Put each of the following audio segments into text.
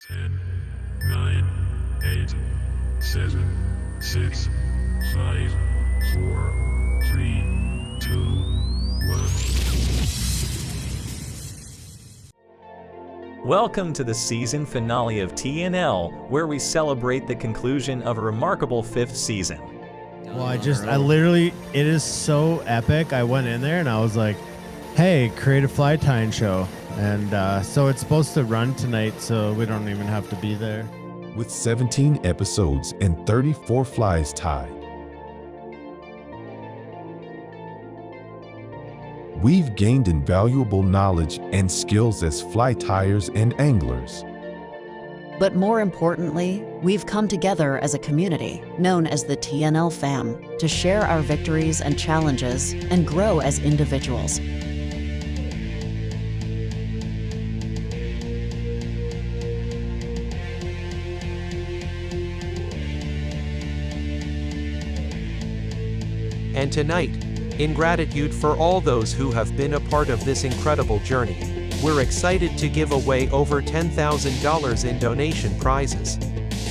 10, 9, 8, 7, 6, 5, 4, 3, 2, 1. Welcome to the season finale of TNL, where we celebrate the conclusion of a remarkable 5th season. Well, I literally, it is so epic. I went in there and I was like, hey, create a fly tying show. And so it's supposed to run tonight, so we don't even have to be there. With 17 episodes and 34 flies tied, we've gained invaluable knowledge and skills as fly tiers and anglers. But more importantly, we've come together as a community, known as the TNL fam, to share our victories and challenges and grow as individuals. And tonight, in gratitude for all those who have been a part of this incredible journey, we're excited to give away over $10,000 in donation prizes.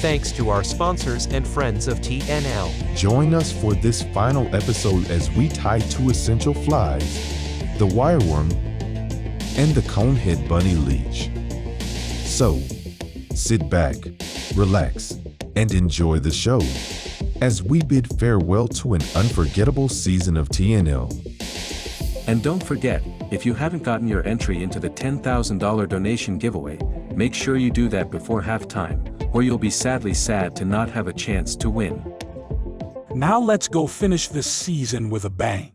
Thanks to our sponsors and friends of TNL. Join us for this final episode as we tie 2 essential flies, the wireworm and the conehead bunny leech. So, sit back, relax, and enjoy the show as we bid farewell to an unforgettable season of TNL. And don't forget, if you haven't gotten your entry into the $10,000 donation giveaway, make sure you do that before halftime, or you'll be sadly sad to not have a chance to win. Now let's go finish this season with a bang.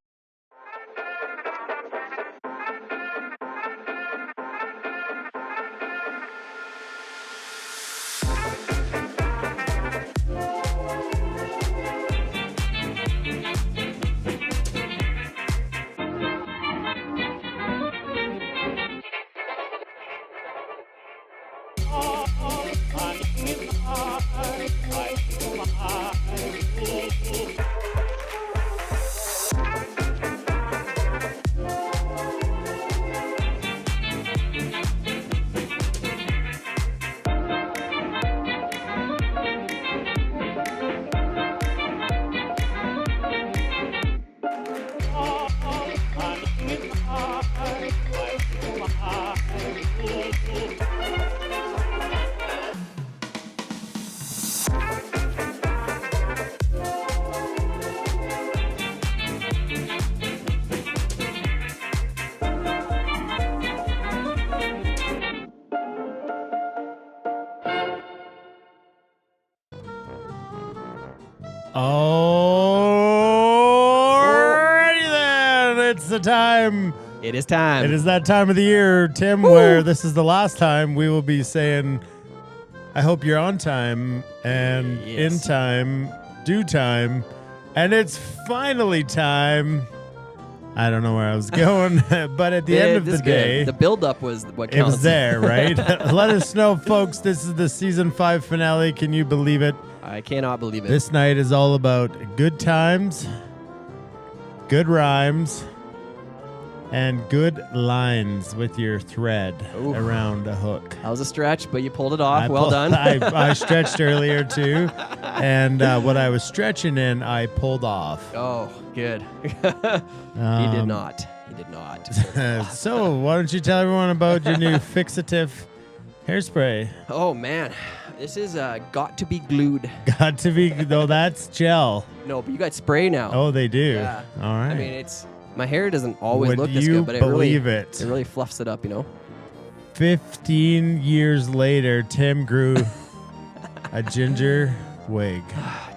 Alrighty then, it's the time. It is time. It is that time of the year, Tim, where this is the last time we will be saying, I hope you're on time and in time, due time, and it's finally time. I don't know where I was going, but at the end of the day, the build-up was what counts. it was there, right? Let us know, folks. This is the season 5 finale. Can you believe it? I cannot believe it. This night is all about good times, good rhymes, and good lines with your thread around a hook. That was a stretch, but you pulled it off. Well done. I stretched earlier too, and what I was stretching in, I pulled off. Oh, good. He did not. He did not. So why don't you tell everyone about your new Fixative hairspray? Oh, man. This is got to be glued. Got to be, no, that's gel. No, but you got spray now. Oh, they do? Yeah. All right. I mean, it's... My hair doesn't always Would look this you good, but believe it really fluffs it up, you know? 15 years later, Tim grew a ginger wig.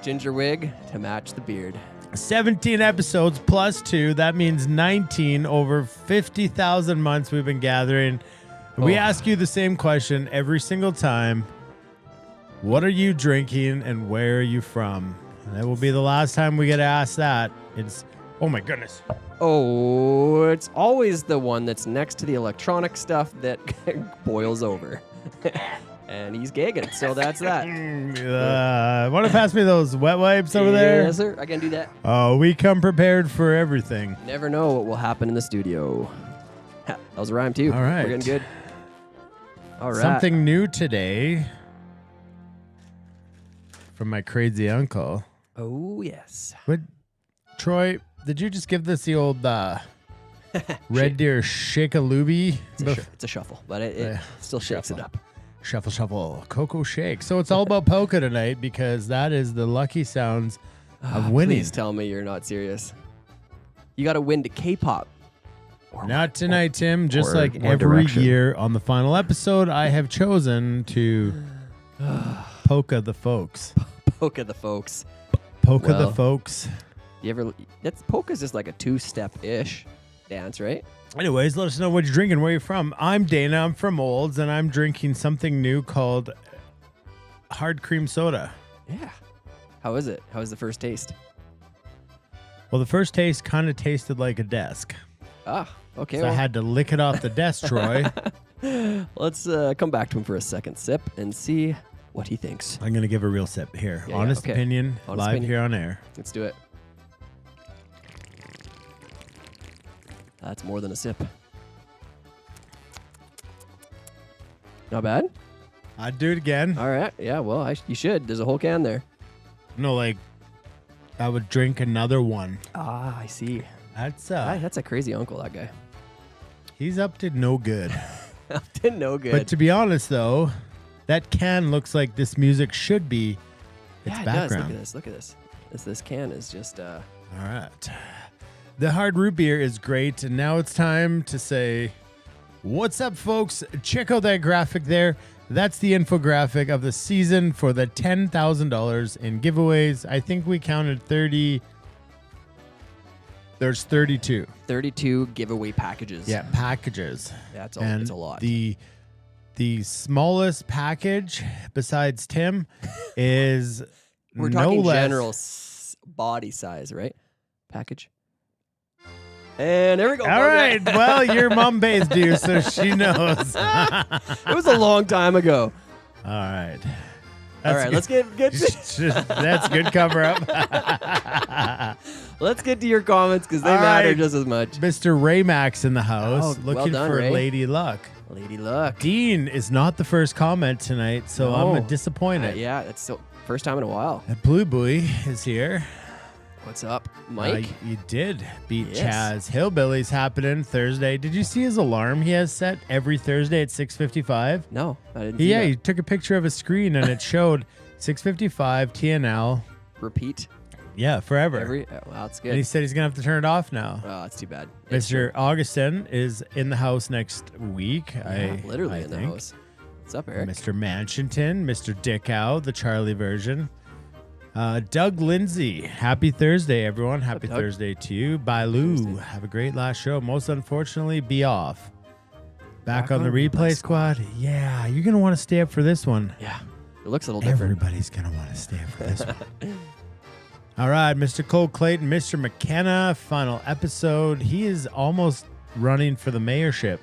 Ginger wig to match the beard. 17 episodes plus 2. That means 19 over 50,000 months we've been gathering. We ask you the same question every single time. What are you drinking and where are you from? And that will be the last time we get asked that. It's, oh my goodness. Oh, it's always the one that's next to the electronic stuff that boils over. And he's gagging, so that's that. Want to pass me those wet wipes over there? Yes, sir. I can do that. Oh, we come prepared for everything. Never know what will happen in the studio. Ha, that was a rhyme, too. All right. We're getting good. All right. Something new today from my crazy uncle. Oh, yes. What, Troy, did you just give this the old Red Deer Shake-a-looby? It's a shuffle, but it still shakes it up. Shuffle, shuffle, Cocoa Shake. So it's all about polka tonight because that is the lucky sounds of winning. Please tell me you're not serious. You got to win to K-pop. Not tonight, Tim. Just or like more every direction. year on the final episode, I have chosen to polka the folks. Polka the folks. Polka Well, the folks. You ever? Polka's just like a two-step-ish dance, right? Anyways, let us know what you're drinking, where you're from. I'm Dana. I'm from Olds, and I'm drinking something new called hard cream soda. Yeah. How is it? How was the first taste? Well, the first taste kind of tasted like a desk. Ah, okay. So I had to lick it off the desk, Troy. Let's come back to him for a second sip and see what he thinks. I'm going to give a real sip here. Yeah, Honest okay. opinion, Honest live opinion. here on air. Let's do it. That's more than a sip. Not bad. I'd do it again. All right. Yeah, well, you should. There's a whole can there. No, like, I would drink another one. Ah, I see. That's That's a crazy uncle, that guy. he's up to no good. Didn't know good. But to be honest, though, that can looks like this music should be its yeah, it background. does. Look at this. This can is just All right. The hard root beer is great, and now it's time to say, what's up, folks? Check out that graphic there. That's the infographic of the season for the $10,000 in giveaways. I think we counted 30. There's 32. 32 giveaway packages. Yeah, packages. That's And it's a lot. The smallest package besides Tim is We're no talking less. general body size, right? Package. And there we go. All right. Well, your mom bathed you, so she knows. It was a long time ago. All right. All right, let's get That's good cover up. let's get to your comments because they All matter right. just as much. Mr. Raymax in the house Oh, well looking done, for Ray. Lady Luck. Lady Luck. Dean is not the first comment tonight, so No. I'm disappointed. Yeah, it's still first time in a while. Blue Buoy is here. What's up, Mike? You did beat Yes. Chaz. Hillbillies happening Thursday. Did you see his alarm he has set every Thursday at 6:55? No, I didn't see Yeah, that. he took a picture of his screen and it showed 6:55 TNL. Repeat Yeah, forever. wow, that's And he good. said he's going to have to turn it off now. Oh, that's too bad. Mr. Augustin is in the house next week. Yeah, literally I in the think. house. What's up, Eric? Mr. Manchinton, Mr. Dickow, the Charlie version. Doug Lindsay, happy Thursday, everyone. Happy Doug? Thursday to you. Bye, Lou. Thursday. Have a great last show. Most unfortunately, be off. Back on the replay replay squad. Yeah, you're going to want to stay up for this one. Yeah, it looks a little different. Everybody's going to want to stay up for this one. All right, Mr. Cole Clayton, Mr. McKenna, final episode. He is almost running for the mayorship.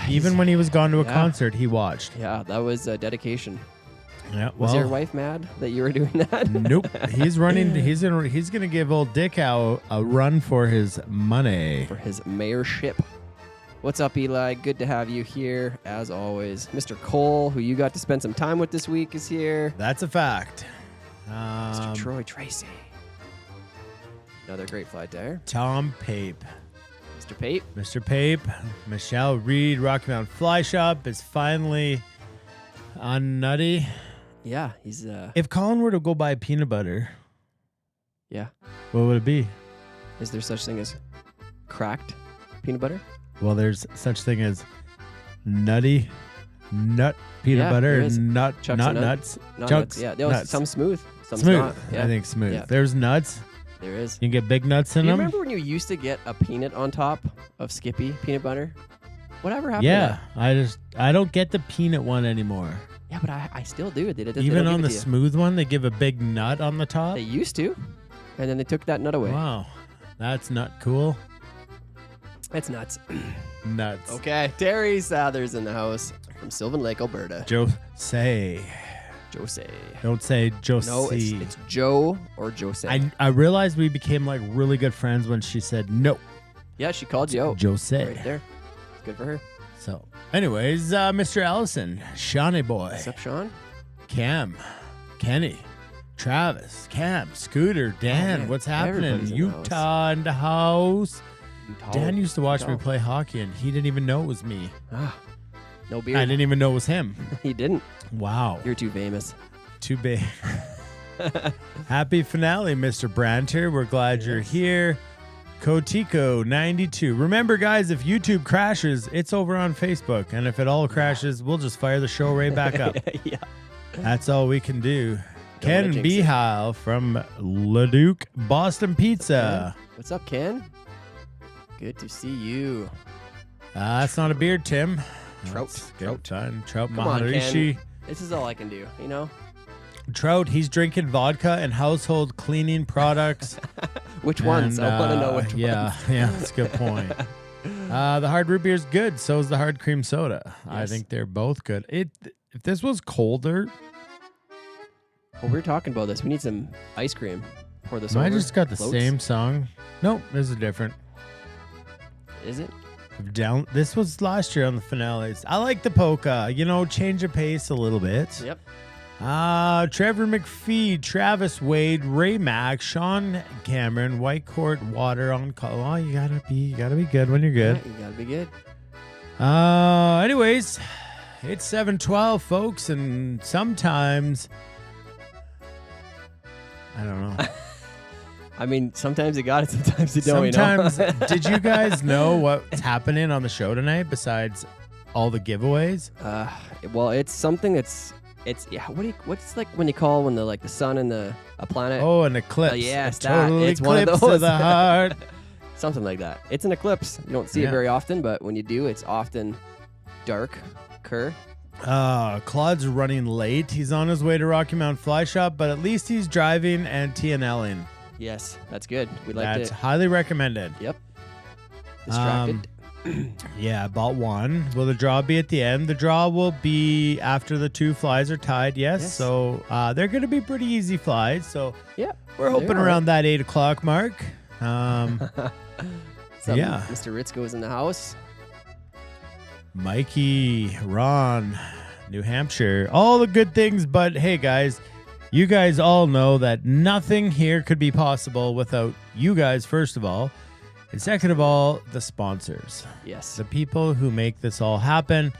Even when he was gone to a Yeah. concert, he watched. Yeah, that was dedication. Yeah, Was your wife mad that you were doing that? Nope. He's running. He's gonna give old Dickow a run for his money. For his mayorship. What's up, Eli? Good to have you here, as always. Mr. Cole, who you got to spend some time with this week, is here. That's a fact. Mr. Troy Tracy. Another great flight there. Tom Pape. Mr. Pape. Mr. Pape. Michelle Reed, Rocky Mountain Fly Shop is finally on Nutty. Yeah, he's If Colin were to go buy peanut butter, yeah. what would it be? Is there such thing as cracked peanut butter? Well, there's such thing as nutty nut peanut Yeah, butter there is. and nut Chunks not of nut- nuts. Not Chunks, nuts. Yeah, no, nuts. some smooth. Some Smooth. Not. Yeah. I think smooth. Yeah. There's nuts. There is. You can get big nuts in Do you them. remember when you used to get a peanut on top of Skippy peanut butter? Whatever happened Yeah, to that? I don't get the peanut one anymore. Yeah, but I still do. They Even don't on give the it to you. smooth one, they give a big nut on the top. They used to, and then they took that nut away. Wow, that's not cool. It's nuts. Nuts. Okay, Terry Sather's in the house from Sylvan Lake, Alberta. Jose. Jose. Don't say Josie. No, it's Joe or Jose. I realized we became like really good friends when she said no. Yeah, she called you out. Jose. Right there. It's good for her. So, anyways, Mr. Allison, Shawnee Boy, What's up, Sean? Cam, Kenny, Travis, Cam, Scooter, Dan, man, what's happening? everybody's in the Utah in the house. Dan used to watch me play hockey, and he didn't even know it was me. No beard. I didn't even know it was him. He didn't. Wow. You're too famous. Too big. Happy finale, Mr. Branter. We're glad you're here. Kotiko 92. Remember, guys, if YouTube crashes, it's over on Facebook. And if it all crashes, we'll just fire the show right back up. Yeah. That's all we can do. Don't wanna Ken jinx it. Beheil from Leduc Boston Pizza. What's up, Ken? Good to see you. That's not a beard, Tim. Trout. That's good time. Trout Come on, Maharishi. Ken. This is all I can do, you know? Trout, he's drinking vodka and household cleaning products. Which ones? I want to know which yeah, ones. Yeah, that's a good point. The hard root beer is good. So is the hard cream soda. I Yes. think they're both good. If this was colder, Well, we were talking about this. We need some ice cream for this. I over. just got the Floats? same song. Nope, this is different. Is it? Down. This was last year on the finales. I like the polka. You know, change the pace a little bit. Yep. Trevor McPhee, Travis Wade, Ray Mack, Sean Cameron, White Court Water on call. Oh, you gotta be good when you're good. Yeah, you gotta be good. Anyways, it's 7:12, folks, and sometimes I don't know. I mean, sometimes you got it, sometimes you don't. Sometimes, You know? did you guys know what's happening on the show tonight besides all the giveaways? Well, it's something that's yeah. What's like when you call when the sun and a planet? Oh, an eclipse. yes, a that. total It's one of eclipse those. of the heart. Something like that. It's an eclipse. You don't see Yeah. it very often, but when you do, it's often darker. Claude's running late. He's on his way to Rocky Mountain Fly Shop, but at least he's driving and TNLing. Yes, that's good. We like That's it. highly recommended. Yep. Distracted. Yeah, I bought one. Will the draw be at the end? The draw will be after the two flies are tied, yes. Yes. So they're going to be pretty easy flies. So Yep. we're hoping They're all around that 8 o'clock mark. Yeah. Mr. Ritzko is in the house. Mikey, Ron, New Hampshire, all the good things. But hey, guys, you guys all know that nothing here could be possible without you guys, first of all. And second of all, the sponsors, Yes. the people who make this all happen.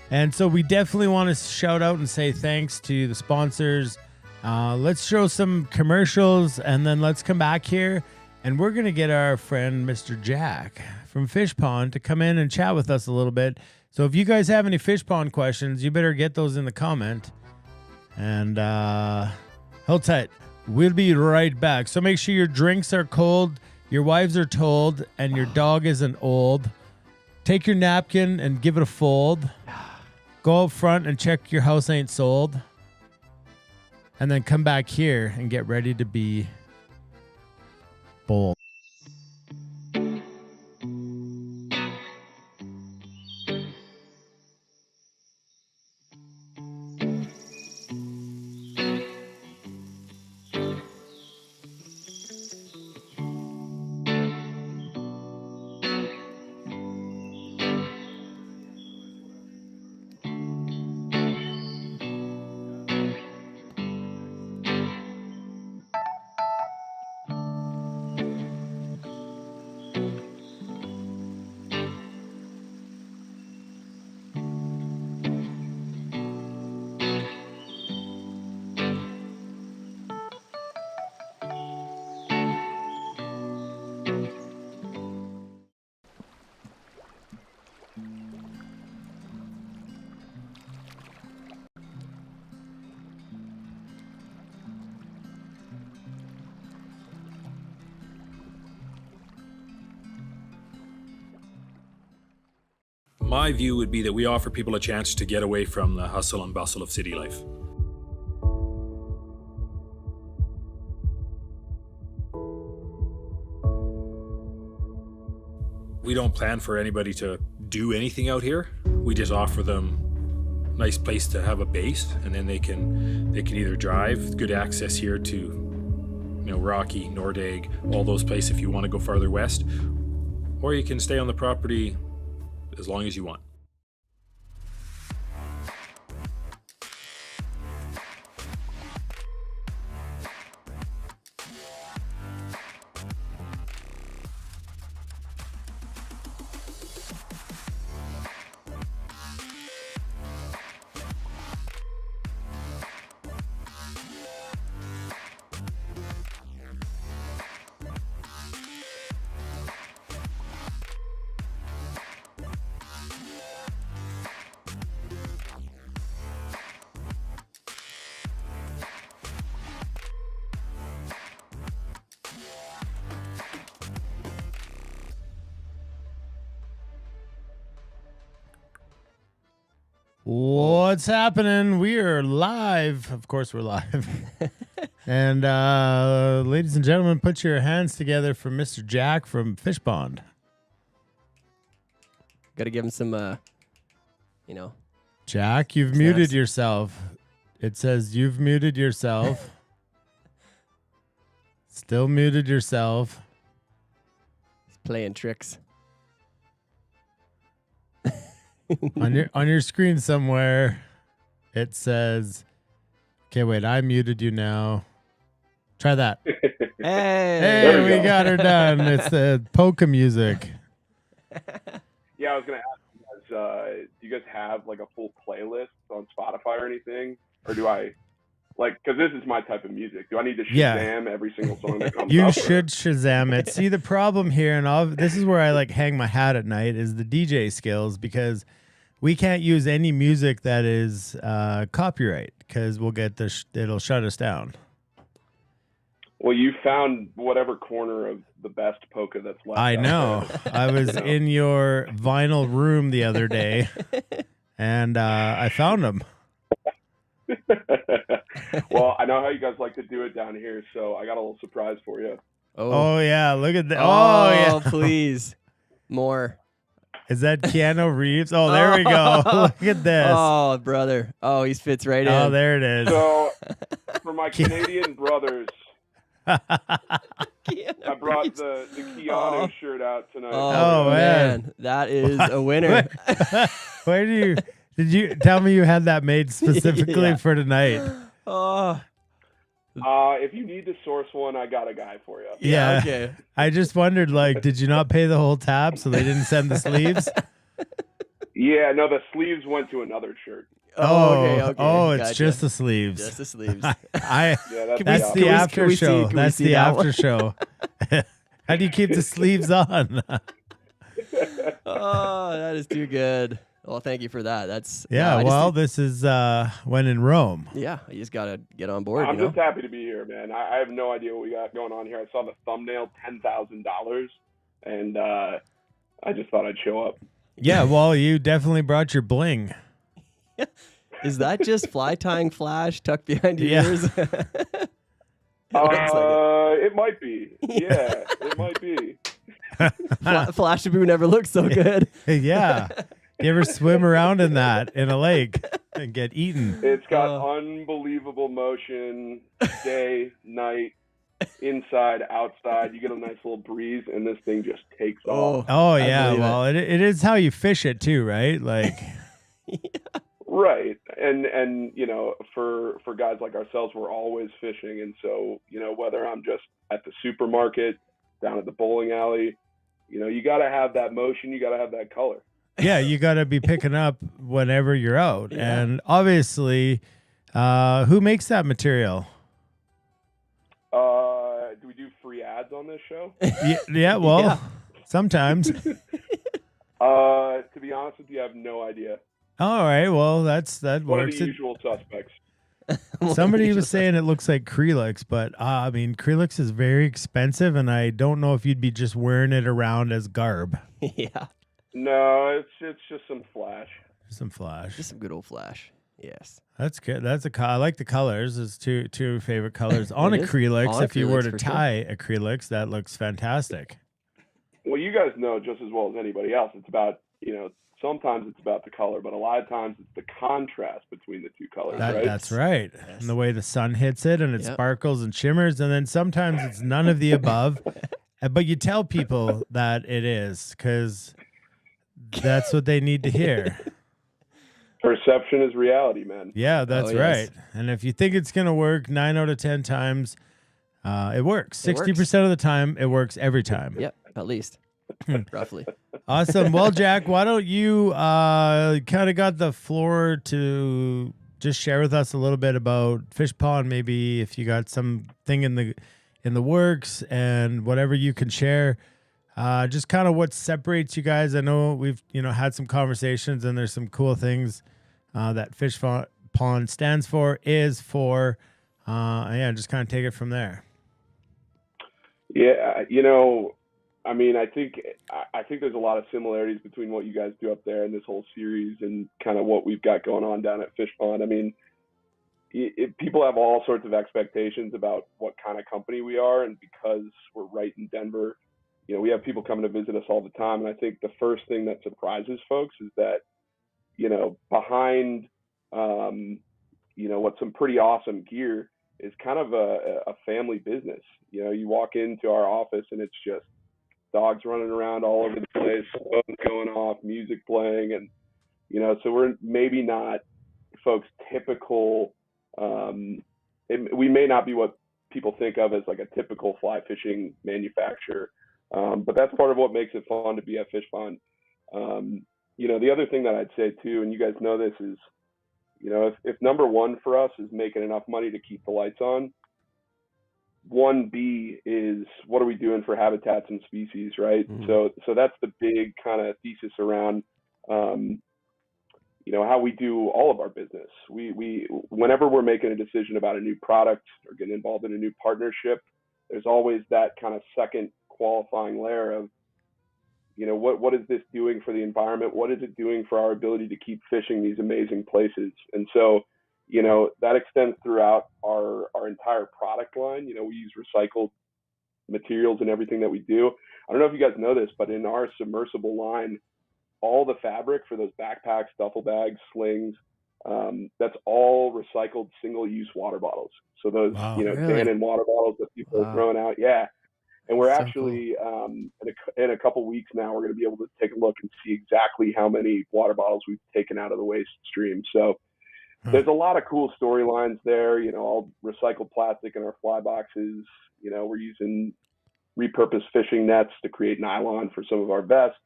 And so we definitely want to shout out and say thanks to the sponsors. Let's show some commercials and then let's come back here. And we're going to get our friend, Mr. Jack from Fish Pond, to come in and chat with us a little bit. So if you guys have any Fish Pond questions, you better get those in the comment. And hold tight. We'll be right back. So make sure your drinks are cold, your wives are told, and your dog isn't old. Take your napkin and give it a fold. Go up front and check your house ain't sold. And then come back here and get ready to be bold. My view would be that we offer people a chance to get away from the hustle and bustle of city life. We don't plan for anybody to do anything out here. We just offer them a nice place to have a base, and then they can either drive, good access here to Rocky, Nordegg, all those places if you want to go farther west, or you can stay on the property as long as you want. What's happening? We are live. Of course, we're live. And ladies and gentlemen, put your hands together for Mr. Jack from Fish Pond. Got to give him some, Jack, you've Snaps. muted yourself. It says you've muted yourself. Still muted yourself. He's playing tricks. On your screen somewhere, it says, okay, wait, I muted you now. Try that. Hey, we got her done. It's the polka music. Yeah, I was gonna ask you guys, do you guys have like a full playlist on Spotify or anything? Or do I, like, because this is my type of music. Do I need to Shazam every single song that comes up? You should Shazam it. See, the problem here, and this is where I like hang my hat at night, is the DJ skills, because we can't use any music that is copyright, because we'll get it'll shut us down. Well, you found whatever corner of the best polka that's left. I know. I was in your vinyl room the other day, and I found them. Well, I know how you guys like to do it down here, so I got a little surprise for you. Oh yeah, look at that. Oh, yeah. please. More. Is that Keanu Reeves? Oh, there we go. Look at this. Oh, brother. Oh, he fits right in. Oh, there it is. So, for my Canadian brothers, I brought the Keanu shirt out tonight. Oh, man. That is a winner. Where did you tell me you had that made specifically for tonight? Oh. If you need to source one, I got a guy for you. Yeah. Okay. I just wondered, like, did you not pay the whole tab so they didn't send the sleeves? Yeah, no, the sleeves went to another shirt. Okay. Oh, it's Gotcha. just the sleeves. Just the sleeves. Yeah, That's the after show. That's the that after show. How do you keep the sleeves on? Oh, that is too good. Well, thank you for that. That's this is when in Rome. Yeah, you just gotta get on board. I'm just happy to be here, man. I have no idea what we got going on here. I saw the thumbnail, $10,000, and I just thought I'd show up. Yeah, well, you definitely brought your bling. Is that just fly tying flash tucked behind your ears? It might be. Yeah, it might be. Flashaboo never looked so good. Yeah. You ever swim around in that in a lake and get eaten? It's got unbelievable motion, day, night, inside, outside. You get a nice little breeze, and this thing just takes off. Oh yeah. Well, it is how you fish it too, right? Like. Right. And you know, for guys like ourselves, we're always fishing. And so, you know, whether I'm just at the supermarket, down at the bowling alley, you know, you got to have that motion. You got to have that color. Yeah, you got to be picking up whenever you're out. Yeah. And obviously, who makes that material? Do we do free ads on this show? Sometimes. To be honest with you, I have no idea. All right, well, that One works. Of the usual suspects. Somebody was saying it looks like acrylics, but I mean, acrylics is very expensive, and I don't know if you'd be just wearing it around as garb. Yeah. No, it's just some flash. Some flash. Just some good old flash. Yes. That's good. I like the colors. It's two favorite colors on acrylics. On if you were to acrylics, for tie acrylics, that looks fantastic. Well, you guys know just as well as anybody else. It's about, you know, sometimes it's about the color, but a lot of times it's the contrast between the two colors, right? That's right. Yes. And the way the sun hits it and it sparkles and shimmers, and then sometimes it's none of the above. But you tell people that it is, because that's what they need to hear. Perception is reality, man. Yeah, that's right. And if you think it's going to work 9 out of 10 times, it works. 60% of the time, it works every time. Yep, at least. Roughly. Awesome. Well, Jack, why don't you kind of got the floor to just share with us a little bit about Fish Pond, maybe if you got something in the works and whatever you can share. Just kind of what separates you guys. I know we've had some conversations, and there's some cool things that Fish Pond stands for, is for. Just kind of take it from there. Yeah, you know, I mean, I think there's a lot of similarities between what you guys do up there and this whole series and kind of what we've got going on down at Fish Pond. I mean, people have all sorts of expectations about what kind of company we are, and because we're right in Denver, we have people coming to visit us all the time. And I think the first thing that surprises folks is that behind what's some pretty awesome gear is kind of a family business. You walk into our office and it's just dogs running around all over the place, phones going off, music playing, and so we're maybe not folks typical. We may not be what people think of as like a typical fly fishing manufacturer, but that's part of what makes it fun to be at Fish Pond. The other thing that I'd say too, and you guys know this, is if number one for us is making enough money to keep the lights on, 1B is what are we doing for habitats and species, right? Mhm. So that's the big kind of thesis around how we do all of our business. We whenever we're making a decision about a new product or getting involved in a new partnership, there's always that kind of second qualifying layer of what is this doing for the environment? What is it doing for our ability to keep fishing these amazing places? And so that extends throughout our entire product line. We use recycled materials in everything that we do. I don't know if you guys know this, but in our submersible line, all the fabric for those backpacks, duffel bags, slings, that's all recycled single-use water bottles. So those, Wow. Really? Canon water bottles that people are Wow. throwing out. Yeah. And we're That's so actually, in a couple weeks now, we're going to be able to take a look and see exactly how many water bottles we've taken out of the waste stream. So there's a lot of cool storylines there. All recycled plastic in our fly boxes. We're using repurposed fishing nets to create nylon for some of our vests.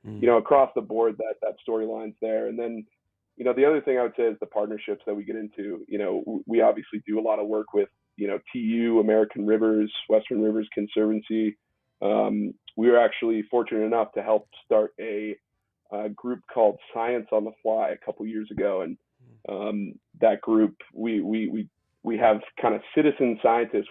Across the board, that storyline's there. And then, the other thing I would say is the partnerships that we get into. We obviously do a lot of work with, TU, American Rivers, Western Rivers Conservancy. We were actually fortunate enough to help start a group called Science on the Fly a couple years ago. And that group, we have kind of citizen scientists.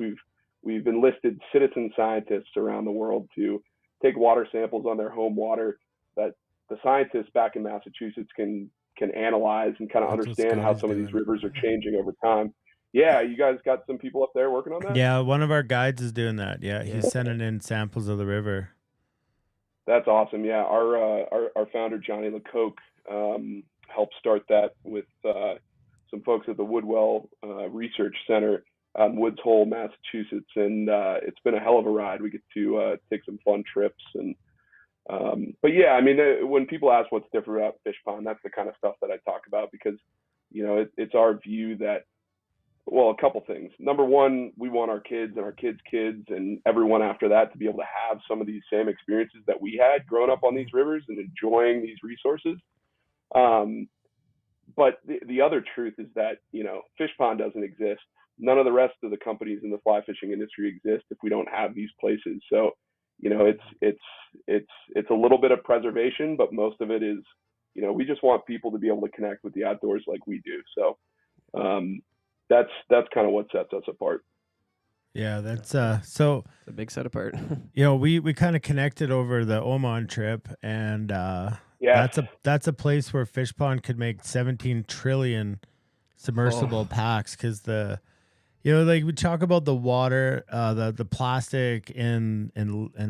We've enlisted citizen scientists around the world to take water samples on their home water that the scientists back in Massachusetts can analyze and kind of That's what understand how Scotty's some of these doing. rivers are changing over time. Yeah, you guys got some people up there working on that? Yeah, one of our guides is doing that. Yeah, Yeah. he's sending in samples of the river. That's awesome. Yeah, our founder Johnny LeCoq helped start that with some folks at the Woodwell Research Center out in Woods Hole, Massachusetts, and it's been a hell of a ride. We get to take some fun trips, and but yeah, I mean, when people ask what's different about Fish Pond, that's the kind of stuff that I talk about because it's our view that. Well, a couple things. Number one, we want our kids and our kids' kids and everyone after that to be able to have some of these same experiences that we had growing up on these rivers and enjoying these resources. But the other truth is that, Fish Pond doesn't exist. None of the rest of the companies in the fly fishing industry exist if we don't have these places. So, it's a little bit of preservation, but most of it is, we just want people to be able to connect with the outdoors like we do. So, that's kind of what sets us apart. Yeah, that's so It's a big set apart. we kind of connected over the Oman trip, and Yeah, that's a place where Fish Pond could make 17 trillion submersible packs because like we talk about the water, the plastic in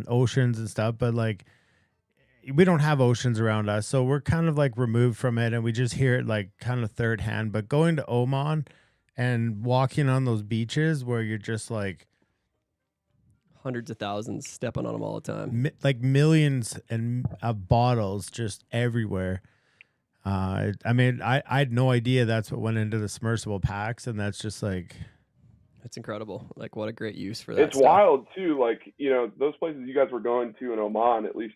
oceans and stuff, but like we don't have oceans around us, so we're kind of like removed from it, and we just hear it like kind of third hand. But going to Oman and walking on those beaches where you're just like Hundreds of thousands stepping on them all the time. like millions of bottles just everywhere. I mean, I had no idea that's what went into the submersible packs, and that's just like It's incredible. Like, what a great use for that it's stuff. wild too. Like, those places you guys were going to in Oman, at least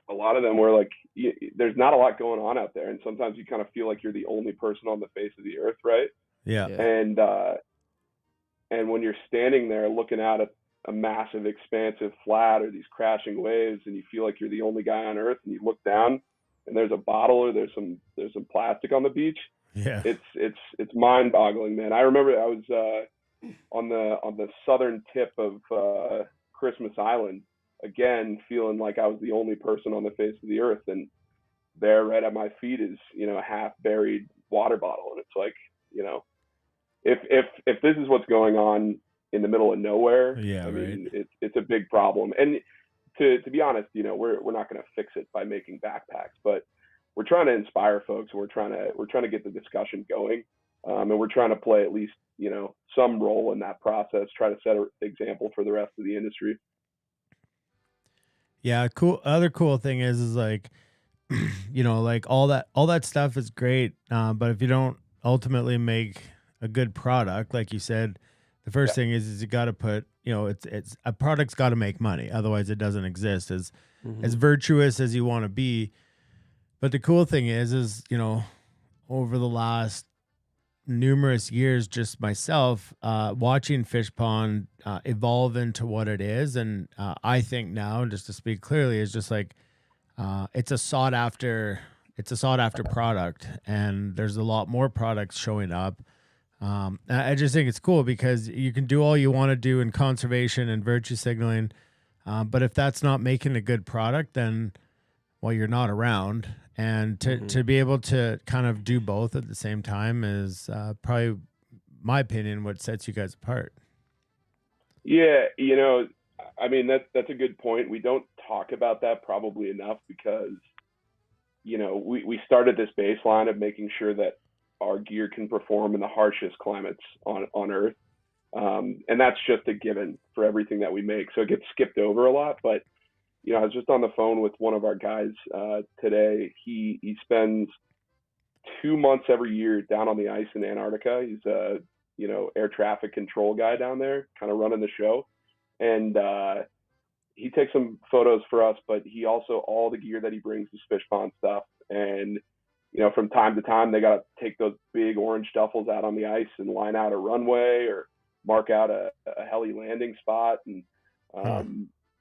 a lot of them were like, there's not a lot going on out there. And sometimes you kind of feel like you're the only person on the face of the earth, right? yeah. And when you're standing there looking out at a massive expansive flat or these crashing waves and you feel like you're the only guy on earth and you look down and there's a bottle or there's some plastic on the beach, Yeah. it's mind boggling, man. I remember I was on the southern tip of Christmas Island again, feeling like I was the only person on the face of the earth. And there right at my feet is, a half buried water bottle. And it's like, if this is what's going on in the middle of nowhere, Yeah, I right. mean, it's a big problem. And to be honest, we're not going to fix it by making backpacks, but we're trying to inspire folks. We're trying to get the discussion going, and we're trying to play at least some role in that process. Try to set an example for the rest of the industry. Yeah, cool. Other cool thing is like, like all that stuff is great, but if you don't ultimately make a good product, like you said, the first thing is you got to put, it's a product's got to make money, otherwise it doesn't exist. As virtuous as you want to be, but the cool thing is over the last numerous years, just myself watching Fish Pond evolve into what it is, and I think now, just to speak clearly, is just like it's a sought after product, and there's a lot more products showing up. I just think it's cool because you can do all you want to do in conservation and virtue signaling, but if that's not making a good product, then you're not around. And to be able to kind of do both at the same time is probably, my opinion, what sets you guys apart. Yeah, I mean, that's a good point. We don't talk about that probably enough because, we started this baseline of making sure that our gear can perform in the harshest climates on Earth. And that's just a given for everything that we make. So it gets skipped over a lot. But, I was just on the phone with one of our guys today. He spends 2 months every year down on the ice in Antarctica. He's a, air traffic control guy down there, kind of running the show. And he takes some photos for us, but he also, all the gear that he brings is fish pond stuff. And, from time to time, they got to take those big orange duffels out on the ice and line out a runway or mark out a heli landing spot. And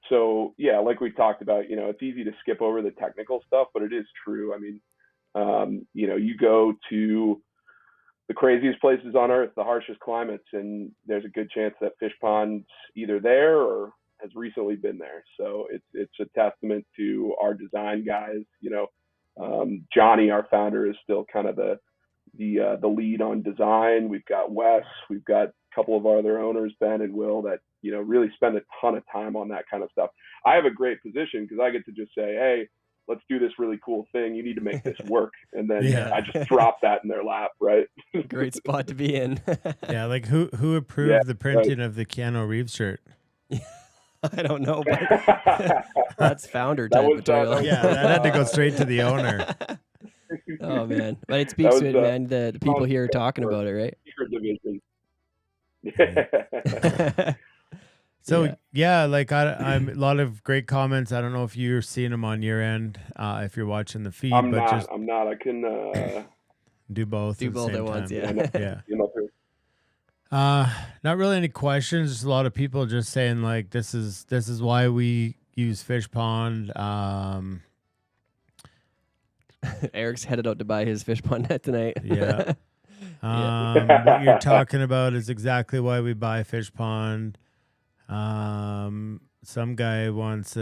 so, yeah, like we talked about, it's easy to skip over the technical stuff, but it is true. I mean, you go to the craziest places on Earth, the harshest climates, and there's a good chance that fish pond's either there or has recently been there. So it's a testament to our design guys. Johnny, our founder, is still kind of the lead on design. We've got Wes, we've got a couple of our other owners, Ben and Will, that really spend a ton of time on that kind of stuff. I have a great position because I get to just say, hey, let's do this really cool thing. You need to make this work. And then I just drop that in their lap, right? Great spot to be in. Yeah, like who approved the printing of the Keanu Reeves shirt? I don't know, but that's founder type material. Yeah, that had to go straight to the owner. Oh, man. But it speaks to it, man. The people here are talking about it, right? Secret division. So like I'm a lot of great comments. I don't know if you're seeing them on your end, if you're watching the feed. I'm not. I can do both. Do both at once. Yeah. Not really any questions. Just a lot of people just saying like this is why we use Fish Pond. Eric's headed out to buy his fish pond net tonight. Yeah. What you're talking about is exactly why we buy Fish Pond. Some guy wants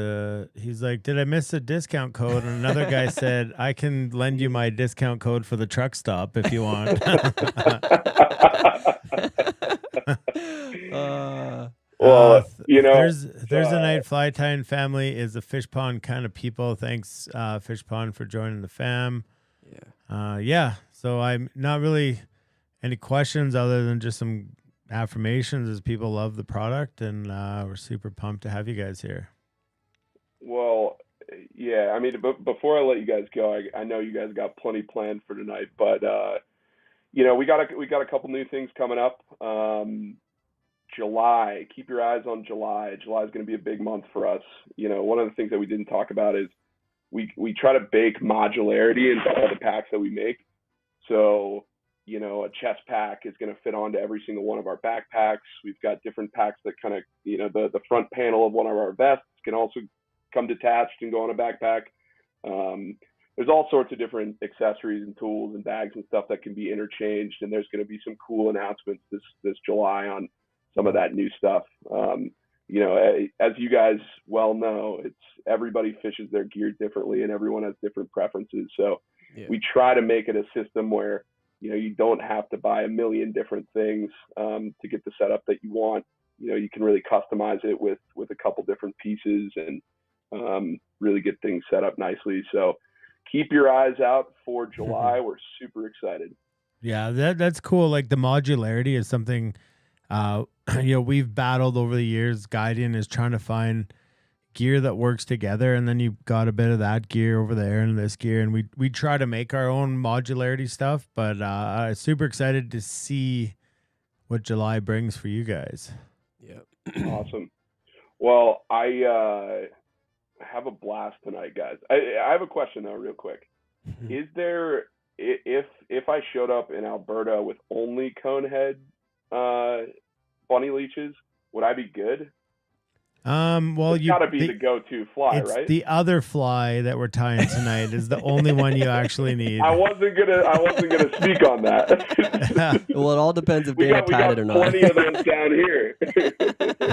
he's like, did I miss a discount code? And another guy said, I can lend you my discount code for the truck stop if you want. There's a night Fly Tying family is a Fish Pond kind of people. Thanks, Fish Pond, for joining the fam. So I'm not really any questions other than just some affirmations as people love the product, and we're super pumped to have you guys here. Well, yeah, I mean, before I let you guys go, I know you guys got plenty planned for tonight, but we got a couple new things coming up. July, keep your eyes on July. July is going to be a big month for us. One of the things that we didn't talk about is we try to bake modularity into all the packs that we make. So, a chest pack is going to fit onto every single one of our backpacks. We've got different packs that kind of, the front panel of one of our vests can also come detached and go on a backpack. There's all sorts of different accessories and tools and bags and stuff that can be interchanged. And there's going to be some cool announcements this July on some of that new stuff. as you guys well know, it's everybody fishes their gear differently and everyone has different preferences. So we try to make it a system where, you don't have to buy a million different things to get the setup that you want. You can really customize it with a couple different pieces and really get things set up nicely. So keep your eyes out for July. We're super excited. Yeah, that's cool. Like the modularity is something we've battled over the years. Guardian is trying to find gear that works together, and then you've got a bit of that gear over there and this gear, and we try to make our own modularity stuff. But super excited to see what July brings for you guys. Yeah, awesome. Well, I have a blast tonight, guys. I have a question though, real quick. Is there, if I showed up in Alberta with only Conehead bunny leeches, would I be good? Well, it's gotta be the go-to fly, it's right? The other fly that we're tying tonight is the only one you actually need. I wasn't gonna speak on that. Well, it all depends if Dana tied it or not. Plenty of those down here.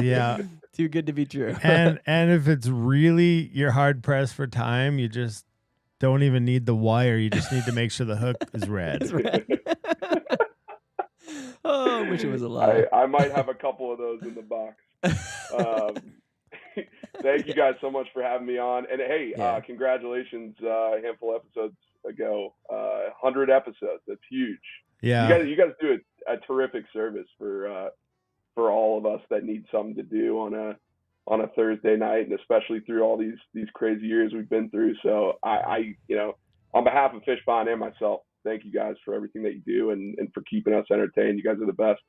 Yeah, too good to be true. and if it's really you're hard pressed for time, you just don't even need the wire. You just need to make sure the hook is red. It's red. Oh, I wish it was a lie. I might have a couple of those in the box. Thank you guys so much for having me on. And hey, congratulations! A handful of episodes ago, 100 episodes. That's huge. Yeah, you guys do a terrific service for all of us that need something to do on a Thursday night, and especially through all these crazy years we've been through. So I on behalf of Fishbond and myself, thank you guys for everything that you do and for keeping us entertained. You guys are the best.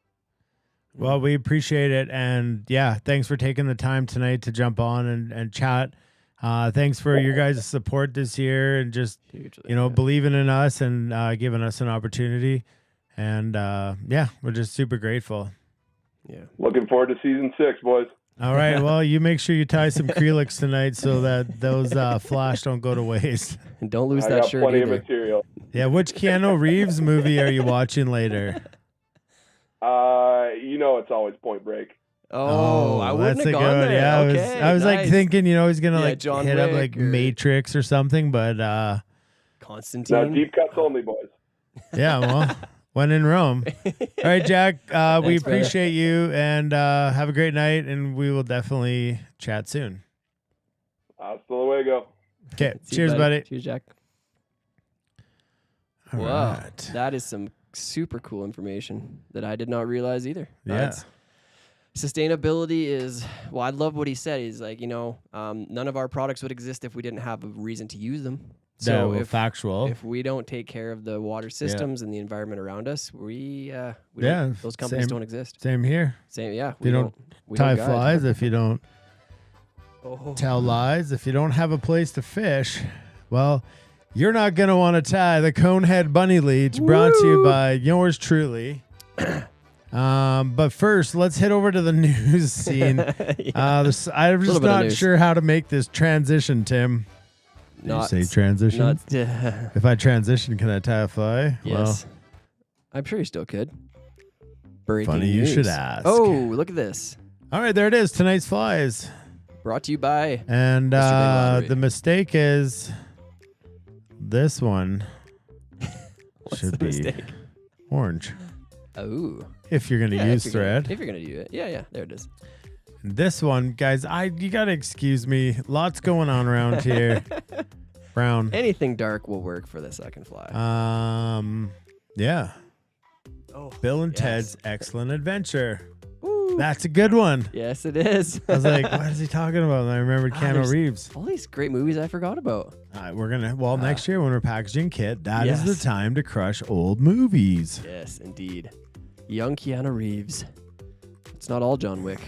Well, we appreciate it. And yeah, thanks for taking the time tonight to jump on and chat. Thanks for your guys' support this year and just, believing in us and giving us an opportunity. And we're just super grateful. Yeah. Looking forward to season 6, boys. All right. Well, you make sure you tie some Creelix tonight so that those flash don't go to waste. And don't lose I that got shirt plenty either. of material. Yeah. Which Keanu Reeves movie are you watching later? It's always Point Break. Oh, I wouldn't that's have a gone good. there. Yeah, Okay, I was like nice. thinking, he's gonna John hit up Wick like or- Matrix or something, but Constantine. No, deep cuts only, boys. yeah, well, when in Rome. All right, Jack, we Thanks, brother. appreciate you and have a great night, and we will definitely chat soon. Hasta luego. Okay, See you, cheers, buddy. Cheers, Jack. All Wow, right. that is some super cool information that I did not realize either. Yeah. Sustainability is, I love what he said. He's like, none of our products would exist if we didn't have a reason to use them. So Factual. if we don't take care of the water systems and the environment around us, those companies don't exist. Same here. Same, yeah. If you don't tie flies, if you don't tell lies, if you don't have a place to fish, well, you're not going to want to tie the Conehead Bunny Leech, brought to you by yours truly. But first, let's head over to the news scene. I'm just not sure how to make this transition, Tim. Did you say transition? If I transition, can I tie a fly? Yes. I'm sure you still could. Breaking Funny you news. should ask. Oh, look at this. All right, there it is. Tonight's flies. Brought to you by And Mr. Big Lottery. the mistake is this one should be mistake? orange. Oh. If you're going to use thread. If you're going to do it. Yeah, there it is. This one, guys, you got to excuse me. Lots going on around here. Brown. Anything dark will work for the second fly. Yeah. Oh, Bill and yes. Ted's Excellent Adventure. Ooh. That's a good one. Yes, it is. I was like, what is he talking about? And I remembered Keanu there's Reeves. All these great movies I forgot about. We're going to, next year when we're packaging kit, that is Yes. the time to crush old movies. Yes, indeed. Young Keanu Reeves. It's not all John Wick.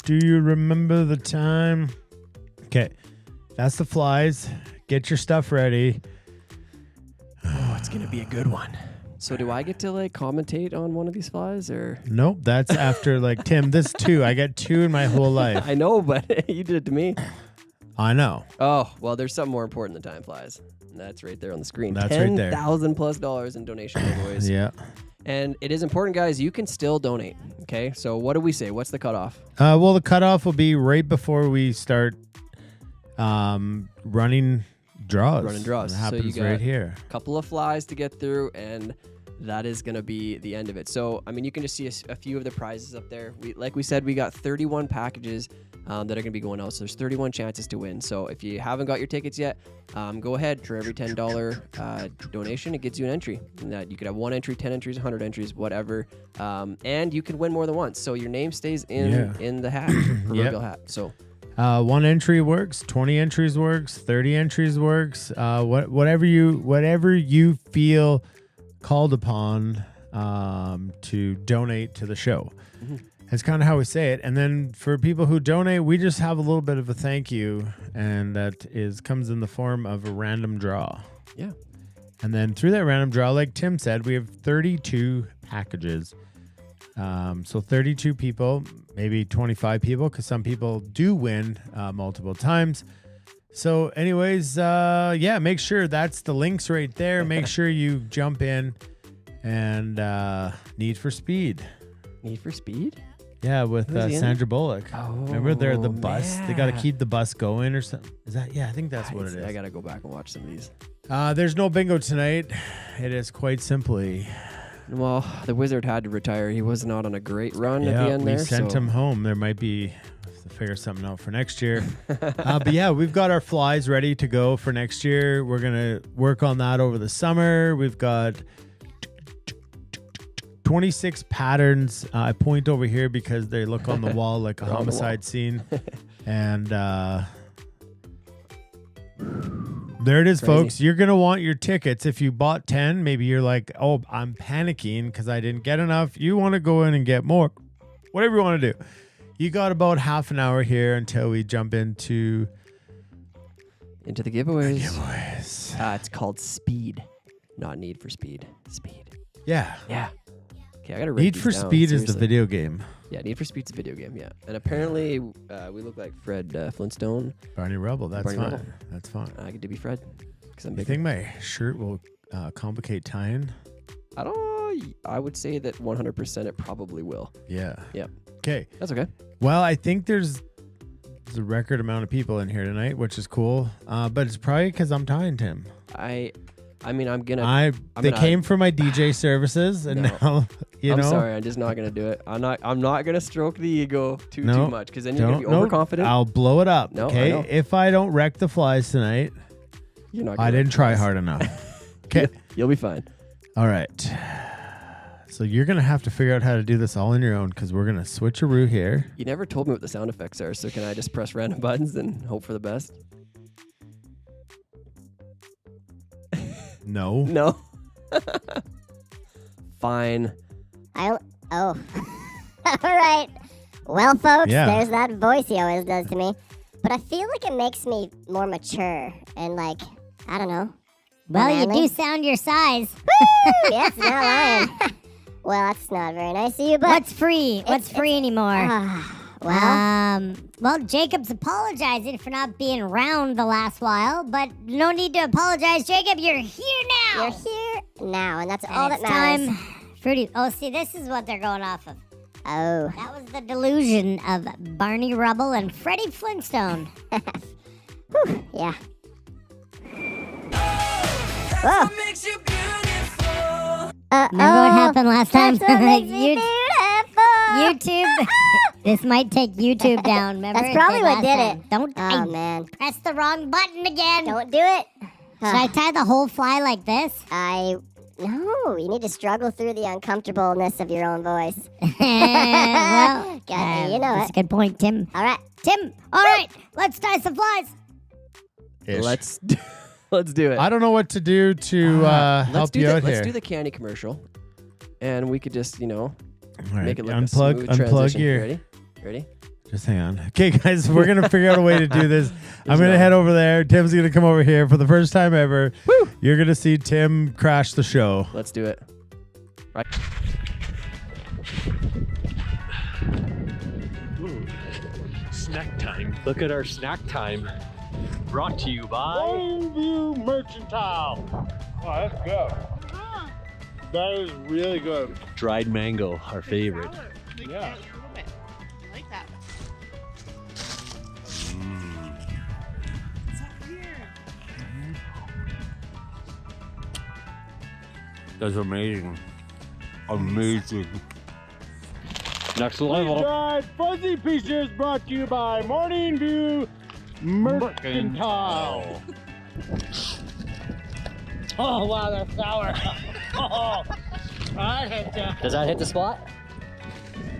Do you remember the time? Okay, that's the flies. Get your stuff ready. Oh, it's going to be a good one. So do I get to commentate on one of these flies or? Nope, that's after Tim, this 2. I got 2 in my whole life. I know, but you did it to me. I know. Oh, well, there's something more important than time flies. And that's right there on the screen. That's right there. $10,000+ in donation giveaways. Yeah. And it is important, guys, you can still donate. Okay, so what do we say? What's the cutoff? Well, the cutoff will be right before we start running draws. Running draws. It So happens you got right here. a couple of flies to get through, and that is going to be the end of it. So, I mean, you can just see a few of the prizes up there. Like we said, we got 31 packages that are going to be going out. So there's 31 chances to win. So if you haven't got your tickets yet, go ahead. For every $10 donation, it gets you an entry. And that you could have 1 entry, 10 entries, 100 entries, whatever. And you can win more than once. So your name stays in the hat, proverbial hat. So 1 entry works, 20 entries works, 30 entries works. Whatever you feel called upon to donate to the show. That's kind of how we say it. And then for people who donate, we just have a little bit of a thank you, and that comes in the form of a random draw. Yeah. And then through that random draw, like Tim said, we have 32 packages. So 32 people, maybe 25 people, because some people do win multiple times. So anyways, make sure that's the links right there. Make sure you jump in and Need for Speed. Need for Speed? Yeah, with Sandra Bullock. Oh, remember they're the bus. yeah. They got to keep the bus going or something. Is that? Yeah, I think that's what it is. I got to go back and watch some of these. There's no bingo tonight. It is quite simply. Well, the Wizard had to retire. He was not on a great run at the end there. We sent him home. There might be to figure something out for next year. But yeah, we've got our flies ready to go for next year. We're going to work on that over the summer. We've got 26 patterns. I point over here because they look on the wall like a homicide scene. And there it is, folks. You're going to want your tickets. If you bought 10, maybe you're like, oh, I'm panicking because I didn't get enough. You want to go in and get more. Whatever you want to do. You got about half an hour here until we jump into the giveaways. It's called Speed, not Need for Speed. Speed. Yeah. Yeah. Okay, I gotta write Need these for down, Speed seriously. is the video game. Yeah, Need for Speed's a video game. Yeah, and apparently we look like Fred Flintstone. Barney Rubble. That's Barney fine. Rubble. That's fine. I get to be Fred because I'm You big. think my shirt will complicate tying? I would say that 100% it probably will. Yeah. Yep. Okay. That's okay. Well, I think there's a record amount of people in here tonight, which is cool. But it's probably because I'm tying, Tim. I mean, I'm gonna. They came for my DJ services, and now I'm sorry, I'm just not gonna do it. I'm not gonna stroke the ego too much because then you're gonna be overconfident. I'll blow it up. No, okay. I know. If I don't wreck the flies tonight, You're not. I didn't try hard enough. Okay. You'll be fine. All right. So you're gonna have to figure out how to do this all on your own because we're gonna switcheroo here. You never told me what the sound effects are, so can I just press random buttons and hope for the best? No. No. Fine. Oh. All right. Well, folks, Yeah. there's that voice he always does to me. But I feel like it makes me more mature and like, I don't know. Well, you manly. do sound your size. Woo! Yes, not lying. Well, that's not very nice of you, but What's free? What's free anymore? well, Jacob's apologizing for not being around the last while, but no need to apologize, Jacob. You're here now. you're here now, and that's And all it's that matters. time. Fruity. Oh, see, this is what they're going off of. Oh. That was the delusion of Barney Rubble and Freddie Flintstone. Whew, yeah. Whoa. Remember what happened last time? That's what makes me beautiful. YouTube. This might take YouTube down. Remember? That's probably what last did time. it. Don't. Oh, man. Press the wrong button again. Don't do it. Should I tie the whole fly like this? No, you need to struggle through the uncomfortableness of your own voice. Well, you know that's it. a good point, Tim. All right. Tim, all right, let's tie some flies. Ish. Let's do it. I don't know what to do to help you out here. Let's do the candy commercial, and we could just, All right. make it look unplug a smooth transition. your. Ready? Just hang on. Okay, guys, we're gonna figure out a way to do this. I'm There's gonna no- head over there. Tim's gonna come over here for the first time ever. Woo! You're gonna see Tim crash the show. Let's do it. Right. Ooh, snack time. Look at our snack time. Brought to you by Mercantile. Oh, let's go. That is really good. Dried mango, our favorite. Yeah. I like that. That's amazing. Amazing. Next level. Dried Fuzzy Peaches brought to you by Morning View Mercantile. Oh, wow, that's sour. Oh, I hit ya. Does that hit the spot?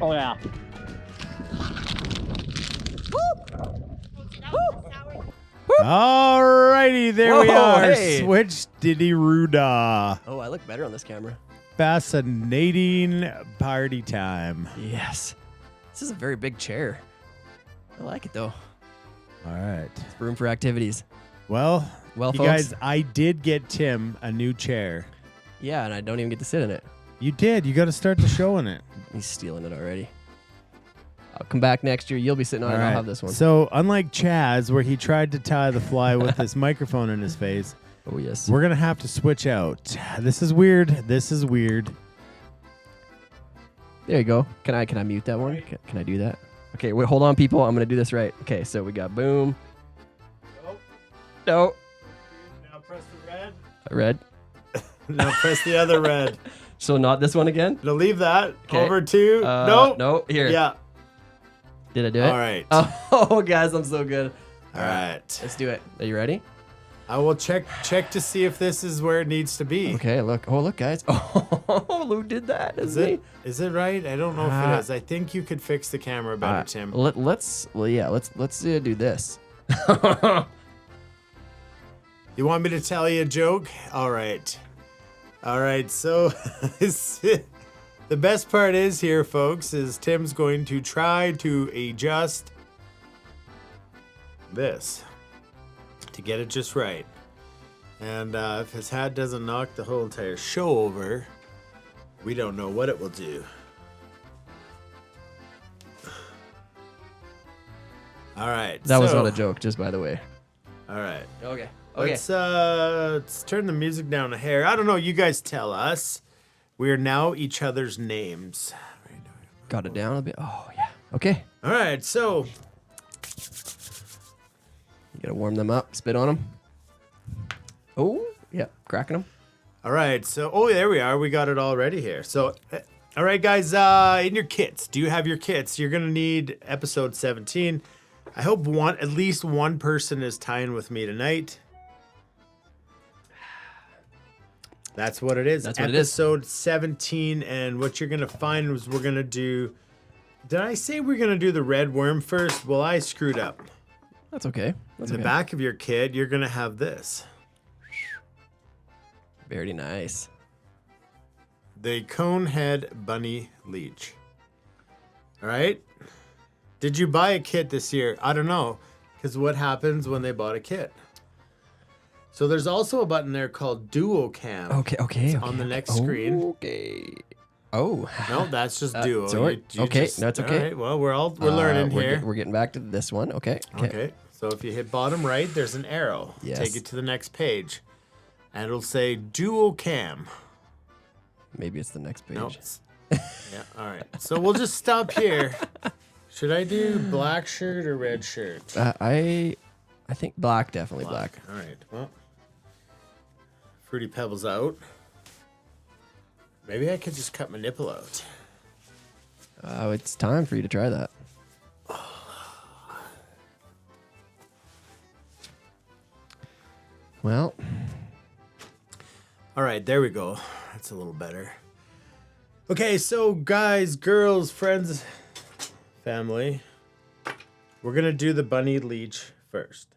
Oh, yeah. Alrighty, there we Whoa, are. hey. Switch Diddy Ruda. Oh, I look better on this camera. Fascinating party time. Yes. This is a very big chair. I like it though. All right. It's room for activities. Well, Well, you folks. guys, I did get Tim a new chair. Yeah, and I don't even get to sit in it. You did. You got to start the show in it. He's stealing it already. I'll come back next year. You'll be sitting on it. All I'll right. have this one. So, unlike Chaz, where he tried to tie the fly with this microphone in his face, oh yes, we're gonna have to switch out. This is weird. This is weird. There you go. Can I mute that one? Can I do that? Okay, wait, hold on, people. I'm gonna do this right. Okay, so we got boom. No. Now press the red. Red. Now press the other red. So not this one again? No, leave that. Okay. Over to no. No. Here. Yeah. Did I do it? All right. Oh, guys, I'm so good. All right. Let's do it. Are you ready? I will check to see if this is where it needs to be. Okay, look. Oh, look, guys. Oh, who did that? Is it? Is it right? I don't know if it is. I think you could fix the camera better, Tim. Let's do this. You want me to tell you a joke? All right. All right. So the best part is here, folks, is Tim's going to try to adjust this to get it just right. And if his hat doesn't knock the whole entire show over, we don't know what it will do. All right. That was not a joke, just by the way. All right. Okay. Let's turn the music down a hair. I don't know. You guys tell us. We are now each other's names. Got it down a bit. Oh yeah. Okay. All right. So you gotta warm them up. Spit on them. Oh yeah, cracking them. All right. So there we are. We got it all ready here. So all right, guys. In your kits, do you have your kits? You're gonna need episode 17. I hope at least one person is tying with me tonight. That's what it is. That's what it is. Episode 17, and what you're gonna find is we're gonna do. Did I say we're gonna do the red worm first? Well, I screwed up. That's okay. That's In the back of your kit, you're gonna have this. Very nice. The Conehead Bunny Leech. All right. Did you buy a kit this year? I don't know, because what happens when they bought a kit? So there's also a button there called Duo Cam. Okay. On the next screen. Okay. Oh. No, that's just Duo. Okay, that's okay. All right, well, we're learning here. We're getting back to this one. Okay. Okay. So if you hit bottom right, there's an arrow. Yes. Take it to the next page. And it'll say Duo Cam. Maybe it's the next page. Nope. Yeah, all right. So we'll just stop here. Should I do black shirt or red shirt? I think black, definitely black. All right. Well, Fruity Pebbles out. Maybe I could just cut my nipple out. It's time for you to try that. Well. All right, there we go. That's a little better. Okay, so guys, girls, friends, family, we're going to do the bunny leech first.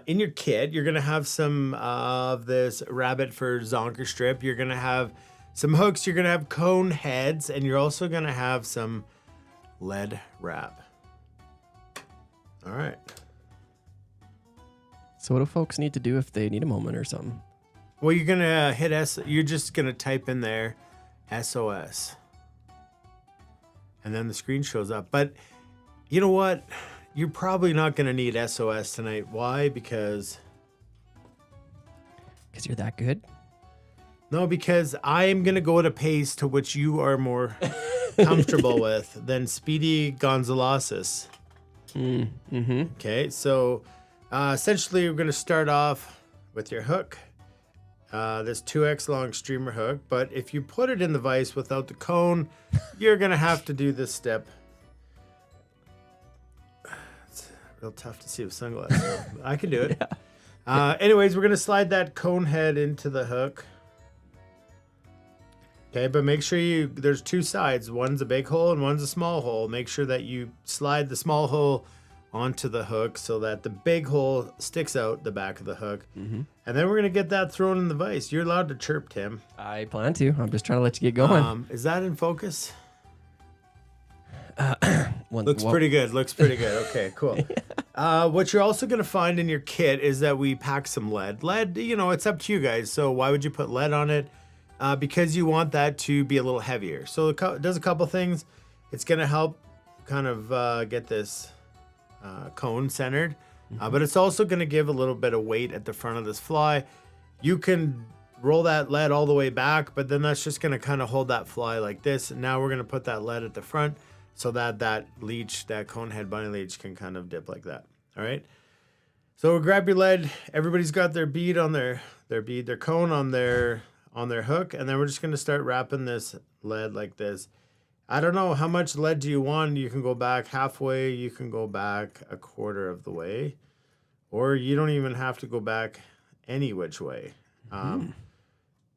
In your kit, you're going to have some of this rabbit fur zonker strip. You're going to have some hooks. You're going to have cone heads. And you're also going to have some lead wrap. All right. So what do folks need to do if they need a moment or something? Well, you're going to hit S. You're just going to type in there SOS. And then the screen shows up. But you know what? You're probably not going to need SOS tonight. Why? Because you're that good? No, because I am going to go at a pace to which you are more comfortable with than Speedy Gonzalez's. Mm-hmm. Okay, so essentially we're going to start off with your hook. This 2x long streamer hook, but if you put it in the vise without the cone, you're going to have to do this step. It's real tough to see with sunglasses. I can do it. Yeah. Anyways, we're going to slide that cone head into the hook. Okay, but make sure there's two sides. One's a big hole and one's a small hole. Make sure that you slide the small hole onto the hook so that the big hole sticks out the back of the hook. Mm-hmm. And then we're going to get that thrown in the vise. You're allowed to chirp, Tim. I plan to. I'm just trying to let you get going. Is that in focus? Looks pretty good. Okay, cool. What you're also going to find in your kit is that we pack some lead. Lead, it's up to you guys. So why would you put lead on it? Because you want that to be a little heavier. So it does a couple things. It's going to help kind of get this cone centered, but it's also going to give a little bit of weight at the front of this fly. You can roll that lead all the way back, but then that's just going to kind of hold that fly like this. And now we're going to put that lead at the front so that that leech, that conehead bunny leech, can kind of dip like that. All right. So grab your lead. Everybody's got their bead on their cone on their hook, and then we're just going to start wrapping this lead like this. I don't know how much lead do you want. You can go back halfway. You can go back a quarter of the way, or you don't even have to go back any which way.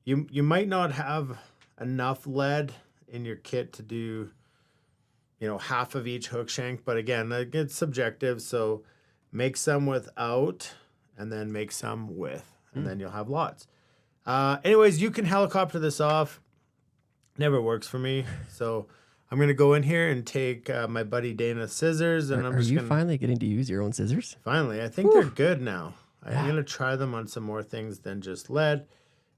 You might not have enough lead in your kit to do, half of each hook shank. But again, it's subjective. So make some without, and then make some with, and then you'll have lots. Anyways, you can helicopter this off. Never works for me. So I'm going to go in here and take my buddy Dana's scissors. And Are you finally getting to use your own scissors? Finally. I think they're good now. I'm going to try them on some more things than just lead.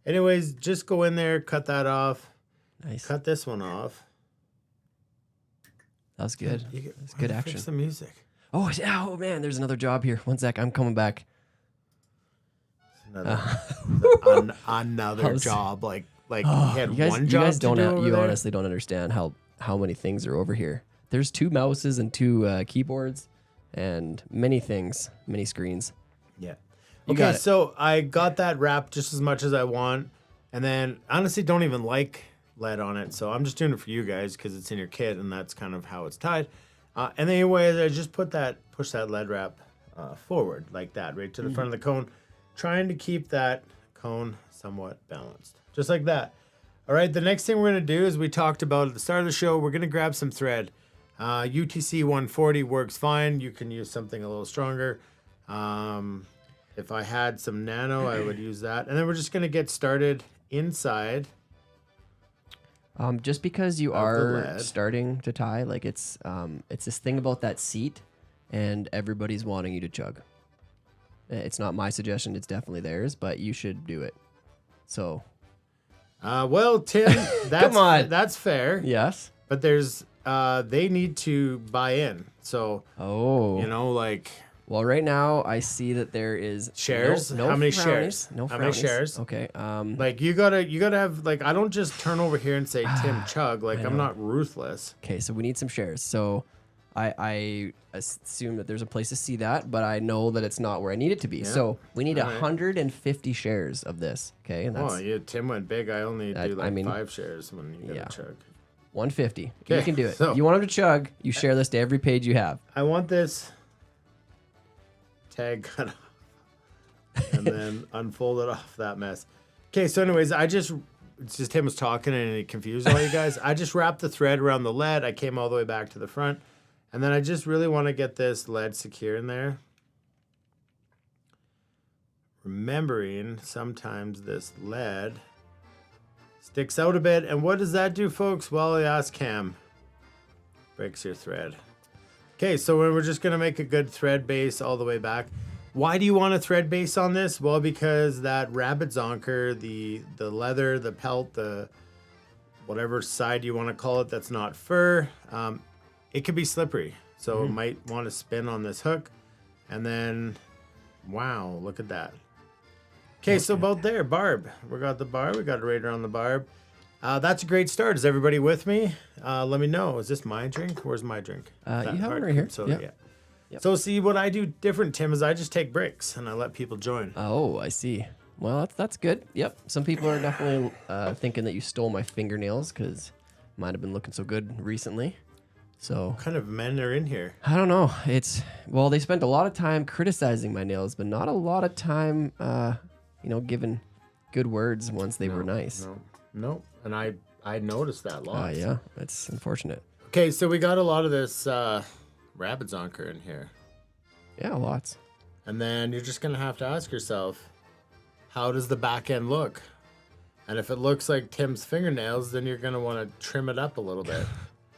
Anyways, just go in there, cut that off. Nice. Cut this one off. That was good. That's good action. Fix the music. Oh, man, there's another job here. One sec, I'm coming back. Another job. Like he had one job. You guys to do over you there? honestly don't understand how many things are over here. There's 2 mouses and 2 keyboards and many things, many screens. Yeah. You Okay, got it. so I got that wrapped just as much as I want, and then honestly don't even like lead on it, so I'm just doing it for you guys because it's in your kit and that's kind of how it's tied. And then anyways, I just push that lead wrap forward like that, right to the front of the cone, trying to keep that cone somewhat balanced, just like that. All right, the next thing we're going to do is we talked about at the start of the show, we're going to grab some thread. UTC 140 works fine. You can use something a little stronger. If I had some nano, I would use that. And then we're just going to get started inside. Just because you are starting to tie, like it's this thing about that seat, and everybody's wanting you to chug. It's not my suggestion; it's definitely theirs, but you should do it. So, well, Tim, that's Come on. that's fair. Yes, but there's they need to buy in. So, like. Well, right now I see that there is shares. No How many frownies, shares? No How many frownies. shares? Okay. Like you gotta have like I don't just turn over here and say Tim chug. Like I'm not ruthless. Okay, so we need some shares. So I assume that there's a place to see that, but I know that it's not where I need it to be. Yeah. So we need All right. 150 shares of this. Okay, and that's Tim went big. I only do like 5 shares when you get a chug. 150. Okay, You can do it. so- You want them to chug? You share this to every page you have. I want this tag cut off and then unfold it off that mess. Okay, so anyways, it's just Tim was talking and it confused all you guys. I just wrapped the thread around the lead. I came all the way back to the front. And then I just really want to get this lead secure in there. Remembering sometimes this lead sticks out a bit. And what does that do, folks? Well, I asked Cam. Breaks your thread. Okay, so we're just going to make a good thread base all the way back. Why do you want a thread base on this? Well, because that rabbit zonker, the leather, the pelt, the whatever side you want to call it that's not fur, it could be slippery. So it might want to spin on this hook. And then, wow, look at that. Okay, so about there, barb. We got the barb. We got it right around the barb. That's a great start. Is everybody with me? Let me know. Is this my drink? Where's my drink? You have it hard right here. cream soda, Yep. yeah. So see, what I do different, Tim, is I just take breaks and I let people join. Oh, I see. Well, that's good. Yep. Some people are definitely thinking that you stole my fingernails because mine have been looking so good recently. So What kind of men are in here? I don't know. They spent a lot of time criticizing my nails, but not a lot of time, giving good words once they were nice. No. And I noticed that lot. Yeah, that's unfortunate. Okay, so we got a lot of this rabbit zonker in here. Yeah, lots. And then you're just going to have to ask yourself, how does the back end look? And if it looks like Tim's fingernails, then you're going to want to trim it up a little bit.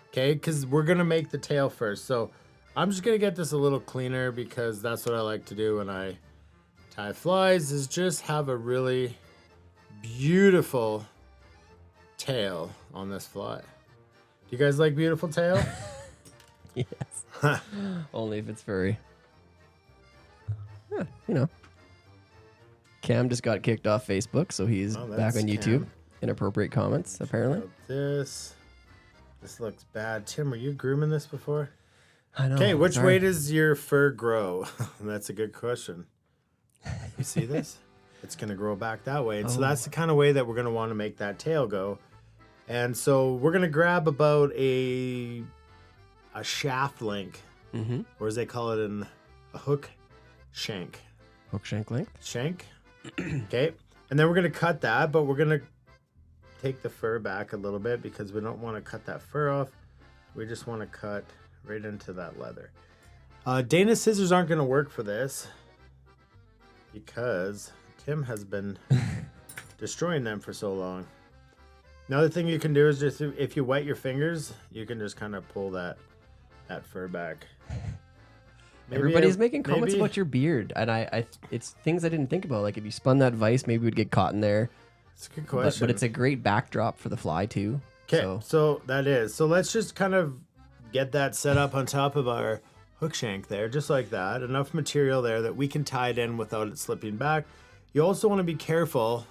Okay, because we're going to make the tail first. So I'm just going to get this a little cleaner because that's what I like to do when I tie flies, is just have a really beautiful tail on this fly. Do you guys like beautiful tail? Yes. Only if it's furry. Yeah, Cam just got kicked off Facebook, so he's back on YouTube. Cam. Inappropriate comments, apparently. This looks bad. Tim, are you grooming this before? I know. Okay, which sorry. way does your fur grow? That's a good question. You see this? It's going to grow back that way. And so that's the kind of way that we're going to want to make that tail go. And so we're going to grab about a shaft link, or as they call it in a hook shank. Hook shank length? Shank. Okay. And then we're going to cut that, but we're going to take the fur back a little bit because we don't want to cut that fur off. We just want to cut right into that leather. Dana's scissors aren't going to work for this because Tim has been destroying them for so long. Another thing you can do is just, if you wet your fingers, you can just kind of pull that fur back. Everybody's making comments about your beard, and it's things I didn't think about. Like if you spun that vise, maybe it would get caught in there. It's a good question. But it's a great backdrop for the fly too. Okay, so that is. So let's just kind of get that set up on top of our hook shank there, just like that. Enough material there that we can tie it in without it slipping back. You also want to be careful.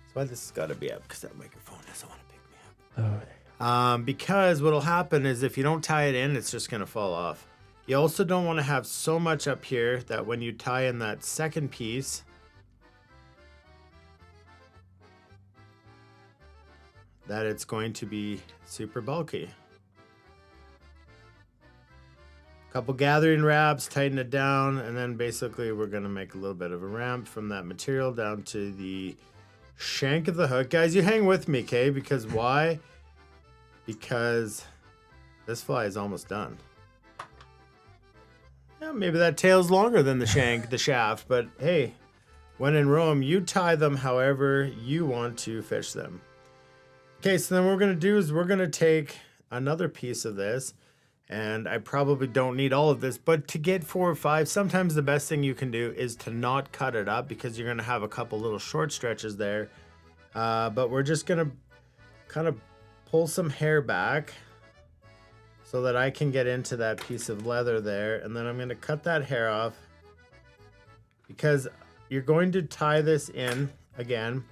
That's why this has got to be up, because that microphone doesn't want to pick me up. Because what'll happen is if you don't tie it in, it's just going to fall off. You also don't want to have so much up here that when you tie in that second piece, that it's going to be super bulky. Couple gathering wraps, tighten it down, and then basically we're going to make a little bit of a ramp from that material down to the shank of the hook. Guys, you hang with me, okay? Because why? Because this fly is almost done. Yeah, maybe that tail's longer than the shank, the shaft, but hey, when in Rome, you tie them however you want to fish them. Okay, so then what we're going to do is we're going to take another piece of this, and I probably don't need all of this, but to get 4 or 5, sometimes the best thing you can do is to not cut it up because you're going to have a couple little short stretches there. But we're just going to kind of pull some hair back so that I can get into that piece of leather there, and then I'm going to cut that hair off because you're going to tie this in again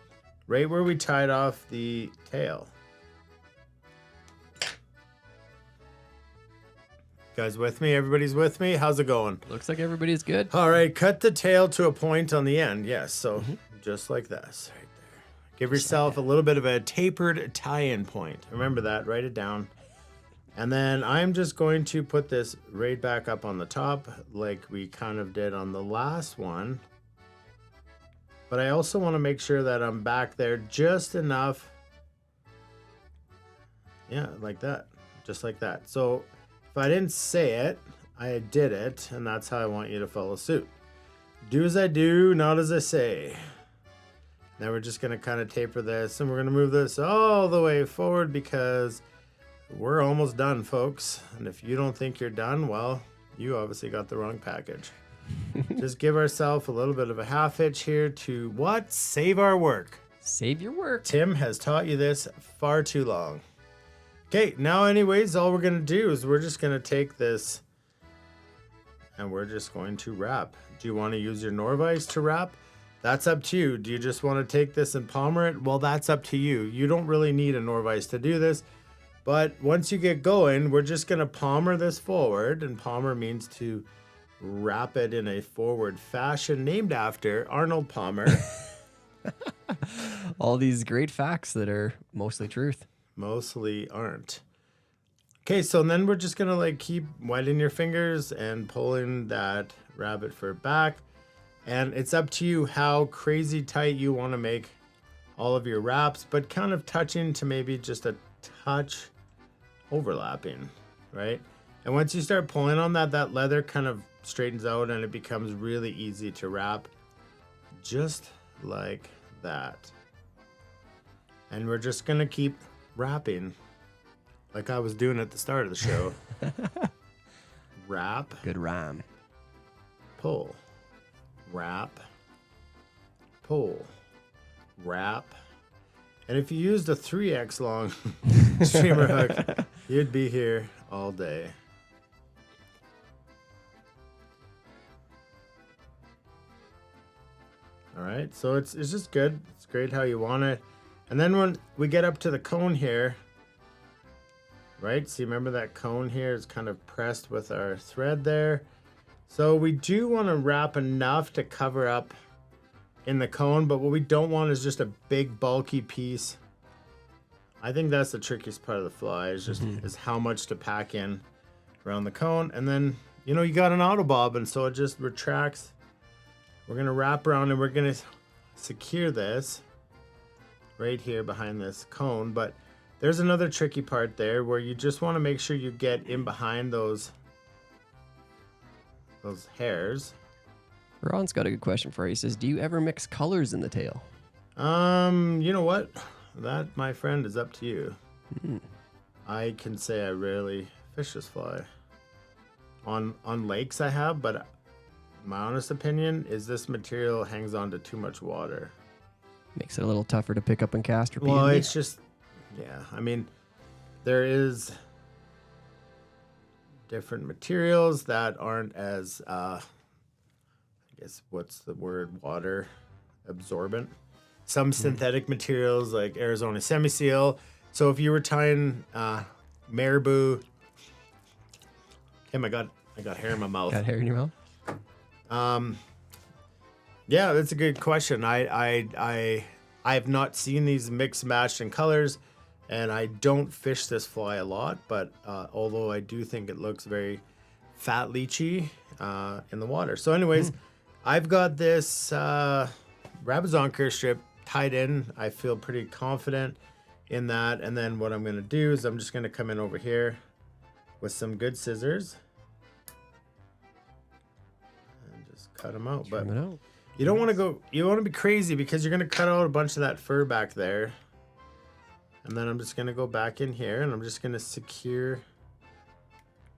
right where we tied off the tail. Guys with me? Everybody's with me? How's it going? Looks like everybody's good. All right, cut the tail to a point on the end. Yes, so just like this right there. Give yourself a little bit of a tapered tie-in point. Remember that, write it down. And then I'm just going to put this right back up on the top like we kind of did on the last one. But I also want to make sure that I'm back there just enough. Yeah, like that. Just like that. So if I didn't say it, I did it. And that's how I want you to follow suit. Do as I do, not as I say. Now we're just going to kind of taper this. And we're going to move this all the way forward because we're almost done, folks. And if you don't think you're done, well, you obviously got the wrong package. Just give ourselves a little bit of a half hitch here to what? Save our work. Save your work. Tim has taught you this far too long. Okay, now anyways, all we're going to do is we're just going to take this and we're just going to wrap. Do you want to use your Norvise to wrap? That's up to you. Do you just want to take this and palmer it? Well, that's up to you. You don't really need a Norvise to do this. But once you get going, we're just going to palmer this forward. And palmer means to wrap it in a forward fashion, named after Arnold Palmer. All these great facts that are mostly truth. Mostly aren't. Okay, so then we're just going to like keep wetting your fingers and pulling that rabbit fur back. And it's up to you how crazy tight you want to make all of your wraps, but kind of touching to maybe just a touch overlapping, right? And once you start pulling on that, that leather kind of straightens out and it becomes really easy to wrap, just like that. And we're just gonna keep wrapping like I was doing at the start of the show. Wrap. Good rhyme. Pull. Wrap. Pull. Wrap. And if you used a 3x long streamer hook, you'd be here all day. All right, so it's just good. It's great how you want it. And then when we get up to the cone here, right? See, remember that cone here is kind of pressed with our thread there. So we do want to wrap enough to cover up in the cone, but what we don't want is just a big bulky piece. I think that's the trickiest part of the fly is just is how much to pack in around the cone. And then, you know, you got an auto bob, and so it just retracts. We're gonna wrap around and we're gonna secure this right here behind this cone. But there's another tricky part there where you just want to make sure you get in behind those hairs. Ron's got a good question for you. He says, do you ever mix colors in the tail? You know what? That, my friend, is up to you. I can say I rarely fish this fly. On lakes I have, but my honest opinion is this material hangs on to too much water. Makes it a little tougher to pick up and cast repeatedly. Well, it's just, yeah. I mean, there is different materials that aren't as, I guess, what's the word? Water absorbent. Some synthetic materials like Arizona semi-seal. So if you were tying marabou, I got hair in my mouth. Got hair in your mouth? Yeah, that's a good question. I have not seen these mixed matched in colors, and I don't fish this fly a lot, but although I do think it looks very fat leechy in the water. So anyways, I've got this Rabazon strip tied in. I feel pretty confident in that. And then what I'm going to do is I'm just going to come in over here with some good scissors and just cut them out. But you don't want to go, you want to be crazy because you're going to cut out a bunch of that fur back there. And then I'm just going to go back in here and I'm just going to secure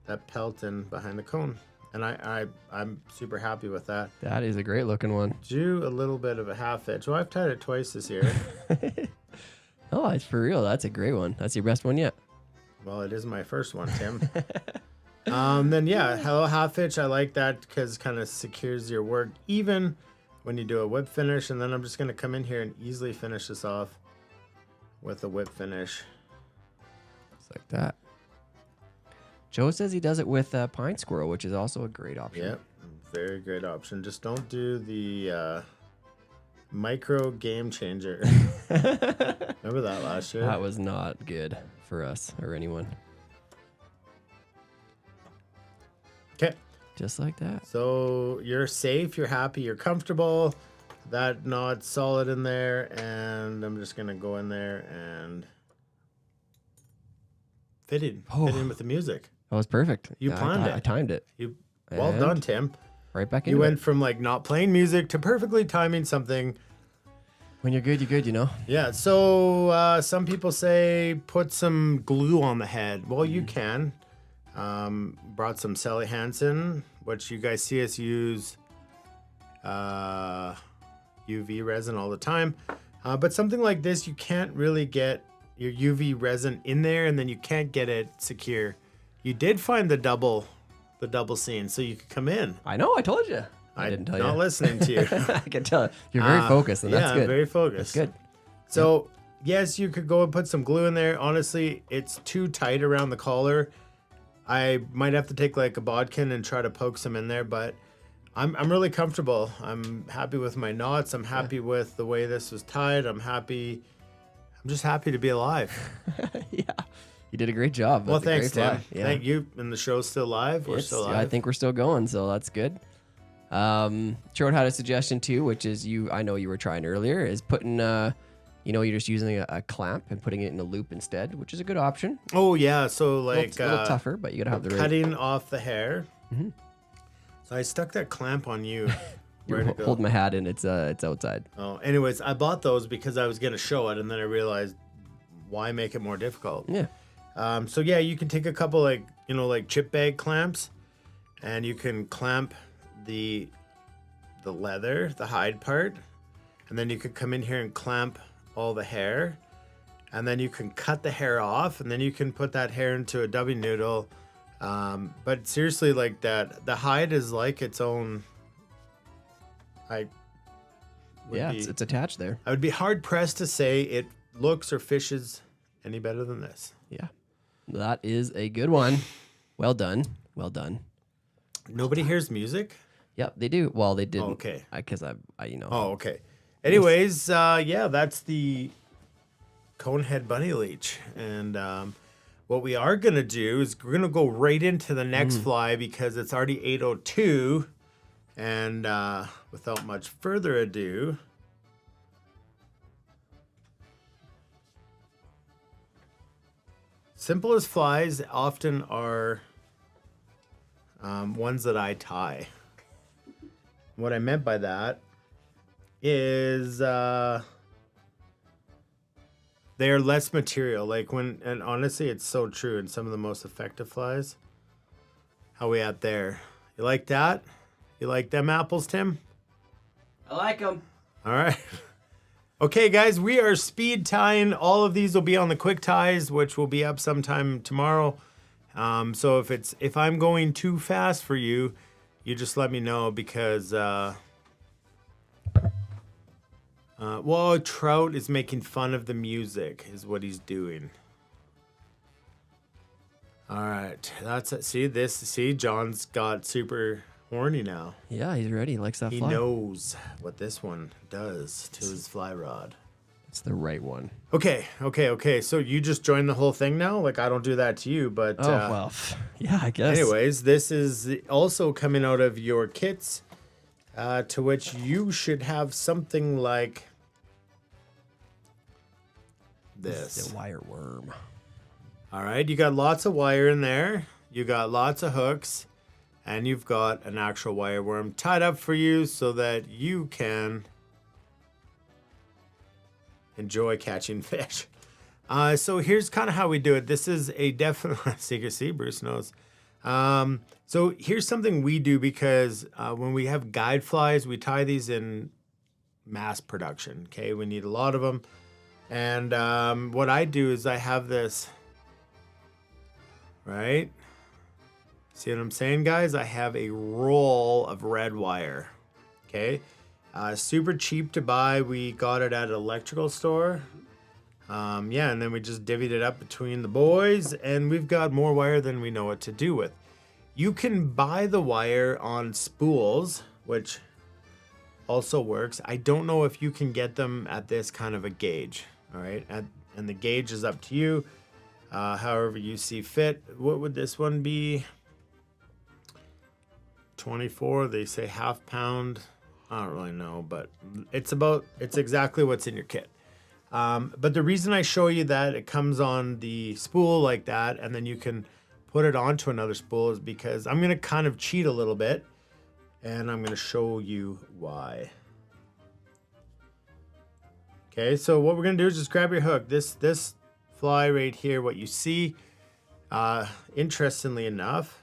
that pelt in behind the cone. And I'm super happy with that. That is a great looking one. Do a little bit of a half edge. Well, I've tied it twice this year. Oh, it's for real. That's a great one. That's your best one yet. Well, it is my first one, Tim. Then yeah, hello half hitch. I like that because it kind of secures your work even when you do a whip finish. And then I'm just going to come in here and easily finish this off with a whip finish. Just like that. Joe says he does it with pine squirrel, which is also a great option. Yep, very great option. Just don't do the micro game changer. Remember that last year? That was not good for us or anyone. Okay. Just like that. So you're safe, you're happy, you're comfortable. That knot's solid in there, and I'm just gonna go in there and fit in with the music. That was perfect. You planned it. I timed it. Well done, Tim. Right back into You went from like not playing music to perfectly timing something. When you're good, you're good, you know? Yeah, so some people say put some glue on the head. Well, you can. Brought some Sally Hansen, which you guys see us use UV resin all the time. But something like this, you can't really get your UV resin in there, and then you can't get it secure. You did find the double seam, so you could come in. I know, I told you. I didn't tell not you. listening to you. I can tell you're very focused, and that's yeah, good. very focused. That's good. So, yes, you could go and put some glue in there. Honestly, it's too tight around the collar. I might have to take like a bodkin and try to poke some in there, but I'm really comfortable. I'm happy with my knots. I'm happy with the way this was tied. I'm just happy to be alive. Yeah, you did a great job. Well, That's a thanks, great Tim. fly. Yeah. Thank you. And the show's still live. We're still live. I think we're still going, so that's good. Trode had a suggestion too, which is I know you were trying earlier, is putting, you're just using a clamp and putting it in a loop instead, which is a good option. Oh yeah, so like a little tougher, but you gotta have the right. cutting off the hair. Mhm. So I stuck that clamp on you. You're holding my hat and it's outside. Oh, anyways, I bought those because I was gonna show it, and then I realized why make it more difficult. Yeah. So yeah, you can take a couple like chip bag clamps, and you can clamp the leather, the hide part, and then you could come in here and clamp all the hair, and then you can cut the hair off, and then you can put that hair into a W noodle. But seriously, like that, the hide is like its own. It's attached there. I would be hard pressed to say it looks or fishes any better than this. Yeah, that is a good one. Well done. Well done. Nobody hears music? Yep, they do. Well, they didn't. Okay. Because I. Oh, okay. Anyways, that's the Conehead bunny leech, and what we are gonna do is we're gonna go right into the next fly because it's already 8:02, and without much further ado. Simplest flies often are ones that I tie. What I meant by that is they are less material. And honestly, it's so true in some of the most effective flies. How we at there? You like that? You like them apples, Tim? I like them. All right. Okay, guys, we are speed tying. All of these will be on the quick ties, which will be up sometime tomorrow. So if I'm going too fast for you, you just let me know because Trout is making fun of the music is what he's doing. All right, that's it. See, John's got super horny now. Yeah, he's ready. He likes that fly. He knows what this one does to his fly rod. It's the right one. Okay. So you just joined the whole thing now? Like, I don't do that to you, but... yeah, I guess. Anyways, this is also coming out of your kits, to which you should have something like this. The wire worm. All right, you got lots of wire in there. You got lots of hooks. And you've got an actual wire worm tied up for you so that you can enjoy catching fish. So here's kind of how we do it. This is a definite secrecy. Bruce knows. So here's something we do because when we have guide flies, we tie these in mass production. Okay, we need a lot of them. And what I do is I have this, right? See what I'm saying, guys? I have a roll of red wire. Okay. Super cheap to buy. We got it at an electrical store. And then we just divvied it up between the boys, and we've got more wire than we know what to do with. You can buy the wire on spools, which also works. I don't know if you can get them at this kind of a gauge. All right. And the gauge is up to you. However you see fit. What would this one be? 24, they say half pound. I don't really know, but it's exactly what's in your kit. But the reason I show you that it comes on the spool like that, and then you can put it onto another spool is because I'm going to kind of cheat a little bit, and I'm going to show you why. Okay, so what we're going to do is just grab your hook. This fly right here, what you see, interestingly enough,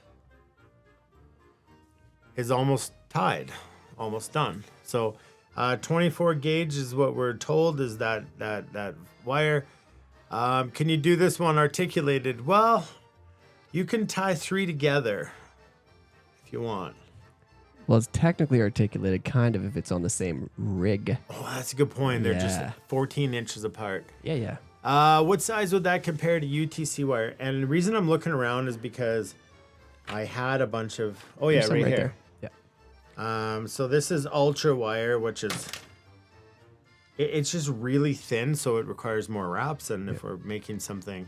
is almost tied, almost done. So 24 gauge is what we're told is that wire. Can you do this one articulated? Well, you can tie 3 together if you want. Well, it's technically articulated kind of if it's on the same rig. Oh, that's a good point. They're just Yeah. 14 inches apart. Yeah. What size would that compare to UTC wire? And the reason I'm looking around is because I had a bunch of. Oh yeah, There's some right here. there. Yeah. So this is ultra wire, which is. It's just really thin, so it requires more wraps than if we're making something.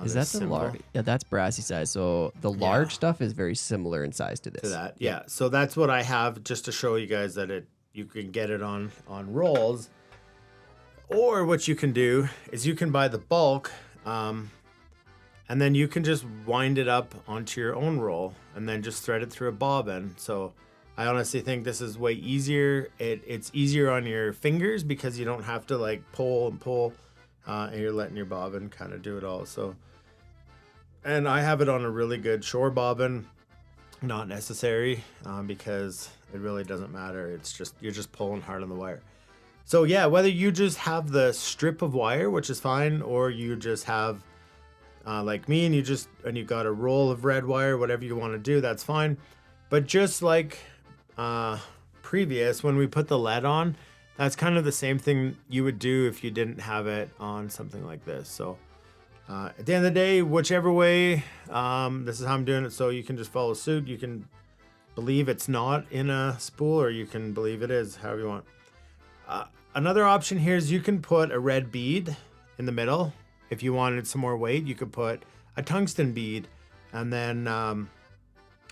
Is that the large? Yeah, that's brassy size. So the large stuff is very similar in size to this. To that, yeah. So that's what I have just to show you guys that you can get it on rolls. Or what you can do is you can buy the bulk, and then you can just wind it up onto your own roll and then just thread it through a bobbin. So I honestly think this is way easier. It's easier on your fingers because you don't have to like pull and pull, and you're letting your bobbin kind of do it all. So, and I have it on a really good shore bobbin, not necessary because it really doesn't matter. It's just you're just pulling hard on the wire. So yeah, whether you just have the strip of wire, which is fine, or you just have like me and you got a roll of red wire, whatever you want to do, that's fine. But just like previous, when we put the lead on, that's kind of the same thing you would do if you didn't have it on something like this. So at the end of the day, whichever way, this is how I'm doing it. So you can just follow suit. You can believe it's not in a spool, or you can believe it is, however you want. Another option here is you can put a red bead in the middle. If you wanted some more weight, you could put a tungsten bead, and then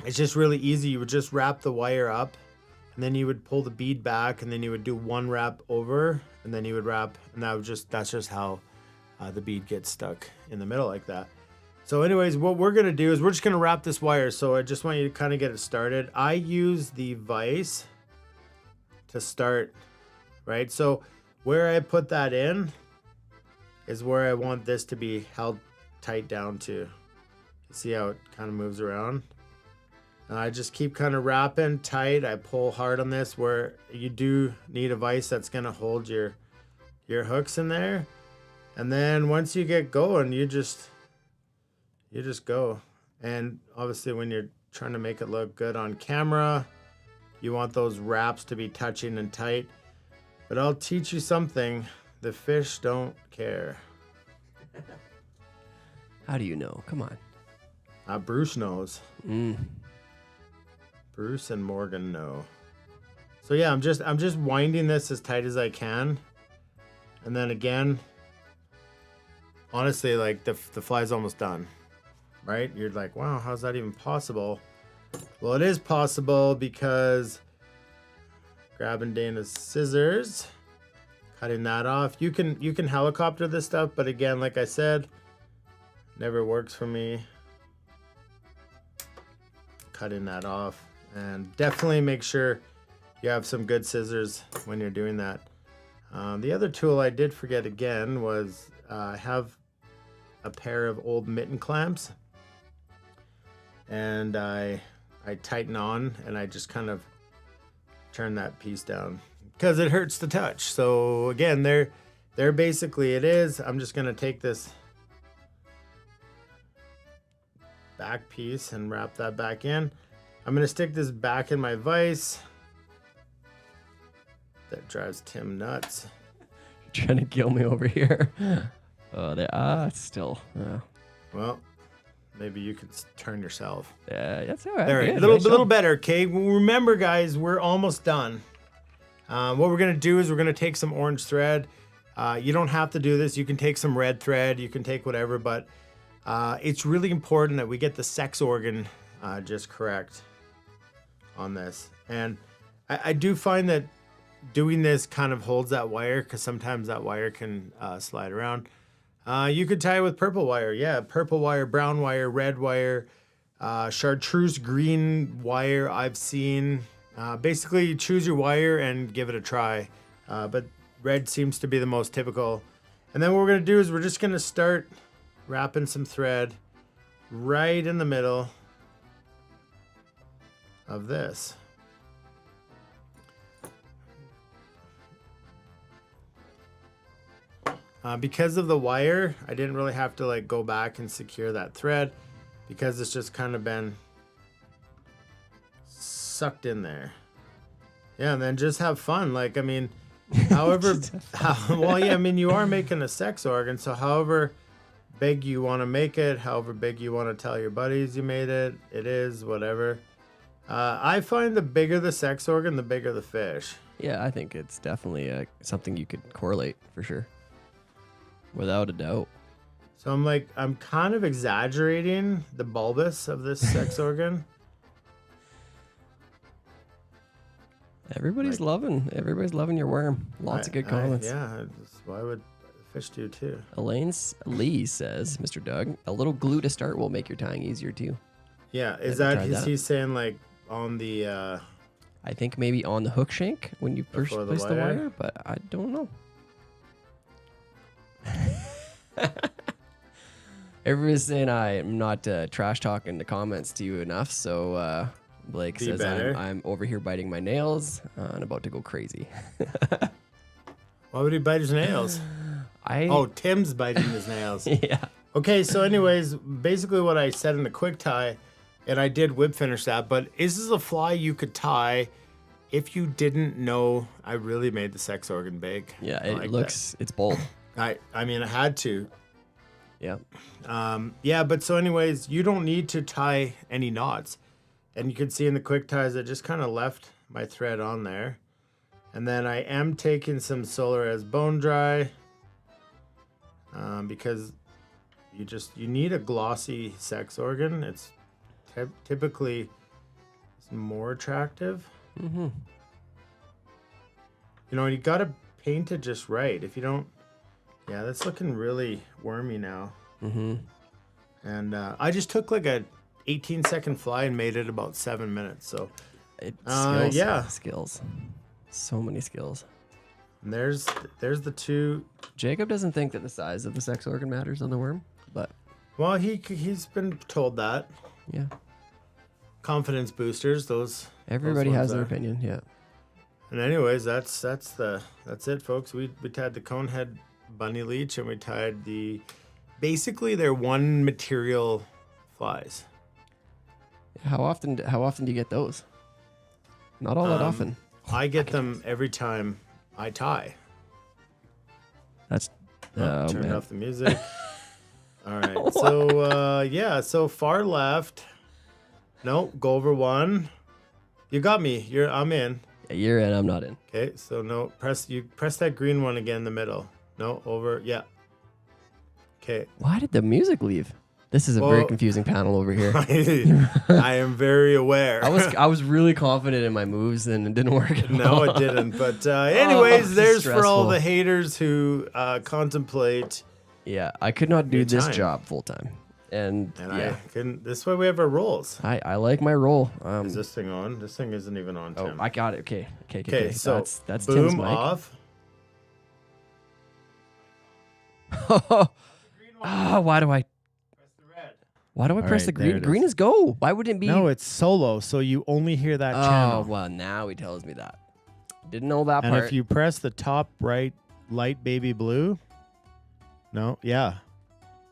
it's just really easy. You would just wrap the wire up, and then you would pull the bead back, and then you would do one wrap over, and then you would wrap, and that's just how the bead gets stuck in the middle like that. So anyways, what we're gonna do is we're just gonna wrap this wire. So I just want you to kind of get it started. I use the vise to start. Right, so where I put that in is where I want this to be held tight down to. See how it kind of moves around? And I just keep kind of wrapping tight. I pull hard on this where you do need a vise that's gonna hold your hooks in there. And then once you get going, you just go. And obviously when you're trying to make it look good on camera, you want those wraps to be touching and tight. But I'll teach you something. The fish don't care. How do you know? Come on. Bruce knows. Bruce and Morgan know. So yeah, I'm just winding this as tight as I can. And then again, honestly, like the fly's almost done. Right? You're like, wow, how's that even possible? Well, it is possible because grabbing Dana's scissors, cutting that off. You can helicopter this stuff, but again, like I said, never works for me. Cutting that off, and definitely make sure you have some good scissors when you're doing that. The other tool I did forget again was I have a pair of old mitten clamps, and I tighten on, and I just kind of turn that piece down because it hurts to touch. So again, they're basically it is. I'm just gonna take this back piece and wrap that back in. I'm gonna stick this back in my vise. That drives Tim nuts. You're trying to kill me over here. Oh, still. Well, maybe you could turn yourself. Yeah, that's all right. All right, a little better, okay? Remember, guys, we're almost done. What we're gonna do is we're gonna take some orange thread. You don't have to do this. You can take some red thread. You can take whatever, but it's really important that we get the sex organ just correct on this. And I do find that doing this kind of holds that wire because sometimes that wire can slide around. You could tie it with purple wire. Yeah, purple wire, brown wire, red wire, chartreuse green wire I've seen. Basically, choose your wire and give it a try. But red seems to be the most typical. And then what we're going to do is we're just going to start wrapping some thread right in the middle of this. Because of the wire, I didn't really have to like go back and secure that thread because it's just kind of been sucked in there. Yeah, and then just have fun. Like, I mean, however, well, yeah, I mean, you are making a sex organ, so however big you want to make it, however big you want to tell your buddies you made it, it is, whatever. I find the bigger the sex organ, the bigger the fish. Yeah, I think it's definitely something you could correlate for sure. Without a doubt. So I'm kind of exaggerating the bulbous of this sex organ. Everybody's loving your worm. Lots of good comments. Why would fish do too? Lee says, Mr. Doug, a little glue to start will make your tying easier too. Yeah, is he saying like on the I think maybe on the hook shank when you first place the wire, but I don't know. Everybody's saying I'm not trash talking the comments to you enough, so Blake says I'm over here biting my nails and about to go crazy. Why would he bite his nails? Tim's biting his nails. Yeah. Okay, so anyways, basically what I said in the quick tie, and I did whip finish that, but is this a fly you could tie if you didn't know I really made the sex organ big? Yeah, it's bold. I mean, I had to. Yeah. But so anyways, you don't need to tie any knots. And you can see in the quick ties, I just kind of left my thread on there. And then I am taking some Solar as bone dry because you need a glossy sex organ. It's typically more attractive. Mm-hmm. You know, you got to paint it just right. If you don't, yeah, that's looking really wormy now. Mm-hmm. And I just took like a 18-second fly and made it about 7 minutes. So, skills. So many skills. And there's the two. Jacob doesn't think that the size of the sex organ matters on the worm, but well, he's been told that. Yeah. Confidence boosters. Everybody has their opinion. Yeah. And anyways, that's it, folks. We tied the Conehead bunny leech and we tied basically they're one material flies. How often do you get those? Not all that often. I get them every time I tie. That's turn off the music. All right. So so far left. No, go over one. You got me. I'm in. Yeah, you're in, I'm not in. Okay, so no, press that green one again in the middle. No, over. Yeah. Okay. Why did the music leave? This is a very confusing panel over here. I am very aware. I was really confident in my moves and it didn't work at all. No, it didn't. But anyways, there's for all the haters who contemplate. Yeah, I could not do this job full time. And I couldn't. This way we have our roles. I like my role. Is this thing on? This thing isn't even on, Tim. I got it. Okay. So that's boom Tim's mic. off. Why do I press the green? Green is go. Why would it be? No, it's solo, so you only hear that Oh, channel. well, now he tells me that. Didn't know that And part. if you press the top right light baby blue, no, yeah.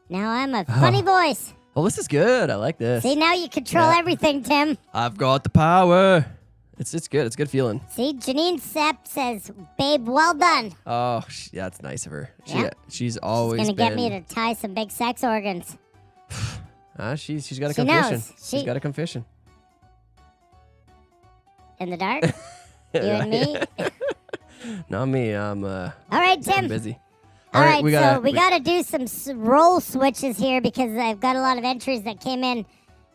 Now I'm a funny voice. Oh, this is good. I like this. See, now you control everything, Tim. I've got the power. It's good. It's good feeling. See, Janine Sepp says, babe, well done. Oh, that's nice of her. Yeah. She's always She's going to get me to tie some big sex organs. She's got to She come knows. fishing. She's got to come fishing. In the dark? You and me? Not me. I'm All right, Tim. I'm busy. All right, we got to do some roll switches here because I've got a lot of entries that came in,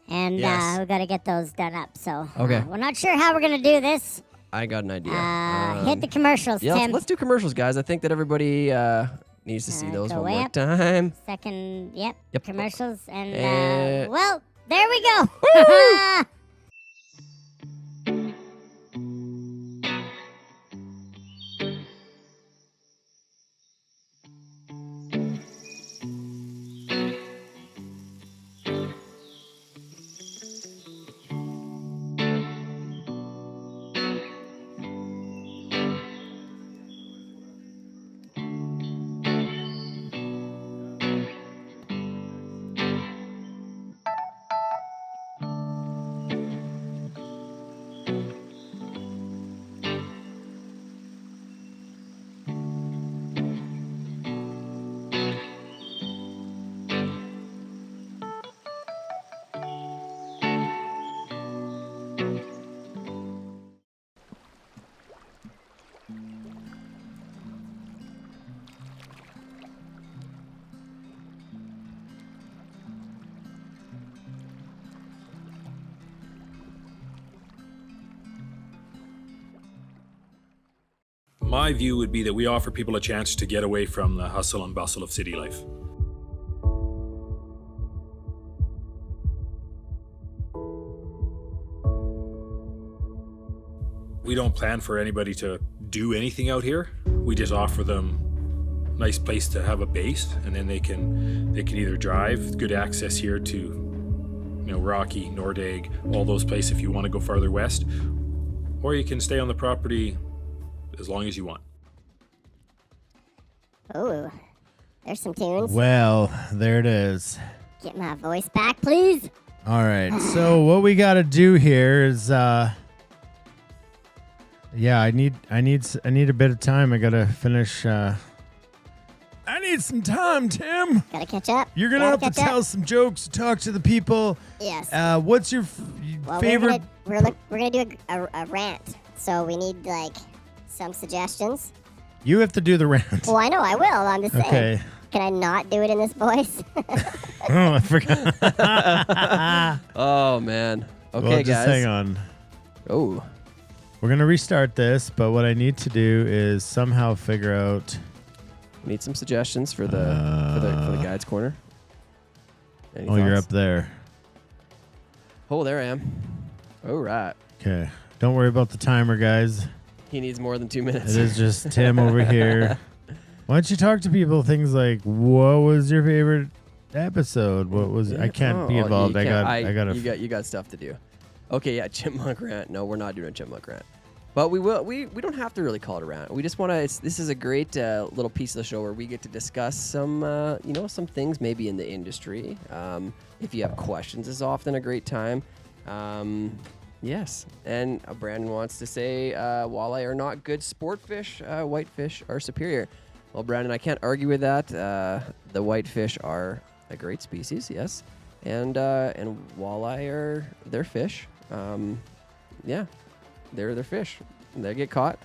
and we got to get those done up. So Okay. we're not sure how we're going to do this. I got an idea. Hit the commercials, Tim. Let's do commercials, guys. I think that everybody needs to see those go one way more up. time. Second, yep. Commercials, and Eh. well, there we go. My view would be that we offer people a chance to get away from the hustle and bustle of city life. We don't plan for anybody to do anything out here. We just offer them a nice place to have a base, and then they can either drive, good access here to Rocky, Nordegg, all those places if you want to go farther west, or you can stay on the property as long as you want. Ooh, there's some tunes. Well, there it is. Get my voice back, please. All right. So what we got to do here is, I need a bit of time. I got to finish. I need some time, Tim. Gotta catch up. You're gonna have to tell some jokes, talk to the people. Yes. What's your favorite? We're gonna do a rant, so we need some suggestions. You have to do the rant. Well, I know I will. I'm just saying. Okay. Can I not do it in this voice? Oh, I forgot. Oh man. Okay, well, guys. just hang on. Oh. We're gonna restart this, but what I need to do is somehow figure out. Need some suggestions for the guides corner. Any You're thoughts? up there. Oh, there I am. All right. Okay. Don't worry about the timer, guys. He needs more than 2 minutes. It is just Tim over here. Why don't you talk to people things like, what was your favorite episode? What was I can't be involved. You got stuff to do. Okay, yeah, chipmunk rant. No, we're not doing a chipmunk rant. But we will. We don't have to really call it a rant. We just want to. This is a great little piece of the show where we get to discuss some, some things maybe in the industry. If you have questions, is often a great time. Yes, and Brandon wants to say walleye are not good sport fish. Whitefish are superior. Well, Brandon, I can't argue with that. The whitefish are a great species, yes, and walleye they're fish. Yeah. They're fish. They get caught.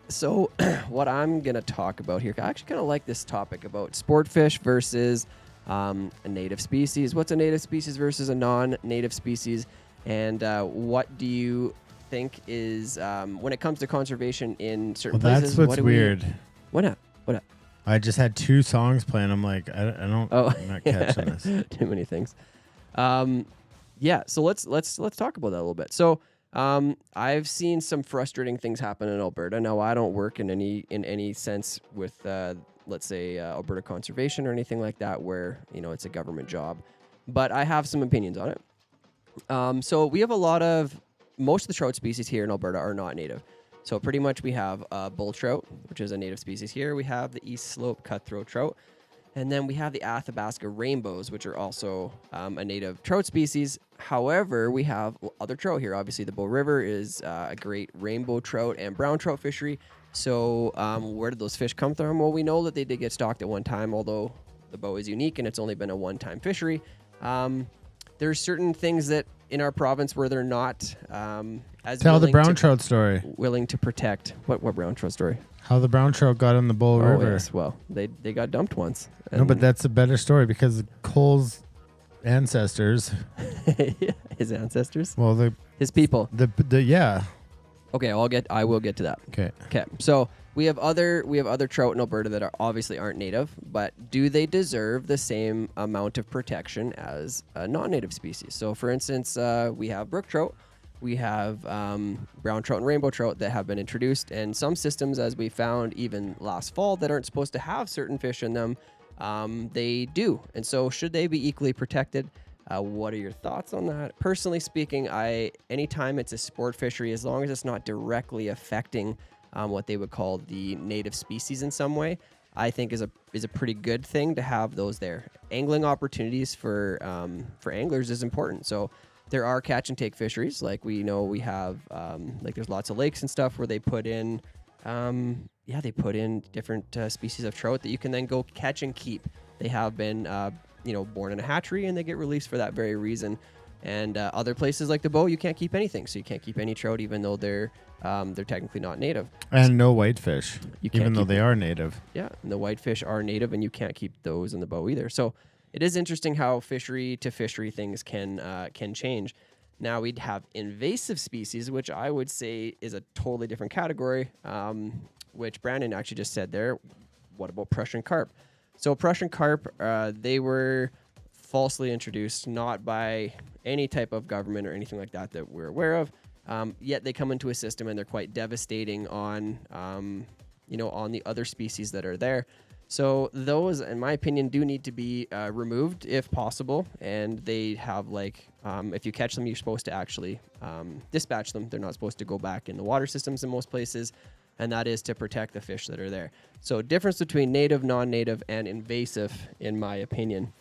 So what I'm going to talk about here, I actually kind of like this topic about sport fish versus a native species. What's a native species versus a non-native species? And what do you think is, when it comes to conservation in certain places? That's what's weird. What up? I just had 2 songs playing. I'm like, I don't. Oh. I'm not catching this. Too many things. Yeah. So let's talk about that a little bit. So. I've seen some frustrating things happen in Alberta. Now, I don't work in any sense with, let's say, Alberta conservation or anything like that, where it's a government job, but I have some opinions on it. So we have most of the trout species here in Alberta are not native. So pretty much we have bull trout, which is a native species here. We have the East Slope cutthroat trout. And then we have the Athabasca rainbows, which are also a native trout species. However, we have other trout here. Obviously, the Bow River is a great rainbow trout and brown trout fishery. So where did those fish come from? Well, we know that they did get stocked at one time, although the Bow is unique and it's only been a one-time fishery. There's certain things that in our province where they're not as Tell the brown trout story. Willing to protect. What brown trout story? How the brown trout got in the Bull River. Yes. Well, they got dumped once. No, but that's a better story because Cole's ancestors. His ancestors? Well, his people. Yeah. Okay, I will get to that. Okay. So we have other trout in Alberta that obviously aren't native, but do they deserve the same amount of protection as a non-native species? So for instance, we have brook trout. We have brown trout and rainbow trout that have been introduced, and some systems, as we found even last fall, that aren't supposed to have certain fish in them, they do. And so should they be equally protected? What are your thoughts on that? Personally speaking, anytime it's a sport fishery, as long as it's not directly affecting what they would call the native species in some way, I think is a pretty good thing to have those there. Angling opportunities for anglers is important. So there are catch and take fisheries, like we know we have, there's lots of lakes and stuff where they put in, different species of trout that you can then go catch and keep. They have been, born in a hatchery and they get released for that very reason. And other places like the Bow, you can't keep anything, so you can't keep any trout, even though they're technically not native. And no whitefish, even though they are native. Yeah, and the whitefish are native, and you can't keep those in the Bow either. So it is interesting how fishery to fishery things can change. Now we'd have invasive species, which I would say is a totally different category. which Brandon actually just said there. What about Prussian carp? So Prussian carp, they were falsely introduced, not by any type of government or anything like that we're aware of. Yet they come into a system and they're quite devastating on, on the other species that are there. So those, in my opinion, do need to be removed if possible. And they have if you catch them, you're supposed to actually dispatch them. They're not supposed to go back in the water systems in most places. And that is to protect the fish that are there. So difference between native, non-native, and invasive, in my opinion.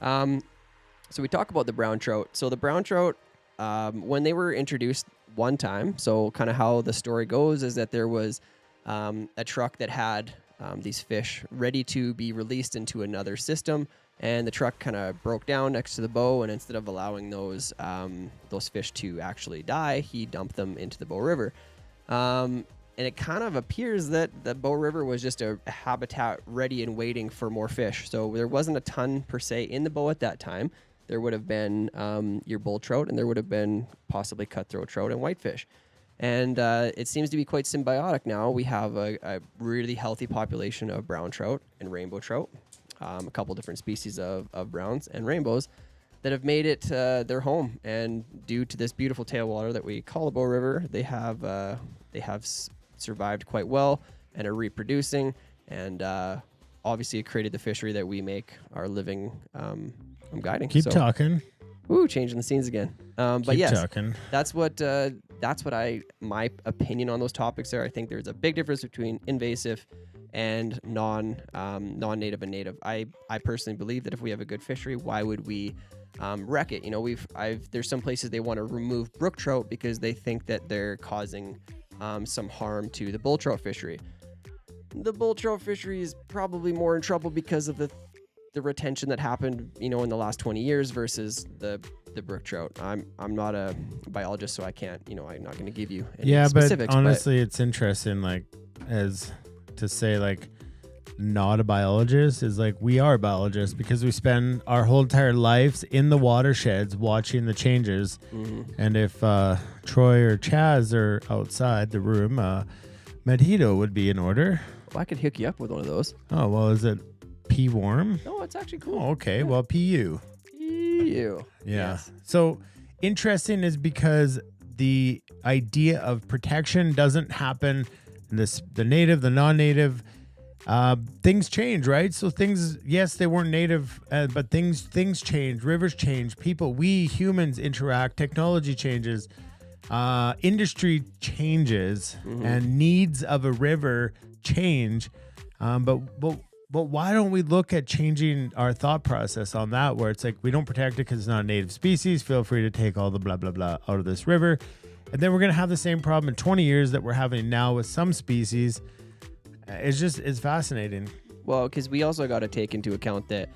So we talk about the brown trout. So the brown trout, when they were introduced one time, so kind of how the story goes is that there was a truck that had these fish ready to be released into another system, and the truck kind of broke down next to the bow, and instead of allowing those fish to actually die, he dumped them into the Bow River. And it kind of appears that the Bow River was just a habitat ready and waiting for more fish. So there wasn't a ton per se in the Bow at that time. There would have been your bull trout, and there would have been possibly cutthroat trout and whitefish. And it seems to be quite symbiotic now. We have a really healthy population of brown trout and rainbow trout, a couple different species of browns and rainbows that have made it their home. And due to this beautiful tailwater that we call the Bow River, they have survived quite well and are reproducing. And obviously it created the fishery that we make our living guiding. Keep talking. Ooh, changing the scenes again. But Keep yes, talking. that's what my opinion on those topics are. I think there's a big difference between invasive and non-native and native. I personally believe that if we have a good fishery, why would we wreck it? There's some places they want to remove brook trout because they think that they're causing some harm to the bull trout fishery. The bull trout fishery is probably more in trouble because of the retention that happened, in the last 20 years versus the brook trout. I'm not a biologist, so I can't, I'm not going to give you any specifics. But honestly, it's interesting, not a biologist is we are biologists because we spend our whole entire lives in the watersheds watching the changes. Mm-hmm. And if Troy or Chaz are outside the room, Mojito would be in order. Well, I could hook you up with one of those. Oh, well, is it P worm? No, it's actually cool. Oh, okay. Yeah. Well, PU. PU. Yeah. Yes. So interesting is because the idea of protection doesn't happen. The native, the non-native, things change, right? So things, yes, they weren't native, but things change. Rivers change. We humans interact. Technology changes. Industry changes, and needs of a river change. But why don't we look at changing our thought process on that, where it's we don't protect it because it's not a native species. Feel free to take all the blah, blah, blah out of this river. And then we're going to have the same problem in 20 years that we're having now with some species. It's fascinating. Well, because we also got to take into account that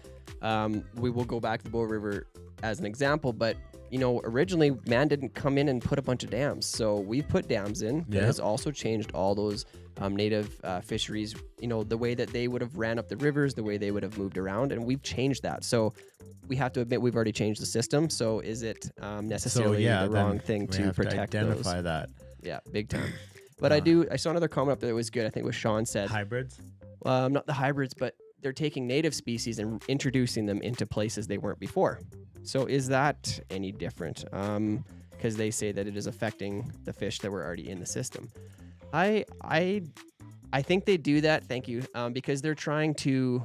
we will go back to the Bow River as an example, but originally man didn't come in and put a bunch of dams. So we've put dams in. That has also changed all those native fisheries, the way that they would have ran up the rivers, the way they would have moved around, and we've changed that. So we have to admit we've already changed the system. So is it necessarily the wrong thing to protect to identify those? That? Yeah, big time. But I saw another comment up there that was good. I think what Sean said. Hybrids? Not the hybrids, but they're taking native species and introducing them into places they weren't before. So is that any different? Because they say that it is affecting the fish that were already in the system. I think they do that. Thank you. Because they're trying to,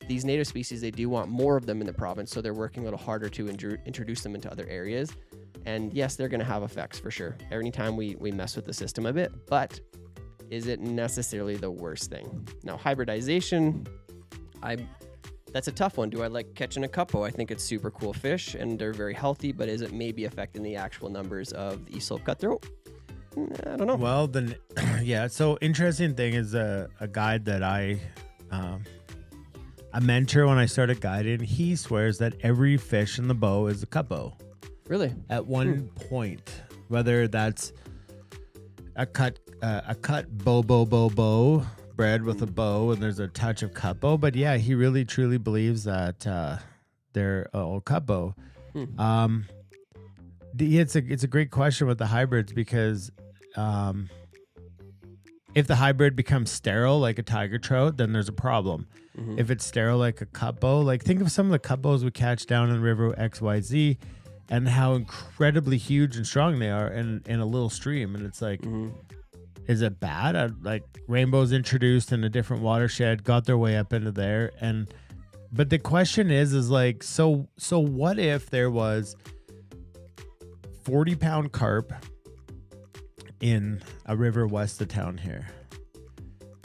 these native species, they do want more of them in the province. So they're working a little harder to introduce them into other areas. And yes, they're going to have effects for sure. Anytime we mess with the system a bit, but is it necessarily the worst thing? Now, hybridization, that's a tough one. Do I like catching a cuppo? I think it's super cool fish and they're very healthy, but is it maybe affecting the actual numbers of the East Slope cutthroat? I don't know. Well, then, yeah. So interesting thing is a guide that a mentor when I started guiding, he swears that every fish in the bow is a cuppo. Really? At one point, whether that's a cut bow bred with a bow and there's a touch of cuppo, but yeah, he really truly believes that they're all cuppo. It's a great question with the hybrids because If the hybrid becomes sterile like a tiger trout, then there's a problem. If it's sterile like a cut bow, like think of some of the cut bows we catch down in the river XYZ and how incredibly huge and strong they are in a little stream. And it's like, is it bad? Like rainbows introduced in a different watershed, got their way up into there. But the question is like, so what if there was 40-pound carp in a river west of town here,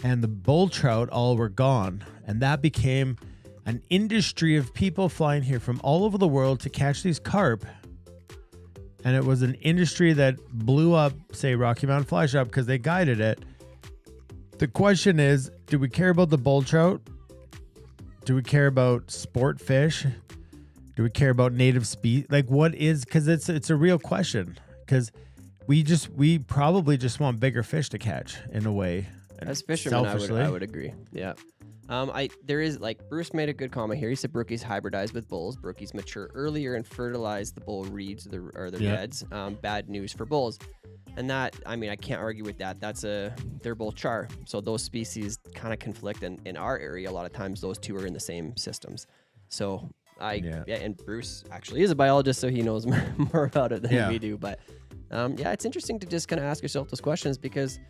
and the bull trout all were gone, and that became an industry of people flying here from all over the world to catch these carp, and it was an industry that blew up, say, Rocky Mountain Fly Shop because they guided it. The question is, do we care about the bull trout? Do we care about sport fish? Do we care about native species? Like, what is, because it's a real question, because we probably just want bigger fish to catch in a way. As fishermen, I would agree. Yeah. There is, like, Bruce made a good comment here. He said brookies hybridize with bulls. Brookies mature earlier and fertilize the bull reeds or the reds. Bad news for bulls. And that, I mean, I can't argue with that. They're both char. So those species kind of conflict. And in our area, a lot of times those two are in the same systems. So and Bruce actually is a biologist, so he knows more about it than we do. But it's interesting to just kind of ask yourself those questions, because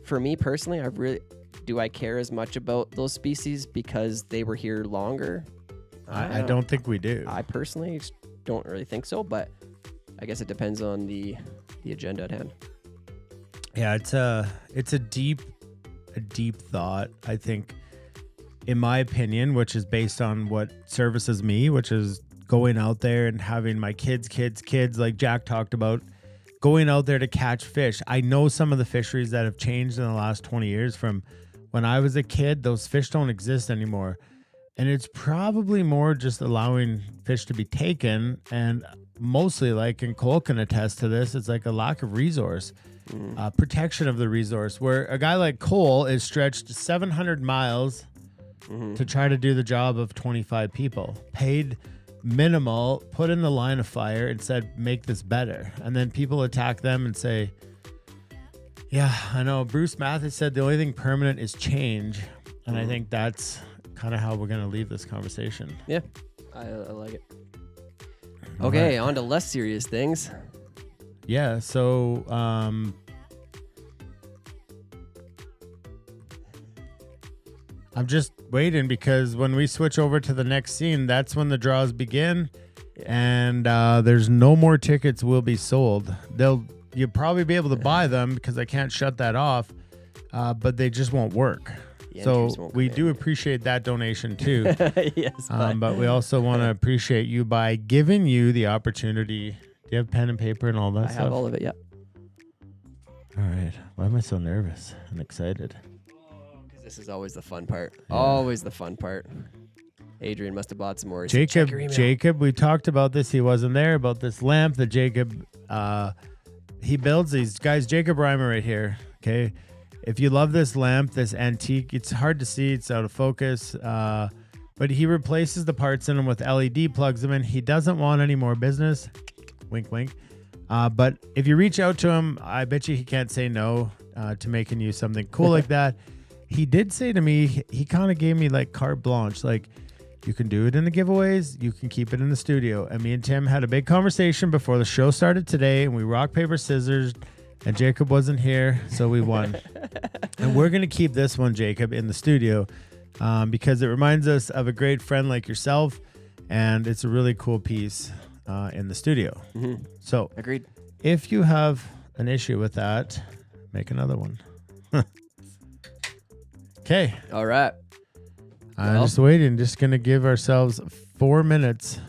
for me personally, do I care as much about those species because they were here longer? I don't think we do. I personally don't really think so, but I guess it depends on the agenda at hand. Yeah, it's a deep thought, I think, in my opinion, which is based on what services me, which is going out there and having my kids, like Jack talked about, going out there to catch fish. I know some of the fisheries that have changed in the last 20 years from when I was a kid. Those fish don't exist anymore. And it's probably more just allowing fish to be taken. And mostly, like, and Cole can attest to this, it's like a lack of resource, protection of the resource, where a guy like Cole is stretched 700 miles to try to do the job of 25 people, paid minimal, put in the line of fire and said, make this better. And then people attack them and say, yeah, I know. Bruce Mathis said the only thing permanent is change. And I think that's kind of how we're going to leave this conversation. Yeah, I like it. Okay, on to less serious things. Yeah, so I'm just waiting, because when we switch over to the next scene, that's when the draws begin, and there's no more tickets will be sold. You'll probably be able to buy them because I can't shut that off, but they just won't work. So we do appreciate that donation too. Yes, but we also want to appreciate you by giving you the opportunity. Do you have pen and paper and all that stuff? I have all of it, yeah. All right. Why am I so nervous and excited? Because this is always the fun part. Yeah. Always the fun part. Adrian must have bought some more. Jacob, we talked about this. He wasn't there, about this lamp that Jacob, he builds these. Guys, Jacob Reimer right here, okay? If you love this lamp, this antique, it's hard to see. It's out of focus. But he replaces the parts in them with LED, plugs them in. He doesn't want any more business. Wink, wink. But if you reach out to him, I bet you he can't say no to making you something cool like that. He did say to me, he kind of gave me like carte blanche. Like, you can do it in the giveaways. You can keep it in the studio. And me and Tim had a big conversation before the show started today. And we rock, paper, scissors. And Jacob wasn't here, so we won. And we're going to keep this one, Jacob, in the studio because it reminds us of a great friend like yourself, and it's a really cool piece in the studio. Mm-hmm. So, agreed. If you have an issue with that, make another one. Okay. All right. I'm just waiting. Just going to give ourselves 4 minutes.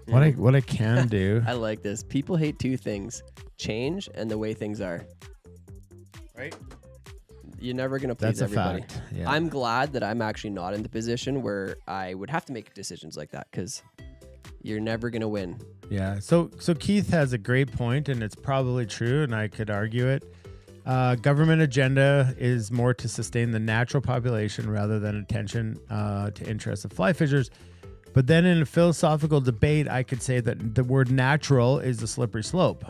What I can do. I like this. People hate two things: change and the way things are. Right? You're never going to please everybody. That's a fact. Yeah. I'm glad that I'm actually not in the position where I would have to make decisions like that, because you're never going to win. Yeah. So Keith has a great point, and it's probably true, and I could argue it. Government agenda is more to sustain the natural population rather than attention to interests of fly fishers. But then in a philosophical debate, I could say that the word natural is a slippery slope.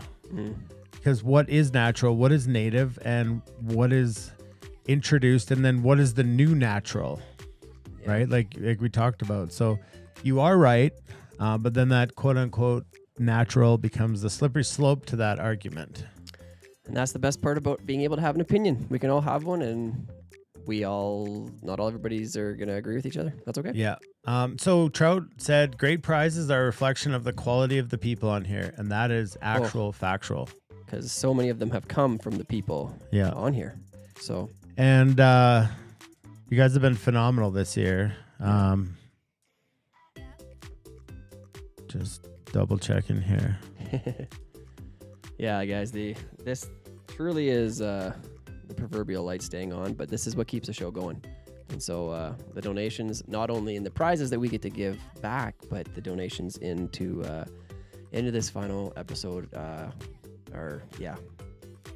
because what is natural, what is native, and what is introduced, and then what is the new natural, right? Like we talked about. So you are right, but then that quote unquote natural becomes the slippery slope to that argument. And that's the best part about being able to have an opinion. We can all have one, and not all everybody's are going to agree with each other. That's okay. Yeah. So Trout said, great prizes are a reflection of the quality of the people on here. And that is actual factual. Because so many of them have come from the people on here. So. And you guys have been phenomenal this year. Just double checking here. Yeah, guys, this truly is the proverbial light staying on, but this is what keeps the show going. And so the donations, not only in the prizes that we get to give back, but the donations into this final episode are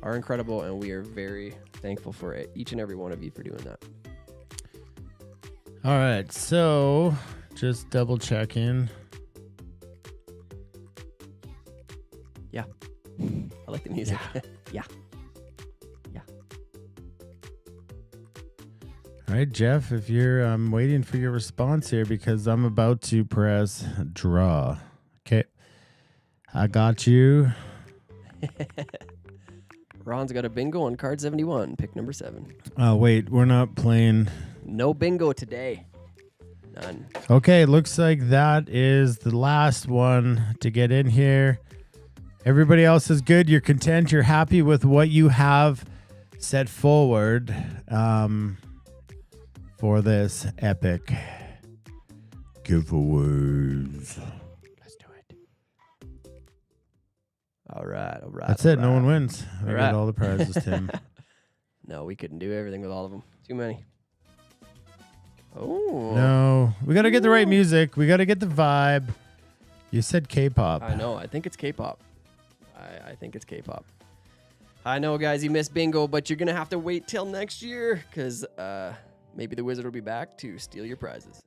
incredible, and we are very thankful for each and every one of you for doing that. All right, so just double checking. Yeah. I like the music. Yeah. All right, Jeff, if you're, I'm waiting for your response here because I'm about to press draw. Okay. I got you. Ron's got a bingo on card 71, pick number 7. Oh, wait, we're not playing. No bingo today. None. Okay, looks like that is the last one to get in here. Everybody else is good. You're content. You're happy with what you have set forward for this epic giveaways. Let's do it. All right. That's it. No one wins. We got all the prizes, Tim. No, we couldn't do everything with all of them. Too many. Oh. No, we got to get the right music. We got to get the vibe. You said K-pop. I know. I think it's K-pop. I think it's K-pop. I know, guys, you missed bingo, but you're going to have to wait till next year because maybe the wizard will be back to steal your prizes.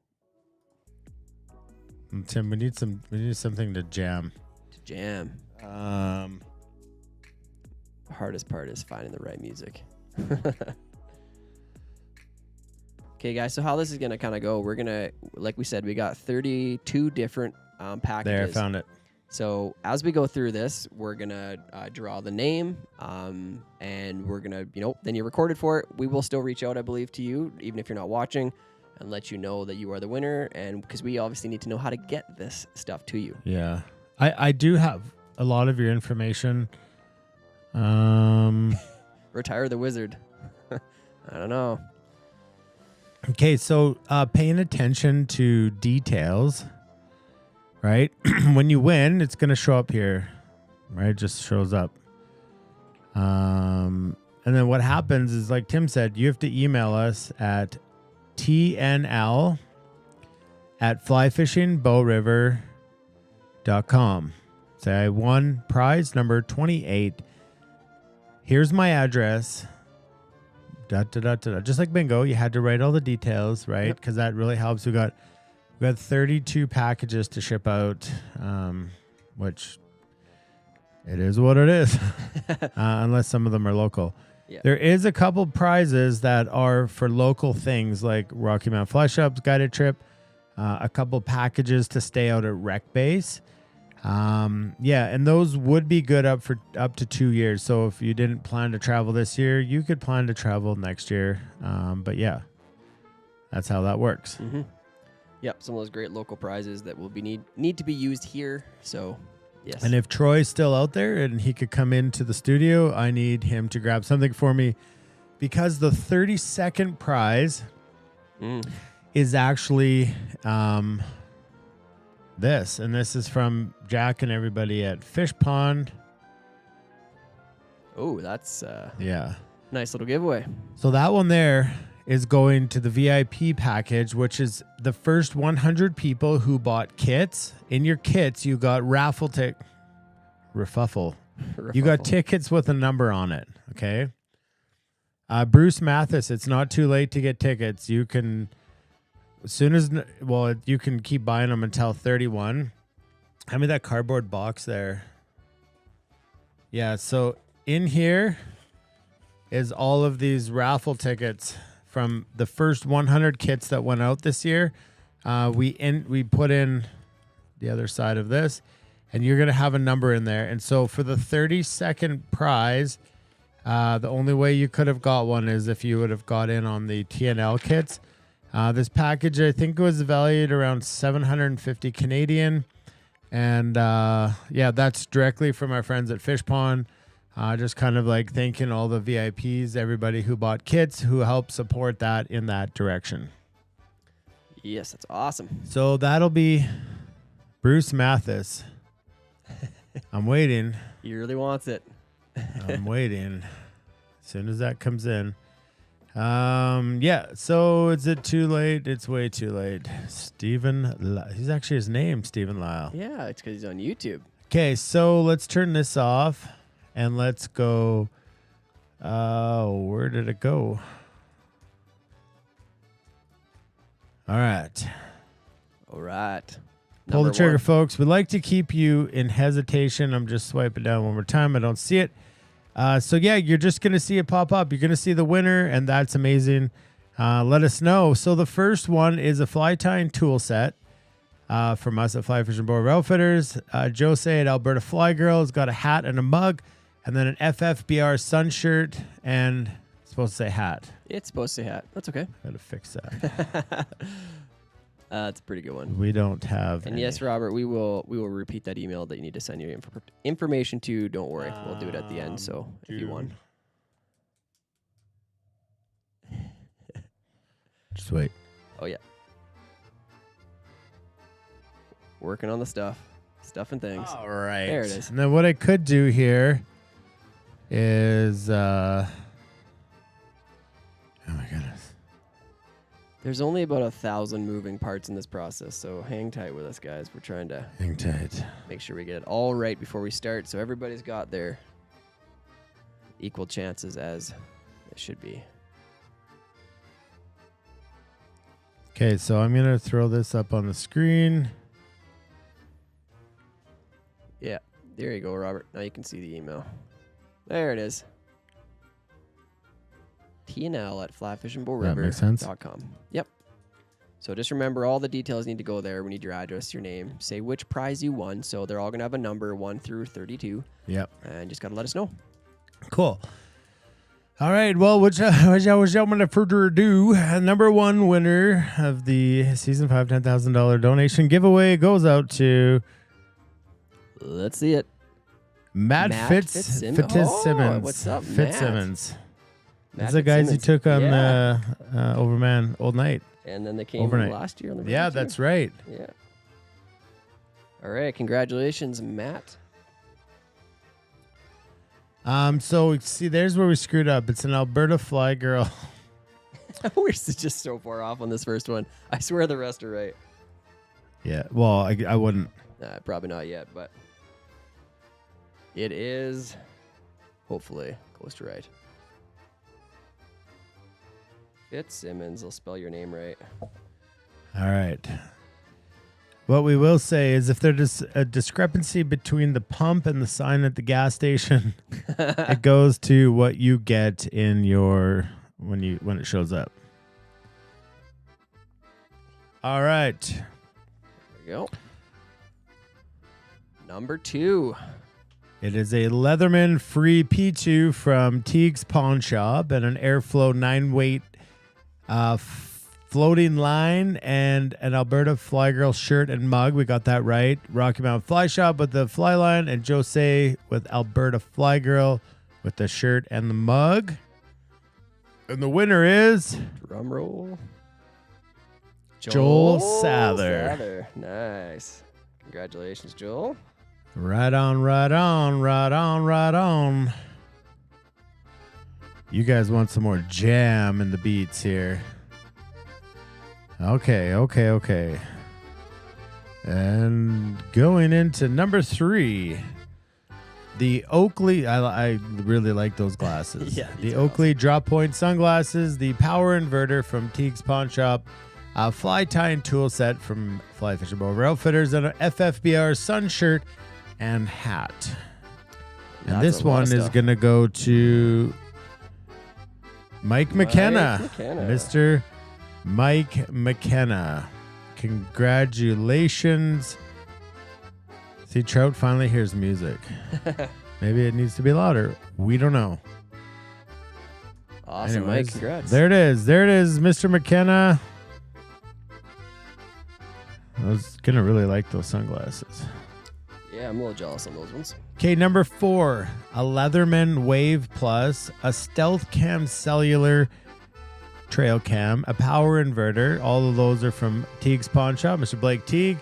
Tim, we need something to jam. The hardest part is finding the right music. Okay, guys, so how this is going to kind of go, we're going to, like we said, we got 32 different packages. There, I found it. So as we go through this, we're going to draw the name, and we're going to, then you're recorded for it. We will still reach out, I believe, to you, even if you're not watching, and let you know that you are the winner, and because we obviously need to know how to get this stuff to you. Yeah. I do have a lot of your information. Retire the wizard. I don't know. Okay, so paying attention to details, right? When you win, it's going to show up here, right? It just shows up. And then what happens is, like Tim said, you have to email us at tnl@flyfishingbowriver.com. Say, I won prize number 28. Here's my address. Just like bingo, you had to write all the details, right? Because that really helps. We got 32 packages to ship out, which it is what it is, unless some of them are local. Yeah. There is a couple prizes that are for local things like Rocky Mountain Fly Shop's guided trip, a couple packages to stay out at Rec Base. And those would be good up to 2 years. So if you didn't plan to travel this year, you could plan to travel next year. But yeah, that's how that works. Mm-hmm. Yep, some of those great local prizes that will be need to be used here. So yes. And if Troy's still out there and he could come into the studio, I need him to grab something for me, because the 32nd prize is actually this, and this is from Jack and everybody at Fish Pond. Oh, that's nice little giveaway. So that one there is going to the VIP package, which is the first 100 people who bought kits. In your kits, you got Refuffle. You got tickets with a number on it. Okay. Bruce Mathis, it's not too late to get tickets. You can. As soon as, you can keep buying them until 31. Hand me that cardboard box there. Yeah, so in here is all of these raffle tickets from the first 100 kits that went out this year. We put in the other side of this, and you're going to have a number in there. And so for the 32nd prize, the only way you could have got one is if you would have got in on the TNL kits. This package, I think, was valued around 750 Canadian. And yeah, that's directly from our friends at Fish Pond. Just kind of like thanking all the VIPs, everybody who bought kits, who helped support that in that direction. Yes, that's awesome. So that'll be Bruce Mathis. I'm waiting. He really wants it. I'm waiting. As soon as that comes in. Yeah, so is it too late? It's way too late. He's actually his name, Stephen Lyle. Yeah, it's because he's on YouTube. Okay, so let's turn this off and let's go. Where did it go? All right. All right. Pull the trigger, folks. We like to keep you in hesitation. I'm just swiping down one more time. I don't see it. So yeah, you're just going to see it pop up. You're going to see the winner, and that's amazing. Let us know. So the first one is a fly tying tool set from us at Fly Fishing Board Outfitters. Jose at Alberta Fly Girl has got a hat and a mug, and then an FFBR sun shirt, and it's supposed to say hat. It's supposed to say hat. That's okay. Gotta fix that. That's a pretty good one. We don't have. And yes, Robert, we will repeat that email that you need to send your information to. Don't worry, we'll do it at the end. So if you won, just wait. Oh yeah, working on the stuff and things. All right, there it is. And then what I could do here is, oh my goodness. There's only about 1,000 moving parts in this process, so hang tight with us, guys. We're trying to hang tight. Make sure we get it all right before we start, so everybody's got their equal chances as it should be. Okay, so I'm going to throw this up on the screen. Yeah, there you go, Robert. Now you can see the email. There it is. TNL at flyfishingbullriver.com. Yep. So just remember, all the details need to go there. We need your address, your name, say which prize you won. So they're all going to have a number 1 through 32. Yep. And just got to let us know. Cool. All right. Well, without further ado, number one winner of the Season 5 $10,000 donation giveaway goes out to... Let's see it. Matt Fitzsimmons. What's up, Fitzsimmons. Matt? That's the guys you took on Overman Old Night. And then they came overnight last year on the Yeah, that's right. Yeah. All right, congratulations, Matt. So see, there's where we screwed up. It's an Alberta Fly Girl. We're just so far off on this first one. I swear the rest are right. Yeah, well, I wouldn't. Probably not yet, but it is hopefully close to right. Fitzsimmons, I'll spell your name right. All right. What we will say is if there's a discrepancy between the pump and the sign at the gas station, it goes to what you get in your when it shows up. All right. There we go. Number 2. It is a Leatherman Free P2 from Teague's Pawn Shop and an Airflow 9-weight floating line and an Alberta Fly Girl shirt and mug. We got that right. Rocky Mountain Fly Shop with the fly line and Jose with Alberta Fly Girl with the shirt and the mug. And the winner is... Drum roll. Joel Sather. Nice. Congratulations, Joel. Right on, right on, right on, right on. You guys want some more jam in the beats here. Okay. And going into number 3, the Oakley. I really like those glasses. Yeah, the Oakley awesome. Drop Point sunglasses, the power inverter from Teague's Pawn Shop, a fly tying tool set from Fly Fishing Boat Outfitters, and an FFBR sun shirt and hat. And this one is going to go to Mike McKenna. Mr. Mike McKenna. Congratulations. See, Trout finally hears music. Maybe it needs to be louder. We don't know. Awesome, Anyways, Mike. Congrats. There it is. There it is, Mr. McKenna. I was going to really like those sunglasses. Yeah, I'm a little jealous on those ones. Okay, number 4, a Leatherman Wave Plus, a Stealth Cam Cellular Trail Cam, a power inverter. All of those are from Teague's Pawn Shop, Mr. Blake Teague,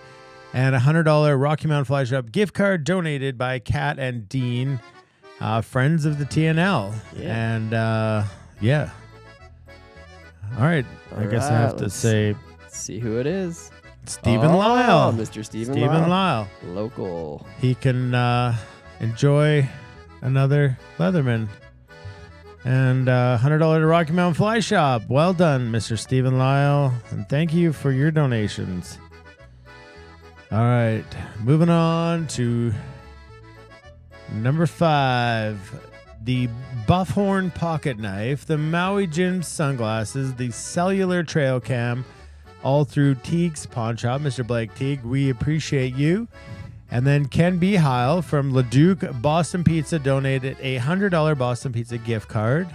and a $100 Rocky Mountain Fly Shop gift card donated by Kat and Dean, friends of the TNL. Yeah. And yeah. All right. I guess I have to say, see who it is. Stephen Lyle. Mr. Stephen Lyle. Local. He can enjoy another Leatherman. And $100 to Rocky Mountain Fly Shop. Well done, Mr. Stephen Lyle. And thank you for your donations. All right. Moving on to number 5. The Buffhorn Pocket Knife, the Maui Jim Sunglasses, the Cellular Trail Cam, all through Teague's Pawn Shop. Mr. Blake Teague, we appreciate you. And then Ken B. Heil from Leduc Boston Pizza donated a $100 Boston Pizza gift card.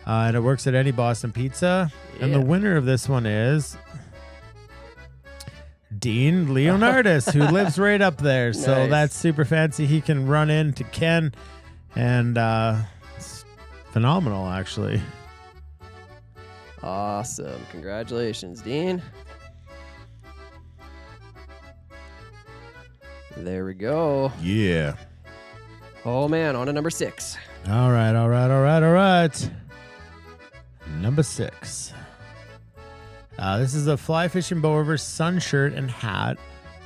And it works at any Boston Pizza. Yeah. And the winner of this one is Dean Leonardis, who lives right up there. Nice. So that's super fancy. He can run into Ken. And it's phenomenal, actually. Awesome. Congratulations, Dean. There we go. Yeah. Oh, man. On to number 6. All right. Number 6. This is a fly fishing bow river sun shirt and hat,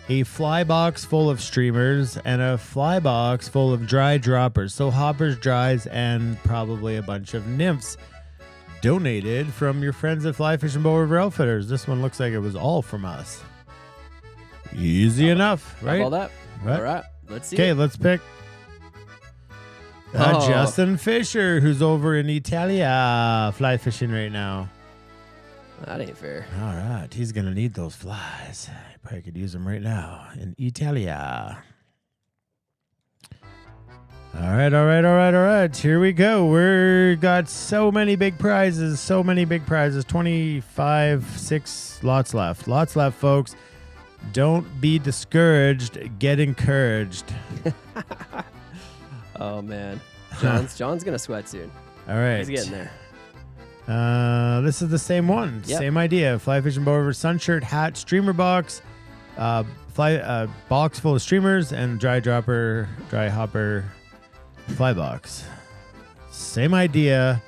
a fly box full of streamers, and a fly box full of dry droppers. So hoppers, dries, and probably a bunch of nymphs. Donated from your friends at Fly Fishing Bow River Outfitters. This one looks like it was all from us. Easy enough, right? All that. Right. All right. Let's see. Okay, let's pick Justin Fisher, who's over in Italia fly fishing right now. That ain't fair. All right. He's going to need those flies. I probably could use them right now in Italia. All right. Here we go. We got so many big prizes. 6 lots left, folks. Don't be discouraged. Get encouraged. Oh, man. John's going to sweat soon. All right. He's getting there. This is the same one. Yep. Same idea. Fly fishing bow river sun shirt, hat, streamer box, box full of streamers, and dry hopper fly box. Same idea.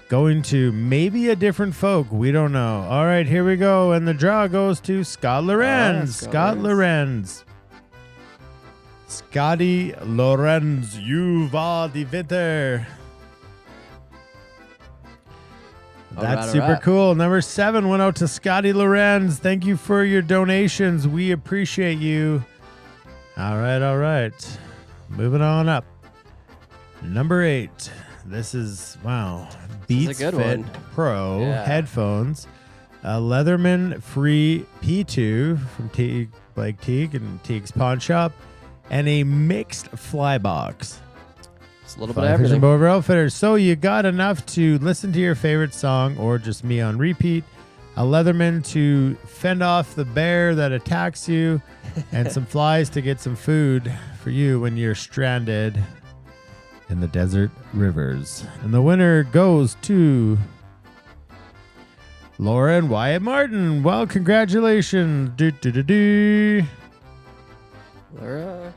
Going to maybe a different folk. We don't know. All right, here we go. And the draw goes to Scott Lorenz. Scott Lorenz. Scotty Lorenz. You var die Winter. That's super cool. Number 7 went out to Scotty Lorenz. Thank you for your donations. We appreciate you. All right. Moving on up. Number 8. This is, wow, Beats Fit one. Pro headphones. A Leatherman Free P2 from Blake Teague and Teague's Pawn Shop. And a mixed fly box. It's a little bit of everything. Bow River Outfitters. So you got enough to listen to your favorite song or just me on repeat. A Leatherman to fend off the bear that attacks you. And some flies to get some food for you when you're stranded in the desert rivers. And the winner goes to Laura and Wyatt Martin. Well, congratulations. Laura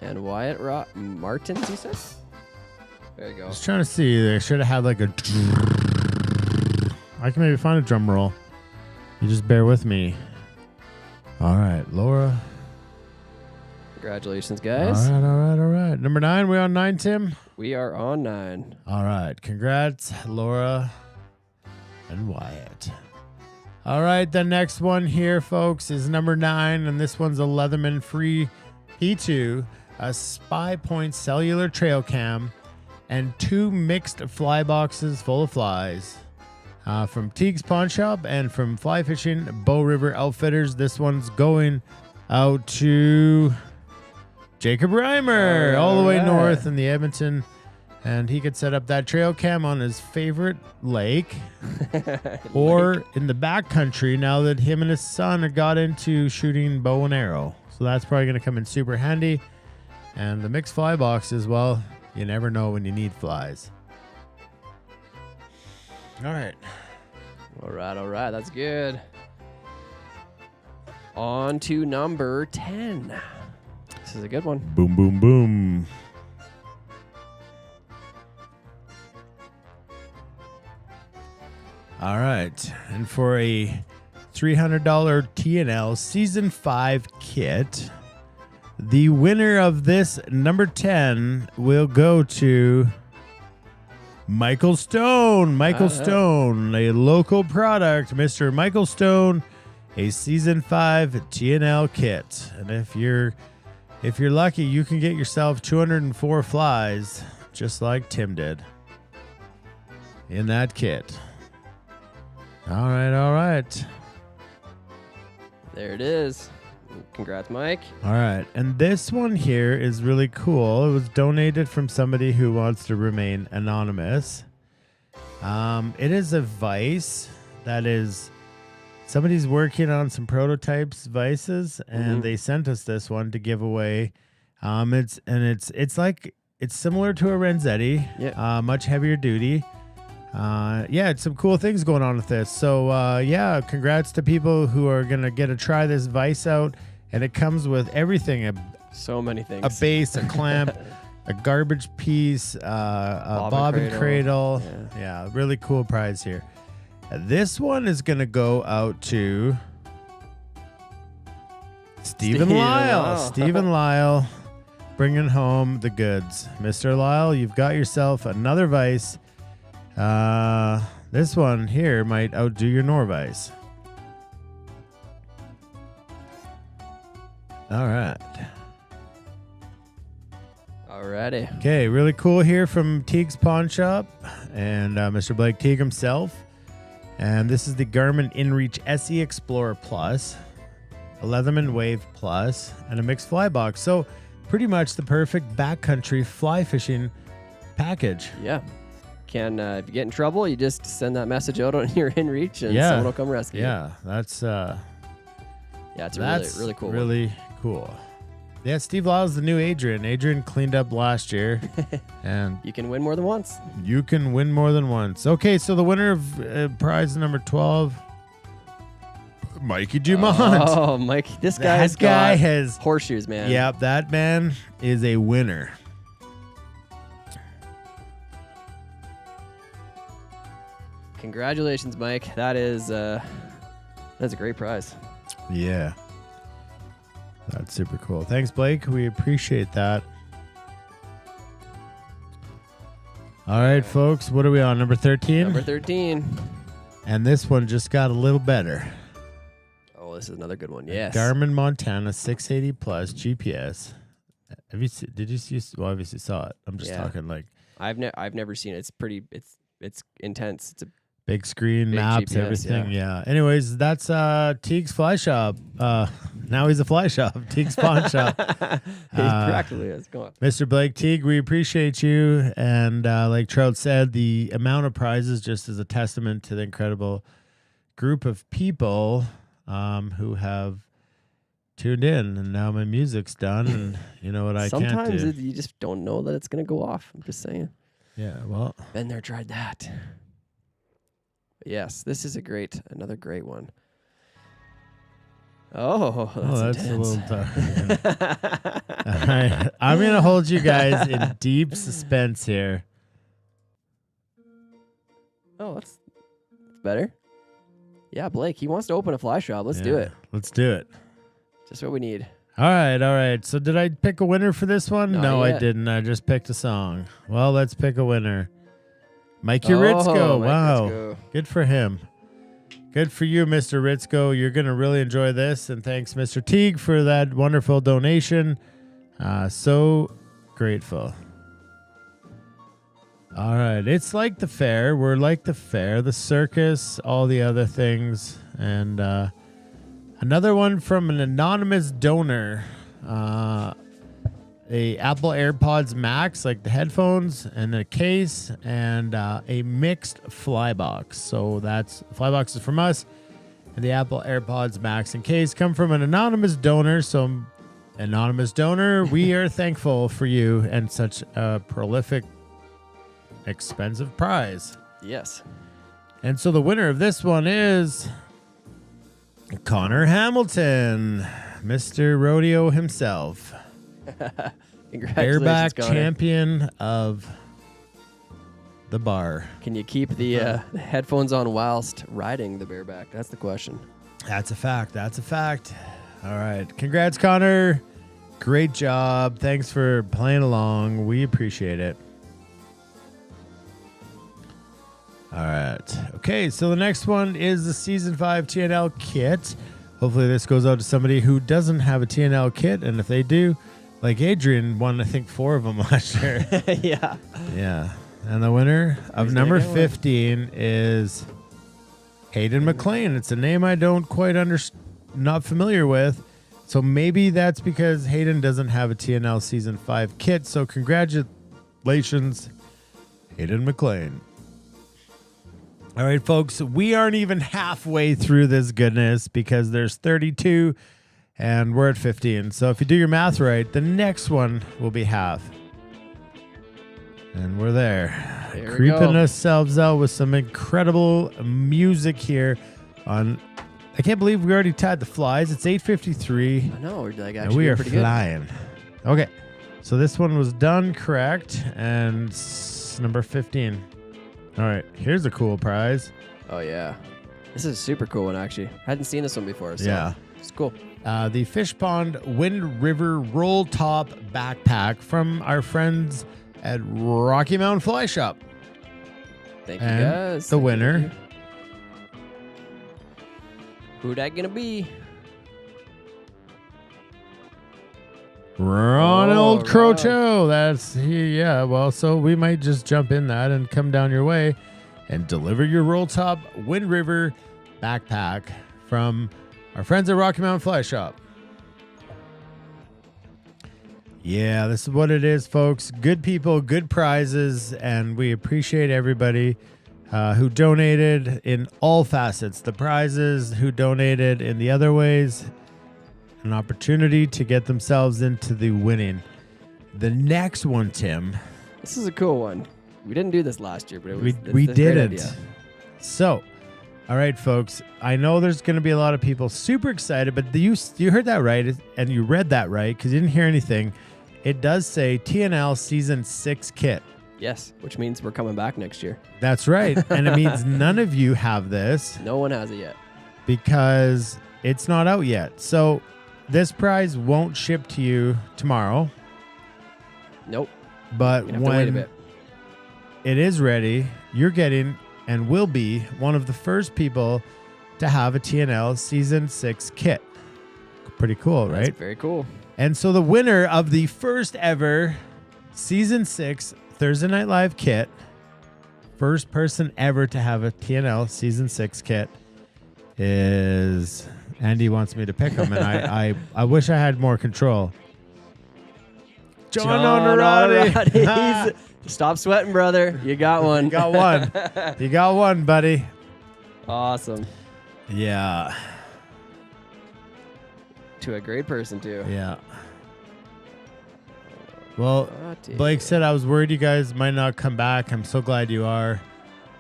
and Wyatt Martins, you said? There you go. I was trying to see. They should have had like a... I can maybe find a drum roll. You just bear with me. All right, Laura. Congratulations, guys. All right. Number 9, we on 9, Tim? We are on 9. All right. Congrats, Laura and Wyatt. All right. The next one here, folks, is number 9, and this one's a Leatherman Free P2. a Spy Point cellular trail cam, and 2 mixed fly boxes full of flies. From Teague's Pawn Shop and from Fly Fishing Bow River Outfitters. This one's going out to Jacob Reimer, all the way north in the Edmonton. And he could set up that trail cam on his favorite lake or in the backcountry now that him and his son have got into shooting bow and arrow. So that's probably going to come in super handy. And the mixed fly boxes, well, you never know when you need flies. All right. All right. That's good. On to number 10. This is a good one. Boom, boom, boom. All right. And for a $300 TNL Season 5 kit, the winner of this number 10 will go to Michael Stone. Michael Stone, a local product. Mr. Michael Stone, a Season 5 TNL kit. And if you're lucky, you can get yourself 204 flies, just like Tim did, in that kit. All right. There it is. Congrats, Mike. All right. And this one here is really cool. It was donated from somebody who wants to remain anonymous. It is a vise that is somebody's working on some prototypes vices, and they sent us this one to give away. It's similar to a Renzetti, much heavier duty. It's some cool things going on with this. So, congrats to people who are going to get to try this vise out. And it comes with everything. So many things. A base, a clamp, a garbage piece, a bobbin cradle. Yeah, really cool prize here. This one is going to go out to Stephen Lyle. Stephen Lyle bringing home the goods. Mr. Lyle, you've got yourself another vise. This one here might outdo your Norvise. All right. Alrighty. Okay, really cool here from Teague's Pawn Shop and Mr. Blake Teague himself. And this is the Garmin InReach SE Explorer Plus, a Leatherman Wave Plus, and a mixed fly box. So pretty much the perfect backcountry fly fishing package. Yeah. If you get in trouble, you just send that message out on your InReach and someone will come rescue you. Yeah, that's it's a really cool one. Cool. Yeah, Steve Lyle's the new Adrian. Adrian cleaned up last year. And you can win more than once. You can win more than once. Okay, so the winner of prize number 12, Mikey Dumont. Oh, Mike, this guy has horseshoes, man. Yep, that man is a winner. Congratulations, Mike. That's a great prize. Yeah. That's super cool. Thanks, Blake. We appreciate that. All right, folks. What are we on? Number 13? Number 13. And this one just got a little better. Oh, this is another good one. Yes. Garmin Montana 680 Plus GPS. Did you see? Well, obviously saw it. I'm just talking like. I've never seen it. It's intense. It's a big screen, maps, GPS, everything. Yeah. Anyways, that's Teague's Fly Shop. Now he's a fly shop. Teague's Pawn Shop. He practically is. Go on. Mr. Blake Teague, we appreciate you. And like Trout said, the amount of prizes just is a testament to the incredible group of people who have tuned in. And now my music's done. And you know what I can't do. Sometimes you just don't know that it's going to go off. I'm just saying. Yeah, well. Been there, tried that. But yes, this is another great one. Oh, that's a little tough. All right. I'm going to hold you guys in deep suspense here. Oh, that's better. Yeah, Blake, he wants to open a fly shop. Let's do it. Let's do it. Just what we need. All right. So did I pick a winner for this one? No, I didn't. I just picked a song. Well, let's pick a winner. Mikey Ritzko. Wow. Ritzko. Good for him. Good for you, Mr. Ritzko. You're going to really enjoy this. And thanks, Mr. Teague, for that wonderful donation. So grateful. All right. It's like the fair. We're like the fair, the circus, all the other things. And another one from an anonymous donor. A Apple AirPods Max, like the headphones, and a case, and a mixed fly box. So that's fly box is from us, and the Apple AirPods Max and case come from an anonymous donor. So, anonymous donor, we are thankful for you and such a prolific, expensive prize. Yes. And so the winner of this one is Connor Hamilton, Mr. Rodeo himself. Bareback champion of the bar. Can you keep the headphones on whilst riding the bareback? That's the question. That's a fact. That's a fact. All right. Congrats, Connor. Great job. Thanks for playing along. We appreciate it. All right. Okay, so the next one is the Season 5 TNL kit. Hopefully this goes out to somebody who doesn't have a TNL kit, and if they do, like Adrian won, I think, 4 of them last year. Yeah. Yeah. And the winner of number 15 is Hayden McLean. It's a name I don't quite not familiar with. So maybe that's because Hayden doesn't have a TNL Season 5 kit. So congratulations, Hayden McLean. All right, folks, we aren't even halfway through this goodness because there's 32 and we're at 15. So if you do your math right, the next one will be half. And we're there. Creeping ourselves out with some incredible music here on... I can't believe we already tied the flies. It's 8:53. I know. We're like and we are pretty flying. Good. Okay. So this one was done correct. And number 15. All right. Here's a cool prize. Oh, yeah. This is a super cool one, actually. I hadn't seen this one before. So yeah. It's cool. The Fish Pond Wind River Roll Top Backpack from our friends at Rocky Mountain Fly Shop. Thank you, guys. The winner. Who that gonna be? Ronald Crocho. That's yeah. Well, so we might just jump in that and come down your way and deliver your Roll Top Wind River backpack from our friends at Rocky Mountain Fly Shop. Yeah, this is what it is, folks. Good people, good prizes, and we appreciate everybody who donated in all facets. The prizes, who donated in the other ways, an opportunity to get themselves into the winning. The next one, Tim. This is a cool one. We didn't do this last year, but it was we didn't. So, all right, folks. I know there's going to be a lot of people super excited, but you heard that right, and you read that right because you didn't hear anything. It does say TNL Season 6 kit. Yes, which means we're coming back next year. That's right. And it means none of you have this. No one has it yet. Because it's not out yet. So this prize won't ship to you tomorrow. Nope. But You're gonna have to wait a bit. It is ready, you're getting and will be one of the first people to have a TNL Season 6 kit. Pretty cool, right? That's very cool. And so the winner of the first ever Season 6 Thursday Night Live kit, first person ever to have a TNL Season 6 kit, is Andy wants me to pick him, and I wish I had more control. John Onorati. Stop sweating, brother. You got one. You got one. You got one, buddy. Awesome. Yeah. To a great person, too. Yeah. Well, Blake said I was worried you guys might not come back. I'm so glad you are.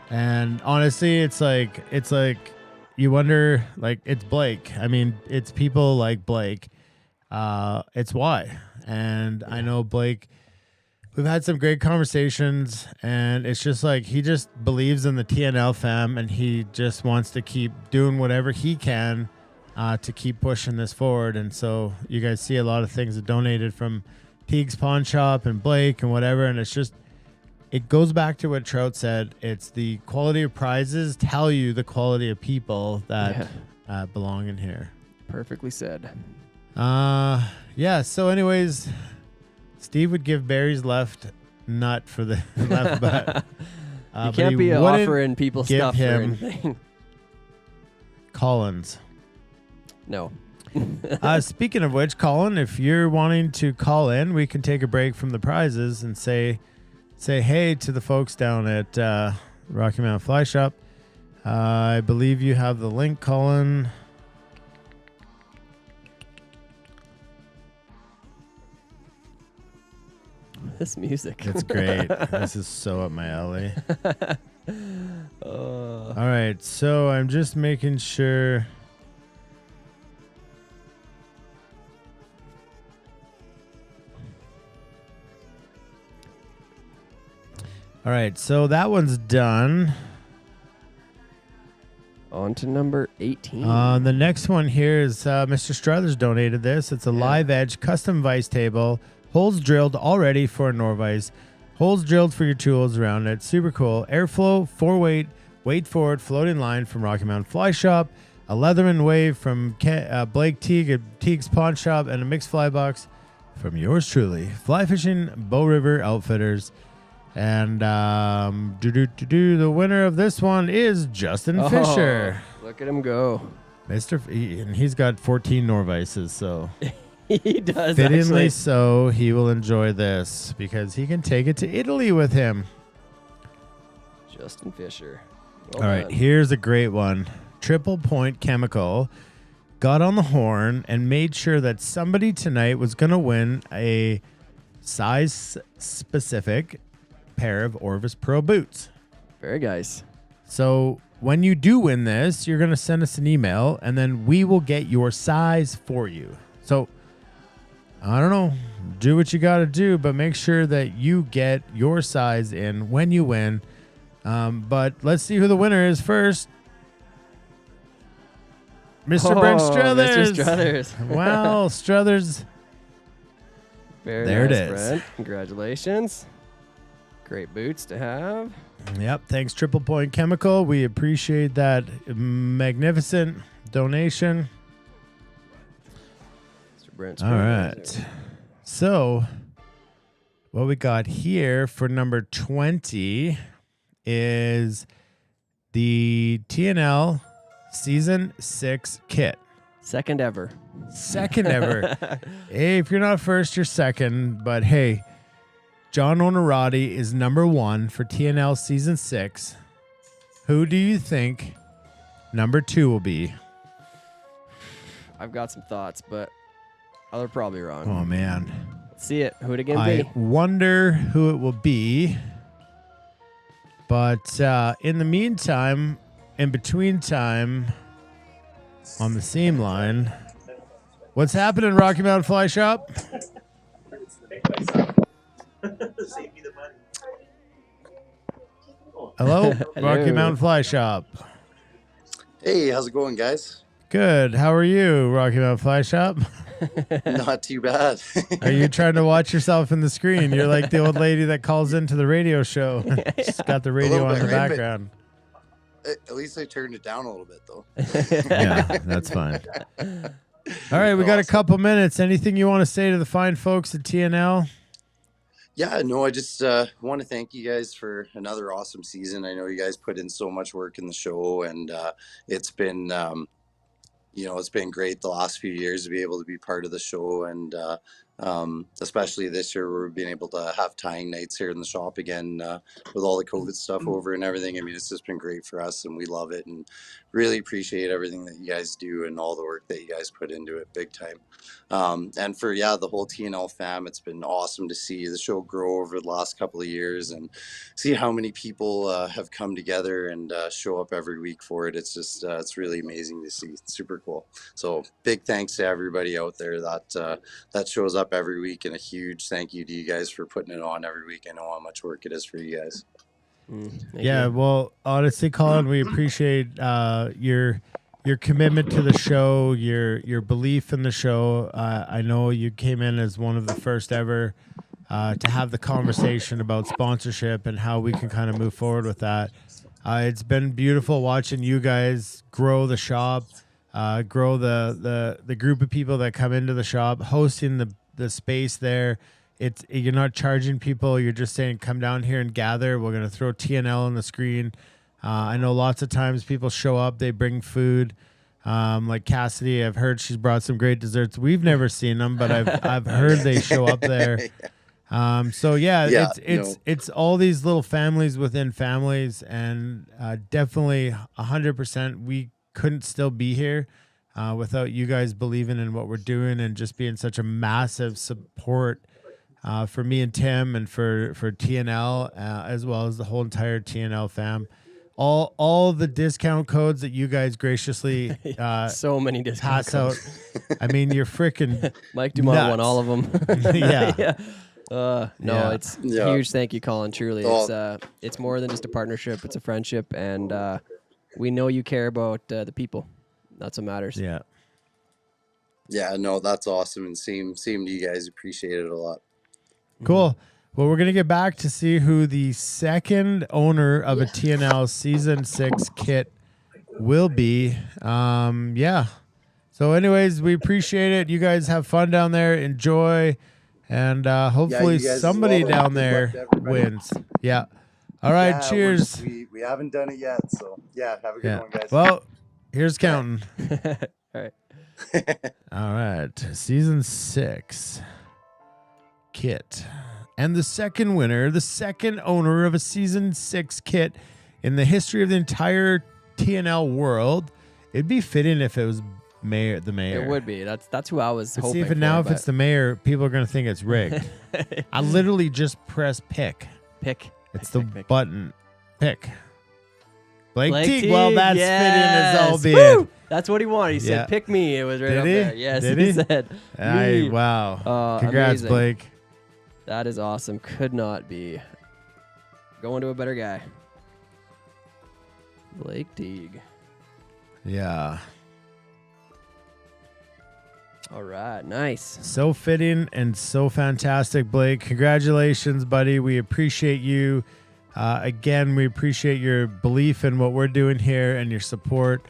And honestly, it's like you wonder, like, it's Blake. I mean, it's people like Blake. It's why. And I know Blake, we've had some great conversations, and it's just like he just believes in the TNL fam, and he just wants to keep doing whatever he can to keep pushing this forward. And so you guys see a lot of things that donated from Teague's Pawn Shop and Blake and whatever, and it's just, it goes back to what Trout said. It's the quality of prizes tell you the quality of people that belong in here. Perfectly said. Yeah, so anyways, Steve would give Barry's left nut for the left butt. You can't be offering people stuff for anything. Collins. No. Speaking of which, Colin, if you're wanting to call in, we can take a break from the prizes and say hey to the folks down at Rocky Mountain Fly Shop. I believe you have the link, Colin. This music. It's great. This is so up my alley. All right, so I'm just making sure. All right, so that one's done. On to number 18. The next one here is Mr. Struthers donated this. It's a live edge custom vise table. Holes drilled already for a Norvise. Holes drilled for your tools around it. Super cool. Airflow, 4-weight, weight forward, floating line from Rocky Mountain Fly Shop. A Leatherman wave from Blake Teague at Teague's Pawn Shop. And a mixed fly box from yours truly. Fly Fishing Bow River Outfitters. And the winner of this one is Justin Fisher. Look at him go. And he's got 14 Norvises, so... He does, fittingly actually. so, he will enjoy this because he can take it to Italy with him. Justin Fisher. All right, here's a great one. Triple Point Chemical got on the horn and made sure that somebody tonight was going to win a size-specific pair of Orvis Pro boots. Very nice. So when you do win this, you're going to send us an email, and then we will get your size for you. So... I don't know. Do what you got to do, but make sure that you get your size in when you win. But let's see who the winner is first. Mr. Brent Struthers. Mr. Struthers. Wow, Struthers. Very there nice, it is. Brent. Congratulations. Great boots to have. Yep. Thanks, Triple Point Chemical. We appreciate that magnificent donation. All right. So what we got here for number 20 is the TNL Season 6 kit. Second ever. Second ever. Hey, if you're not first, you're second. But hey, John Onorati is number 1 for TNL Season 6. Who do you think number 2 will be? I've got some thoughts, but... they're probably wrong. Oh, man. Let's see it. Who would it be? I wonder who it will be. But in the meantime, in between time, on the seam line, what's happening, Rocky Mountain Fly Shop? Hello, Rocky Mountain Fly Shop. Hey, how's it going, guys? Good. How are you, Rocky Mountain Fly Shop? Not too bad. Are you trying to watch yourself in the screen? You're like the old lady that calls into the radio show. She's got the radio on the background. At least I turned it down a little bit, though. Yeah, that's fine. All right, we got a couple minutes. Anything you want to say to the fine folks at TNL? Yeah, no, I just want to thank you guys for another awesome season. I know you guys put in so much work in the show, and it's been... it's been great the last few years to be able to be part of the show, and especially this year where we've been able to have tying nights here in the shop again with all the COVID stuff over and everything. I mean, it's just been great for us, and we love it and really appreciate everything that you guys do and all the work that you guys put into it big time. And for, the whole TNL fam, it's been awesome to see the show grow over the last couple of years and see how many people have come together and show up every week for it. It's just, it's really amazing to see. It's super cool. So big thanks to everybody out there that shows up every week, and a huge thank you to you guys for putting it on every week. I know how much work it is for you guys. Well, honestly, Colin, we appreciate your commitment to the show, your belief in the show. I know you came in as one of the first ever to have the conversation about sponsorship and how we can kind of move forward with that. It's been beautiful watching you guys grow the shop, grow the group of people that come into the shop, hosting the space there. you're not charging people. You're just saying, come down here and gather. We're going to throw TNL on the screen. I know lots of times people show up, they bring food. Like Cassidy, I've heard she's brought some great desserts. We've never seen them, but I've heard they show up there. So it's all these little families within families, and definitely 100%. We couldn't still be here without you guys believing in what we're doing and just being such a massive support for me and Tim and for TNL as well as the whole entire TNL fam. All the discount codes that you guys graciously so many discount pass codes. out. I mean, you're freaking Mike Dumont nuts. won all of them. Yeah. It's a huge thank you, Colin. Truly, it's more than just a partnership; it's a friendship, and we know you care about the people. That's what matters. Yeah. Yeah, no, that's awesome, and same to you guys. Appreciate it a lot. Cool. Well, we're gonna get back to see who the second owner of a TNL Season 6 kit will be. So, anyways, we appreciate it. You guys have fun down there. Enjoy. And hopefully somebody down there wins. Yeah. All right. Cheers. We haven't done it yet. So, have a good one, guys. Well, here's counting. All right. All right. Season 6 kit. And the second winner, the second owner of a Season 6 kit in the history of the entire TNL world. It'd be fitting if it was the mayor. It would be. That's who I was hoping. See, if for, it's the mayor, people are gonna think it's rigged. I literally just press pick. It's the button. Pick. Blake Teague. Well, that's fitting as all be it. That's what he wanted. He said, "Pick me." It was right up there. Yes, Did he said. Me. Wow. Congrats, amazing. Blake. That is awesome. Could not be going to a better guy. Blake Teague. Yeah. All right. Nice. So fitting and so fantastic, Blake. Congratulations, buddy. We appreciate you. Again, we appreciate your belief in what we're doing here and your support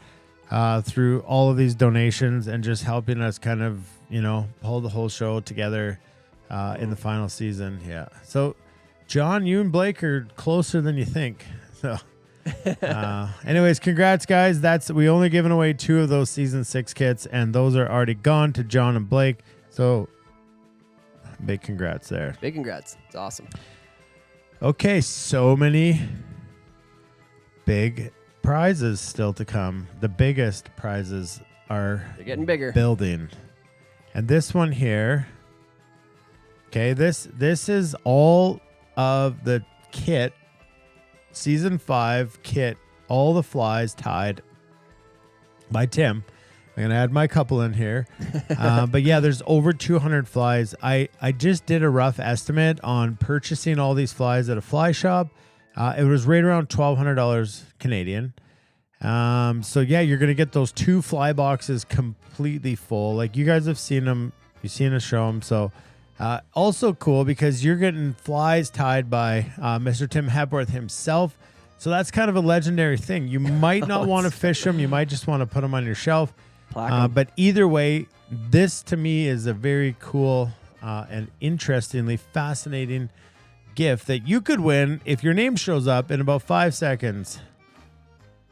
through all of these donations and just helping us kind of, pull the whole show together in the final season. Yeah. So, John, you and Blake are closer than you think. So, anyways, congrats, guys. We only given away 2 of those Season 6 kits, and those are already gone to John and Blake. So, big congrats there. Big congrats. It's awesome. Okay, so many big prizes still to come. The biggest prizes are They're getting bigger. Building. And this one here, okay, this is all of the kit, Season 5 kit, all the flies tied by Tim. I'm going to add my couple in here. But yeah, there's over 200 flies. I just did a rough estimate on purchasing all these flies at a fly shop. It was right around $1,200 Canadian. So yeah, you're going to get those 2 fly boxes completely full. Like you guys have seen them. You've seen us show them. So also cool because you're getting flies tied by Mr. Tim Hepworth himself. So that's kind of a legendary thing. You might not want to fish them. You might just want to put them on your shelf. But either way, this to me is a very cool and interestingly fascinating gift that you could win if your name shows up in about 5 seconds.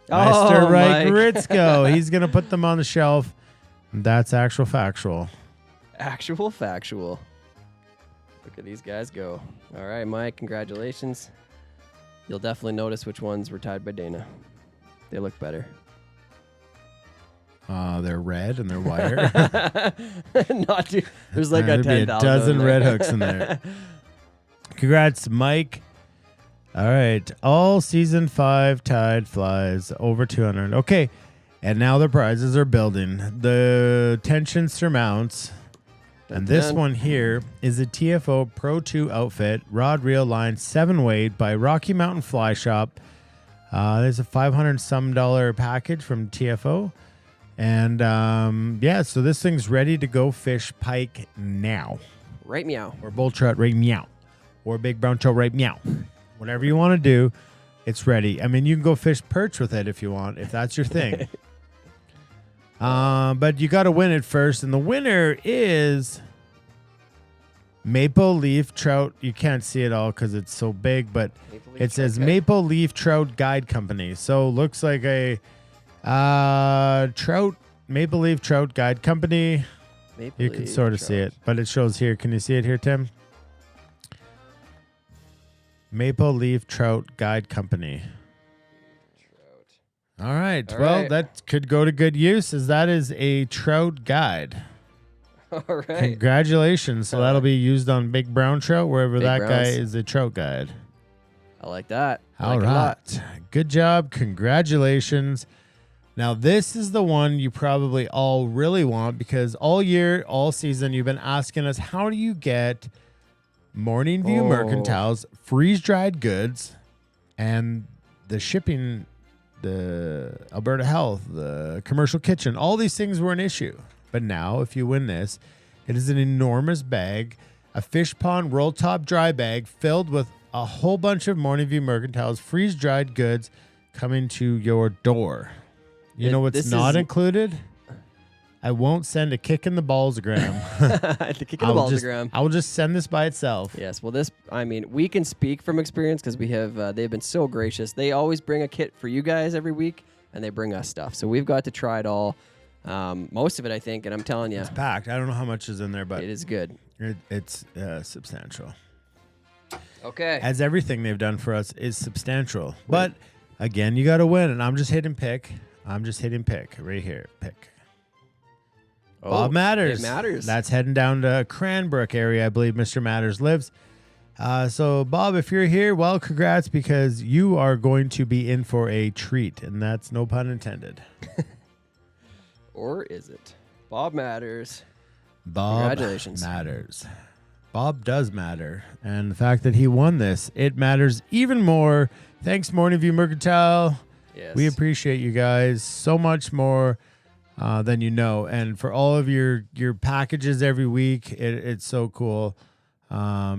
Mr. Mike Ritzko. He's going to put them on the shelf. That's actual factual. Actual factual. Look at these guys go. All right, Mike, congratulations. You'll definitely notice which ones were tied by Dana. They look better. They're red and they're wire. There's like a 10,000 dozen red hooks in there. Congrats, Mike. All right. All Season 5 tied flies over 200. Okay. And now the prizes are building. The tension surmounts. And this one here is a TFO Pro 2 outfit, rod reel line 7 weight by Rocky Mountain Fly Shop. There's a $500 some package from TFO. And so this thing's ready to go fish pike now. Right meow. Or bull trout right meow. Or big brown trout right meow. Whatever you want to do, it's ready. I mean, you can go fish perch with it if you want, if that's your thing. But you got to win it first. And the winner is Maple leaf trout. You can't see it all because it's so big, but it says Maple Leaf Trout Guide Company. So looks like a Maple Leaf Trout Guide Company. You can sort of see it, but it shows here. Can you see it here, Tim? Maple Leaf Trout Guide Company. All right. Well, that could go to good use as that is a trout guide. All right. Congratulations. So that'll be used on big brown trout wherever Big that browns. guy is a trout guide. I like that. All right. Good job. Congratulations. Now, this is the one you probably all really want because all year, all season, you've been asking us, how do you get Morning View Mercantile's freeze-dried goods and the shipping, the Alberta Health, the commercial kitchen, all these things were an issue. But now, if you win this, it is an enormous bag, a fish pond roll-top dry bag filled with a whole bunch of Morning View Mercantile's freeze-dried goods coming to your door. You know what's not included? I won't send a kick in the ballsogram. The kick in the ballsogram. I will just send this by itself. Yes. Well, we can speak from experience because we have. They've been so gracious. They always bring a kit for you guys every week, and they bring us stuff. So we've got to try it all. Most of it, I think, and I'm telling you, it's packed. I don't know how much is in there, but it is good. It's substantial. Okay. As everything they've done for us is substantial. But again, you got to win, and I'm just hitting pick. Right here. Pick. Bob Matters. It matters. That's heading down to Cranbrook area. I believe Mr. Matters lives. So, Bob, if you're here, well, congrats because you are going to be in for a treat, and that's no pun intended. Or is it? Bob Matters. Bob Congratulations. Matters. Bob does matter. And the fact that he won this, it matters even more. Thanks, Morning View Mercantile. Yes. We appreciate you guys so much more than you know. And for all of your packages every week, it's so cool.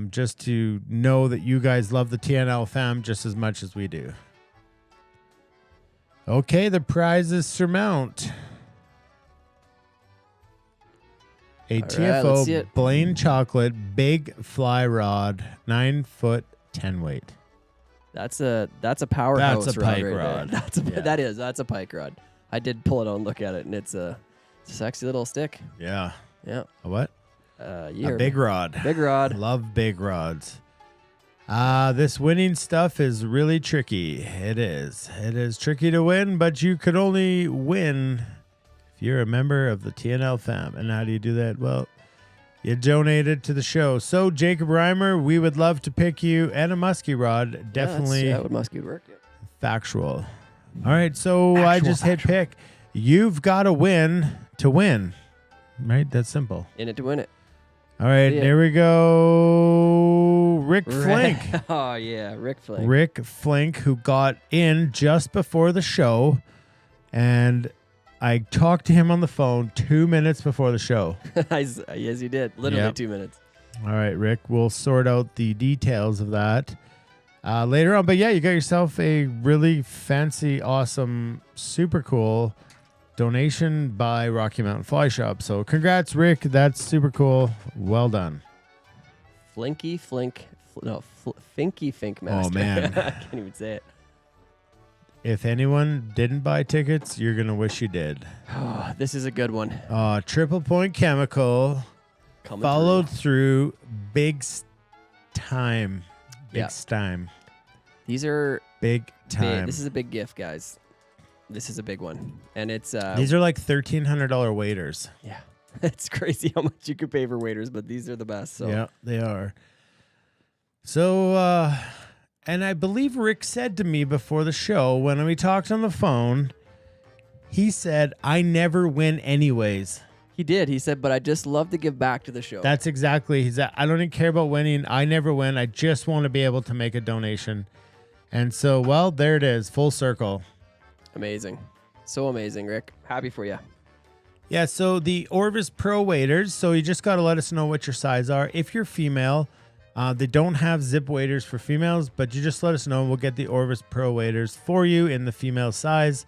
Just to know that you guys love the TNL fam just as much as we do. Okay, the prizes surmount. A TFO Blaine Chocolate Big Fly Rod, 9 foot 10 weight. That's a powerhouse. That's a rod pike right rod. There. That's a pike rod. I did pull it out and look at it, and it's a sexy little stick. Yeah. Yeah. A what? A big rod. Big rod. Love big rods. This winning stuff is really tricky. It is. It is tricky to win, but you could only win if you're a member of the TNL fam. And how do you do that? Well, you donated to the show. So, Jacob Reimer, we would love to pick you and a muskie rod. Definitely. Yeah, would muskie work. Yeah. Factual. All right, so I just hit pick. You've got to win to win. Right? That's simple. In it to win it. All right, there we go. Rick Flink. Oh, yeah, Rick Flink. Rick Flink, who got in just before the show. And I talked to him on the phone 2 minutes before the show. Yes, you did. Literally 2 minutes. All right, Rick. We'll sort out the details of that later on. But yeah, you got yourself a really fancy, awesome, super cool donation by Rocky Mountain Fly Shop. So congrats, Rick. That's super cool. Well done. Finky Fink Master. Oh, man. I can't even say it. If anyone didn't buy tickets, you're going to wish you did. Oh, this is a good one. Triple Point Chemical followed through big time. These are big time. This is a big gift, guys. This is a big one. And it's these are like $1,300 waiters. Yeah. It's crazy how much you could pay for waiters, but these are the best. So yeah, they are. So and I believe Rick said to me before the show when we talked on the phone, he said, I never win anyways. He did. He said, but I just love to give back to the show. That's exactly. He said, I don't even care about winning. I never win. I just want to be able to make a donation. And so, well, there it is. Full circle. Amazing. So amazing, Rick. Happy for you. Yeah, so the Orvis Pro waders, so you just got to let us know what your size are. If you're female, they don't have zip waders for females, but you just let us know. We'll get the Orvis Pro waders for you in the female size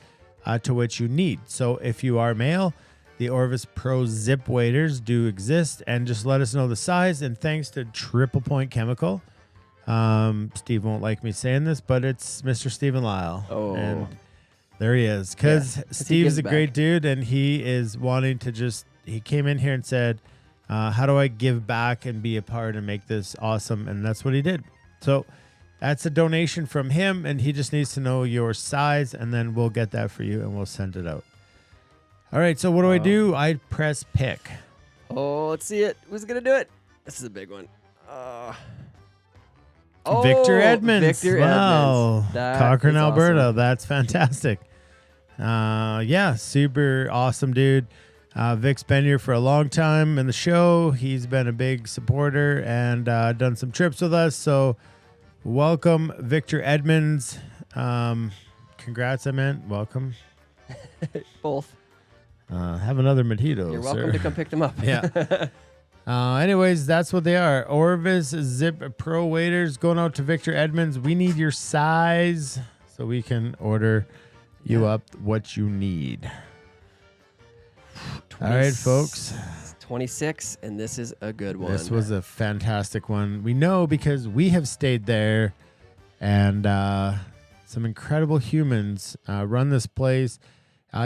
to which you need. So if you are male, The Orvis Pro Zip waders do exist, and just let us know the size. And thanks to Triple Point Chemical. Steve won't like me saying this, but it's Mr. Stephen Lyle. Oh. And there he is. Because Steve's a great dude, and he is wanting to he came in here and said, how do I give back and be a part and make this awesome? And that's what he did. So that's a donation from him, and he just needs to know your size, and then we'll get that for you, and we'll send it out. All right, so what do I do? I press pick. Oh, let's see it. Who's going to do it? This is a big one. Victor Edmonds. Victor Wow. Edmonds. Cochrane, Alberta. Awesome. That's fantastic. Yeah, super awesome, dude. Vic's been here for a long time in the show. He's been a big supporter and done some trips with us. So welcome, Victor Edmonds. Congrats, I meant. Welcome. Both. Have another mojito, You're welcome sir. to come pick them up. Yeah. Anyways, that's what they are. Orvis Zip Pro waders going out to Victor Edmonds. We need your size so we can order you up what you need. All right, folks. 26, and this is a good one. This was a fantastic one. We know because we have stayed there, and some incredible humans run this place.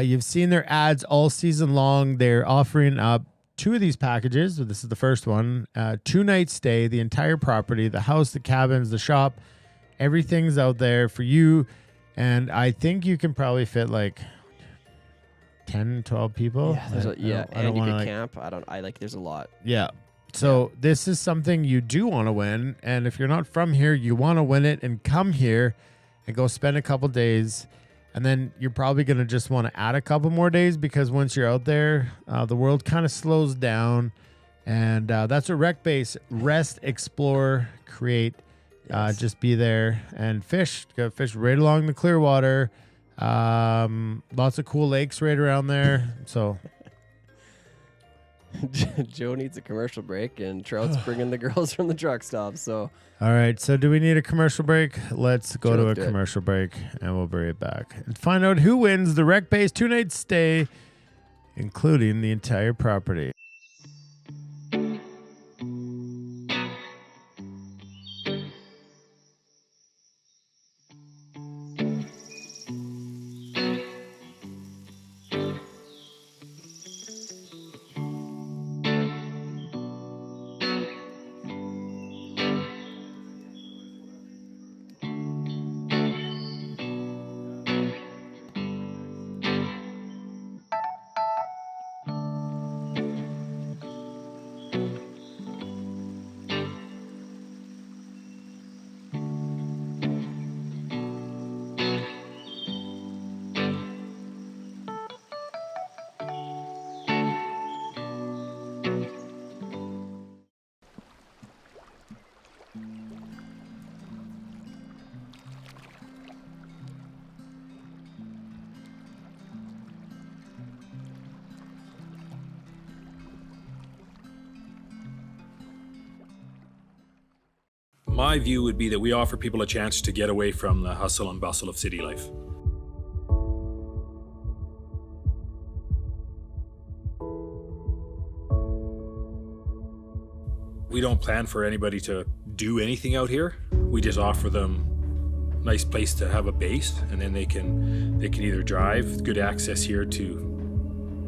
You've seen their ads all season long. They're offering up 2 of these packages. This is the first one. 2-night stay, the entire property, the house, the cabins, the shop. Everything's out there for you. And I think you can probably fit like 10, 12 people. Yeah, and you can camp. There's a lot. Yeah. So this is something you do want to win. And if you're not from here, you want to win it and come here and go spend a couple days. And then you're probably going to just want to add a couple more days because once you're out there, the world kind of slows down. And that's what Rec Base, rest, explore, create. Just be there and fish. Go fish right along the Clearwater. Lots of cool lakes right around there. So Joe needs a commercial break, and Trout's bringing the girls from the truck stop. So, all right. So, do we need a commercial break? Let's go to a do it. commercial break, and we'll bring it back and find out who wins the Rec Base 2-night stay, including the entire property. My view would be that we offer people a chance to get away from the hustle and bustle of city life. We don't plan for anybody to do anything out here. We just offer them a nice place to have a base, and then they can either drive, good access here to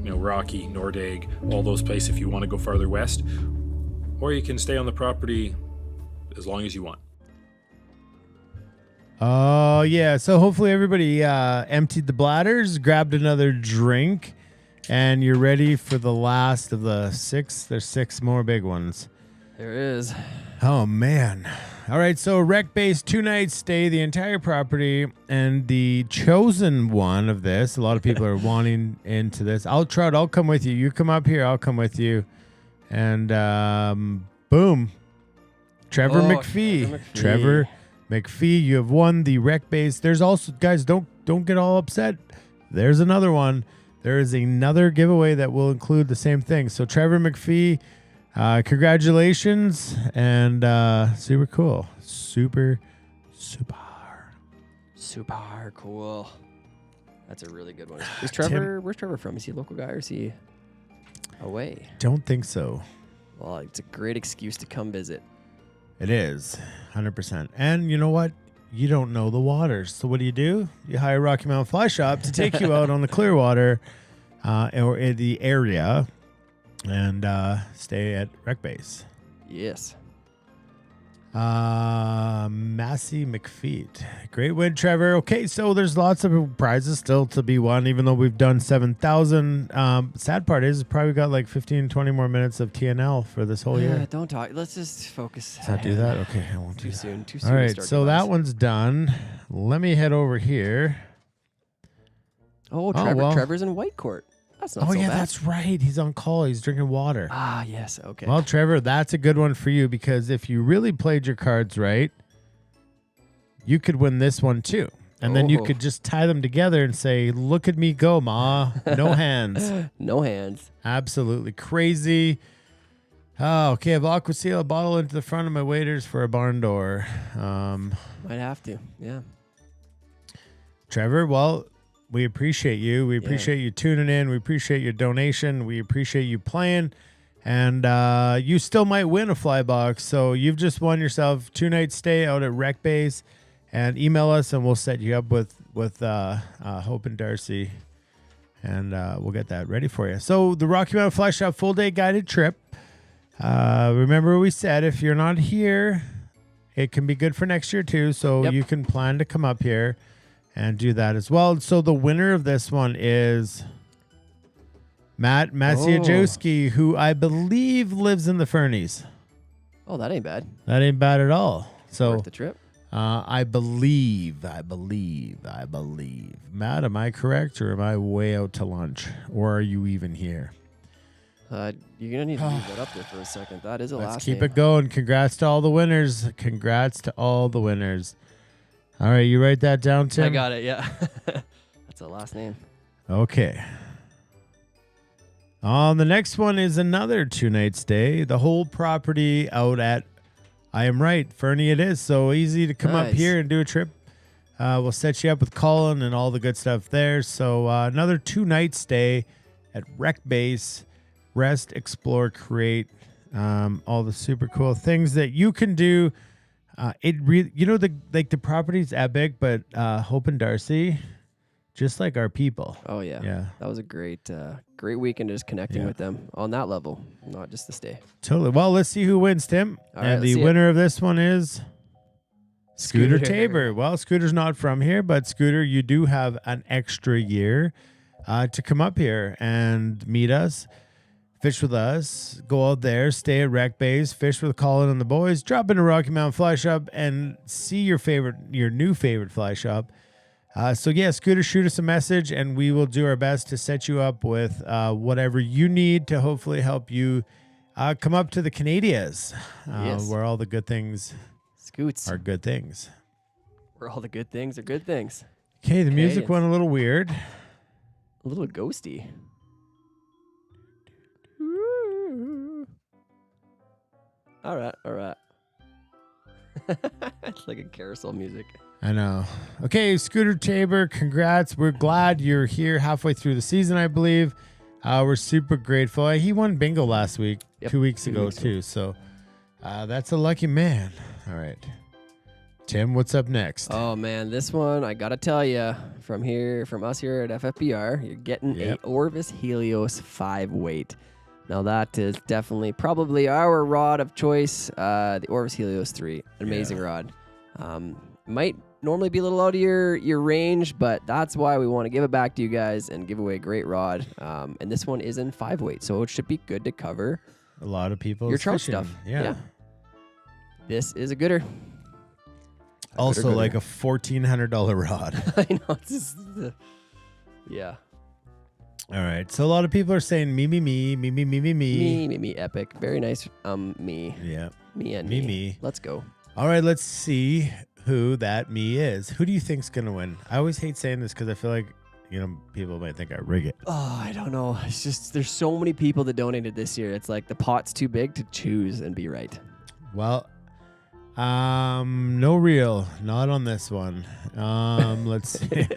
Rocky, Nordegg, all those places if you want to go farther west, or you can stay on the property as long as you want. Oh, yeah. So hopefully everybody emptied the bladders, grabbed another drink, and you're ready for the last of the 6. There's 6 more big ones. There is. Oh, man. All right. So Rec Base 2-night stay, the entire property, and the chosen one of this. A lot of people are wanting into this. I'll come with you. You come up here. I'll come with you. And boom. Trevor McPhee. Trevor McPhee, you have won the Rec Base. There's also, guys, don't get all upset. There's another one. There is another giveaway that will include the same thing. So Trevor McPhee, congratulations, and super cool. Super cool. That's a really good one. Where's Trevor from? Is he a local guy or is he? away. Don't think so. Well, it's a great excuse to come visit. It is, 100%. And you know what? You don't know the waters. So what do? You hire Rocky Mountain Fly Shop to take you out on the clear water or in the area and stay at Rec Base. Yes. Massey McFeet. Great win, Trevor. Okay, so there's lots of prizes still to be won, even though we've done 7,000. Sad part is probably got like 15, 20 more minutes of TNL for this whole year. Don't talk. Let's just focus. Does that do that? Okay, I won't Too do soon. that. Too soon. All to right, start so the that last. one's done. Let me head over here. Oh, Trevor's in Whitecourt. That's not Oh, so yeah, bad. that's right. He's on call. He's drinking water. Ah, yes. Okay. Well, Trevor, that's a good one for you because if you really played your cards right, you could win this one too. And then you could just tie them together and say, look at me go, Ma. No hands. No hands. Absolutely crazy. Oh, okay. I've aqua seal a bottle into the front of my waders for a barn door. Might have to. Yeah. Trevor, well, we appreciate you. We appreciate you tuning in. We appreciate your donation. We appreciate you playing. And you still might win a fly box. So you've just won yourself 2-night stay out at Rec Base. And email us and we'll set you up with Hope and Darcy. And we'll get that ready for you. So the Rocky Mountain Fly Shop full day guided trip. Remember we said if you're not here, it can be good for next year too. So you can plan to come up here and do that as well. So the winner of this one is Matt Masiajowski, who I believe lives in the Fernies. Oh, that ain't bad. That ain't bad at all. So Worth the trip. I believe. Matt, am I correct or am I way out to lunch? Or are you even here? You're going to need to leave that up there for a second. That is a Let's last keep name. it going. Congrats to all the winners. All right, you write that down, Tim? I got it, yeah. That's a last name. Okay. The next one is another 2-night stay. The whole property out at, I am right, Fernie it is. So easy to come up here and do a trip. We'll set you up with Colin and all the good stuff there. So another 2-night stay at Rec Base. Rest, explore, create, all the super cool things that you can do. It really, the property's epic, but Hope and Darcy, just like our people. Oh yeah, yeah. That was a great weekend just connecting with them on that level, not just the stay. Totally. Well, let's see who wins, Tim. All right, and the winner of this one is Scooter Tabor. Well, Scooter's not from here, but Scooter, you do have an extra year to come up here and meet us. Fish with us, go out there, stay at Rec Base, fish with Colin and the boys, drop into Rocky Mountain Fly Shop and see your new favorite fly shop. Scooter, shoot us a message and we will do our best to set you up with whatever you need to hopefully help you come up to the Canadias, where all the good things are good things. Where all the good things are good things. Okay, the music went a little weird. A little ghosty. All right. It's like a carousel music. I know. Okay, Scooter Tabor, congrats. We're glad you're here halfway through the season, I believe. We're super grateful. He won bingo last week, 2 weeks ago, too. So that's a lucky man. All right. Tim, what's up next? Oh, man, this one, I got to tell you, from us here at FFBR, you're getting a Orvis Helios 5-weight. Now that is definitely probably our rod of choice, the Orvis Helios 3. Amazing rod. Might normally be a little out of your range, but that's why we want to give it back to you guys and give away a great rod. And this one is in 5-weight, so it should be good to cover a lot of people your trout stuff. Yeah. This is a gooder. Also, like a $1,400 rod. I know. It's just, yeah. All right. So a lot of people are saying me, epic. Very nice. Me. Yeah. Me and me. Let's go. All right. Let's see who that me is. Who do you think's going to win? I always hate saying this because I feel like, people might think I rig it. Oh, I don't know. It's just, there's so many people that donated this year. It's like the pot's too big to choose and be right. Well, no real, not on this one. Let's see.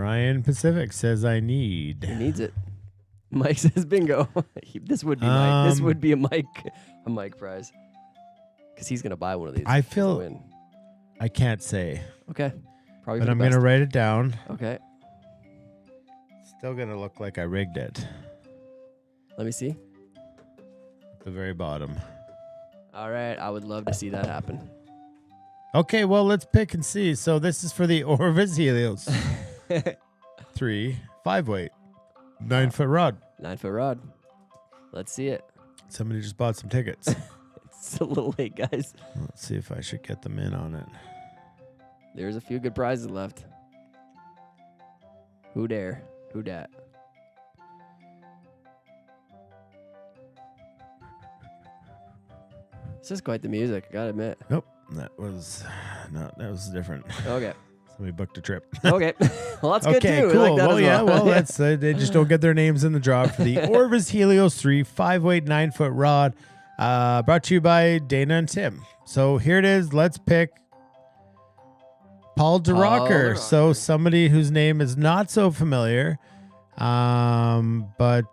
Ryan Pacific says I need. He needs it. Mike says bingo. This would be Mike. This would be a Mike prize. Because he's going to buy one of these. I feel I can't say. Okay. Probably but I'm going to write it down. Okay. Still going to look like I rigged it. Let me see. At the very bottom. All right. I would love to see that happen. Okay, well, let's pick and see. So this is for the Orvis Helios. 3 5-weight. 9-foot rod. 9-foot rod. Let's see it. Somebody just bought some tickets. It's a little late, guys. Let's see if I should get them in on it. There's a few good prizes left. Who dare? Who dat? This is quite the music, I gotta admit. Nope, that was different. Okay. Somebody booked a trip. Okay. Well, that's good too. Cool. We like that well, as yeah. well. Well, that's they just don't get their names in the draw for the Orvis Helios 3 5-weight 9-foot rod. Brought to you by Dana and Tim. So here it is. Let's pick Paul DeRocker. So somebody whose name is not so familiar, but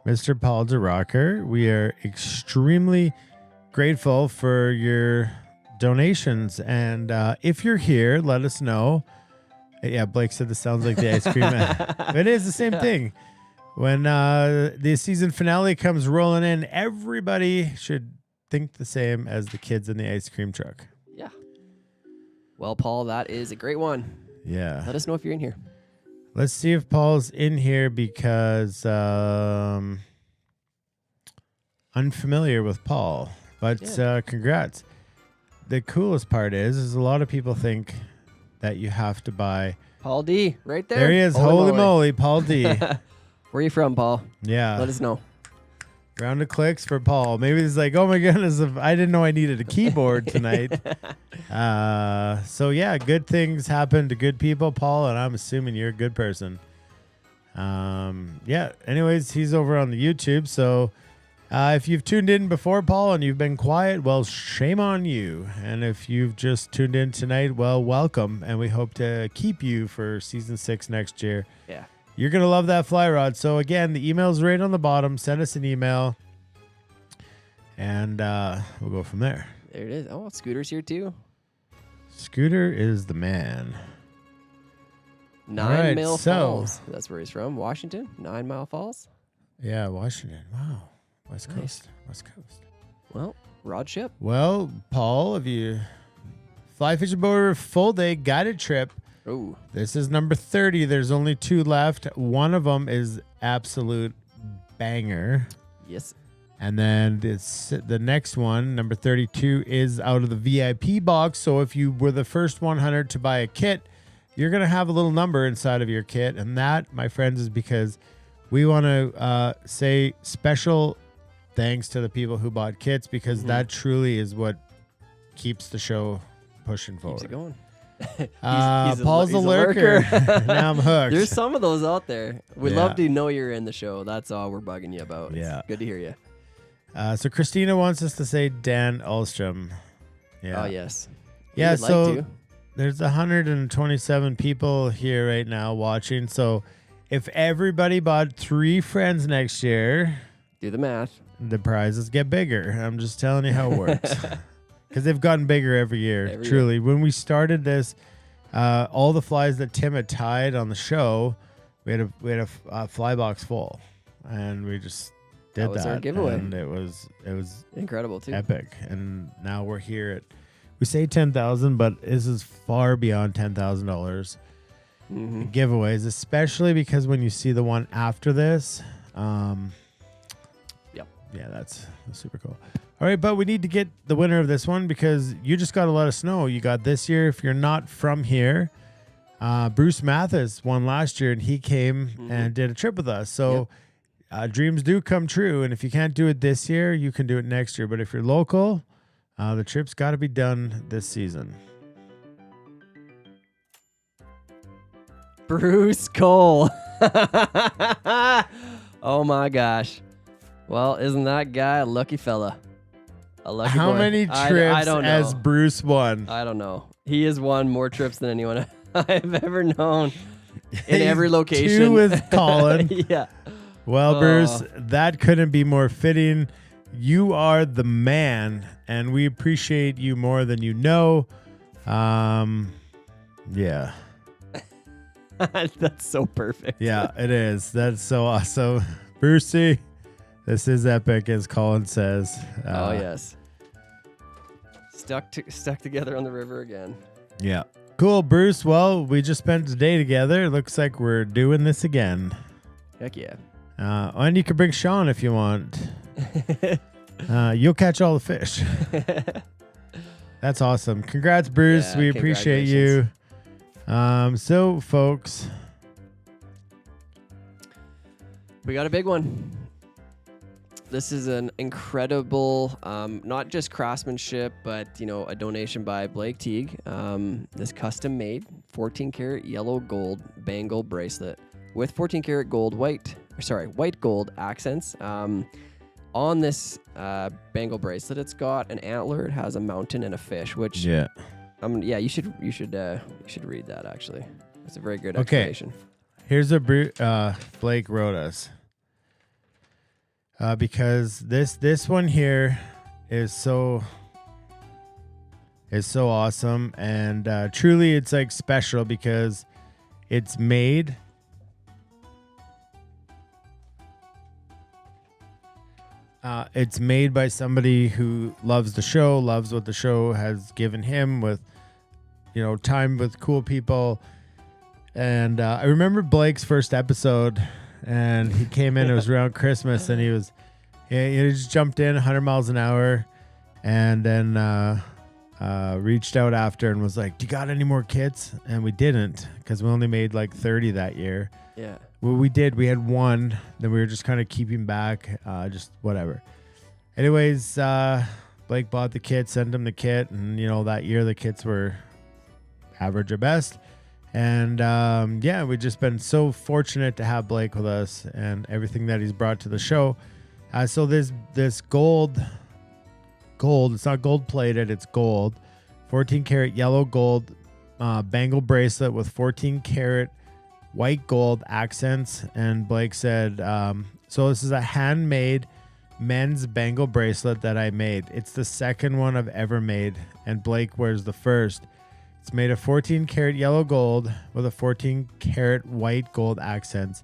Mr. Paul DeRocker, we are extremely grateful for your donations. And if you're here, let us know. Yeah, Blake said this sounds like the ice cream man. It is the same thing. When the season finale comes rolling in, everybody should think the same as the kids in the ice cream truck. Yeah. Well, Paul, that is a great one. Yeah. Let us know if you're in here. Let's see if Paul's in here because unfamiliar with Paul. But congrats. The coolest part is a lot of people think that you have to buy. Paul D, right there. There he is. Holy moly, Paul D. Where are you from, Paul? Yeah. Let us know. Round of clicks for Paul. Maybe it's like, oh my goodness, I didn't know I needed a keyboard tonight. So yeah, good things happen to good people, Paul, and I'm assuming you're a good person. Yeah. Anyways, he's over on the YouTube. So if you've tuned in before, Paul, and you've been quiet, well, shame on you. And if you've just tuned in tonight, well, welcome, and we hope to keep you for season 6 next year. Yeah. You're going to love that fly rod. So, again, the email's right on the bottom. Send us an email, and we'll go from there. There it is. Oh, Scooter's here, too. Scooter is the man. 9 Mile Falls. That's where he's from. Washington. 9 Mile Falls. Yeah, Washington. Wow. West Coast. West Coast. Well, rod ship. Well, Paul, if you fly fishing boat full day guided trip. Oh, this is number 30. There's only 2 left. One of them is absolute banger. Yes. And then the next one, number 32, is out of the VIP box. So if you were the first 100 to buy a kit, you're going to have a little number inside of your kit. And that, my friends, is because we want to say special thanks to the people who bought kits, because that truly is what keeps the show pushing forward. Keeps it going. Paul's a lurker. Now I'm hooked. There's some of those out there. We'd Yeah. love to know you're in the show. That's all we're bugging you about. Yeah. It's good to hear you. So Christina wants us to say Dan Ulstrom. Yeah. Oh, yes. Yeah, We'd like so to. there's 127 people here right now watching. So if everybody bought 3 friends next year, do the math. The prizes get bigger. I'm just telling you how it works. Because they've gotten bigger every year. Truly. When we started this, all the flies that Tim had tied on the show, we had a fly box full, and we just did that. Was our giveaway. And it was incredible too. Epic. And now we're here at, we say 10,000, but this is far beyond $10,000 giveaways, especially because when you see the one after this, yeah, that's super cool. All right, but we need to get the winner of this one because you just got to let us know. You got this year. If you're not from here, Bruce Mathis won last year, and he came and did a trip with us. So dreams do come true, and if you can't do it this year, you can do it next year. But if you're local, the trip's got to be done this season. Bruce Cole. Oh, my gosh. Well, isn't that guy a lucky fella? A lucky How boy. many trips I don't know. has Bruce won? I don't know. He has won more trips than anyone I've ever known in every location. 2 with Colin. Yeah. Well, Bruce, that couldn't be more fitting. You are the man, and we appreciate you more than you know. Yeah. That's so perfect. Yeah, it is. That's so awesome. Brucey, this is epic, as Colin says. Oh, yes. Stuck together on the river again. Yeah. Cool, Bruce. Well, we just spent the day together. It looks like we're doing this again. Heck yeah. And you can bring Sean if you want. You'll catch all the fish. That's awesome. Congrats, Bruce. Yeah, we appreciate you. So, folks, we got a big one. This is an incredible, not just craftsmanship, but a donation by Blake Teague. This custom made 14 karat yellow gold bangle bracelet with 14 karat white gold accents. On this bangle bracelet, it's got an antler, it has a mountain and a fish, which you should read that actually. It's a very good explanation. Here's what Blake wrote us. Because this one here is so awesome, and truly it's like special because it's made by somebody who loves the show, loves what the show has given him with time with cool people. And I remember Blake's first episode, and he came in, it was around Christmas, and he just jumped in 100 miles an hour, and then reached out after and was like, do you got any more kits? And we didn't, because we only made like 30 that year. Yeah. Well, we did. We had one, then we were just kind of keeping back, just whatever. Anyways, Blake bought the kit, sent him the kit, and that year the kits were average or best. And we've just been so fortunate to have Blake with us and everything that he's brought to the show. So this gold, it's not gold plated, it's gold, 14 karat yellow gold bangle bracelet with 14 karat white gold accents. And Blake said, so this is a handmade men's bangle bracelet that I made. It's the second one I've ever made, and Blake wears the first. It's made of 14 karat yellow gold with a 14 karat white gold accents.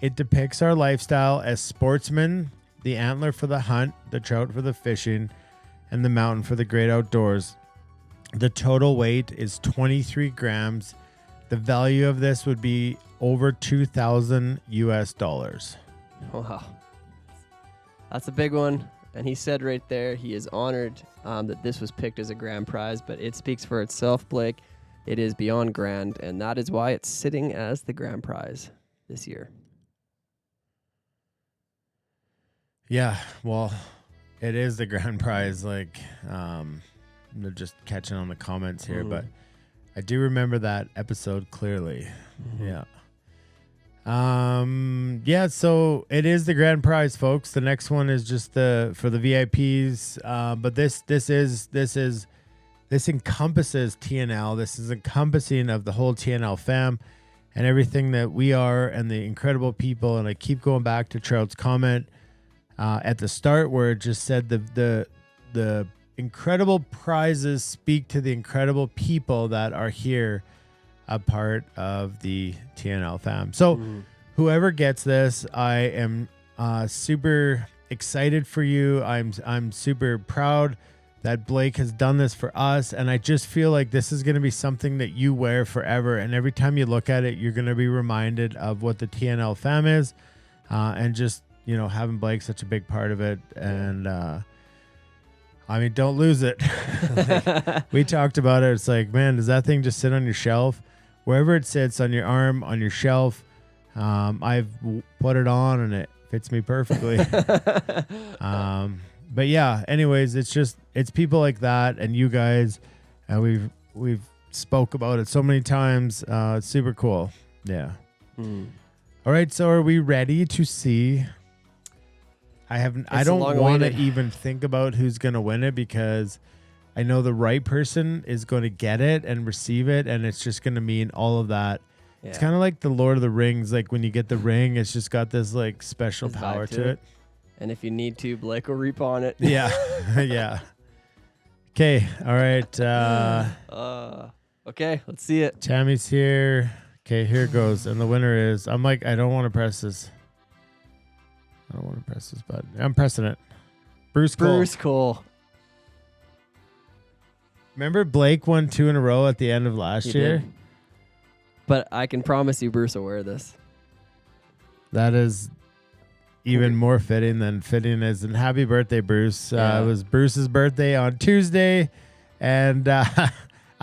It depicts our lifestyle as sportsmen, the antler for the hunt, the trout for the fishing, and the mountain for the great outdoors. The total weight is 23 grams. The value of this would be over $2,000 US. Wow. That's a big one. And he said right there, he is honored that this was picked as a grand prize, but it speaks for itself, Blake. It is beyond grand, and that is why it's sitting as the grand prize this year. Yeah, well, it is the grand prize. Like, I'm just catching on the comments here, but I do remember that episode clearly. Yeah. So it is the grand prize, folks. The next one is just for the VIPs. But this encompasses TNL. This is encompassing of the whole TNL fam and everything that we are and the incredible people. And I keep going back to Trout's comment at the start where it just said the incredible prizes speak to the incredible people that are here, a part of the TNL fam. So whoever gets this, I am super excited for you. I'm super proud that Blake has done this for us, and I just feel like this is going to be something that you wear forever, and every time you look at it, you're going to be reminded of what the TNL fam is, and just having Blake such a big part of it. And don't lose it. We talked about it. It's like, man, does that thing just sit on your shelf? Wherever it sits, on your arm, on your shelf, I've put it on and it fits me perfectly. But yeah, anyways, it's people like that and you guys, and we've spoke about it so many times. It's super cool. Yeah. All right, so are we ready to see? I don't want to even think about who's gonna win it because I know the right person is going to get it and receive it, and it's just going to mean all of that. Yeah. It's kind of like the Lord of the Rings. Like when you get the ring, it's just got this like special There's power vibe to it. And if you need to, Blake will repawn it. Yeah. Yeah. Okay. All right. Okay, let's see it. Tammy's here. Okay, here it goes. And the winner is, I'm like, I don't want to press this. I don't want to press this button. I'm pressing it. Bruce Cole. Bruce Cole. Remember Blake won 2 in a row at the end of last He year? did. But I can promise you Bruce will wear this. That is even more fitting than fitting is. And happy birthday, Bruce. Yeah. It was Bruce's birthday on Tuesday. And I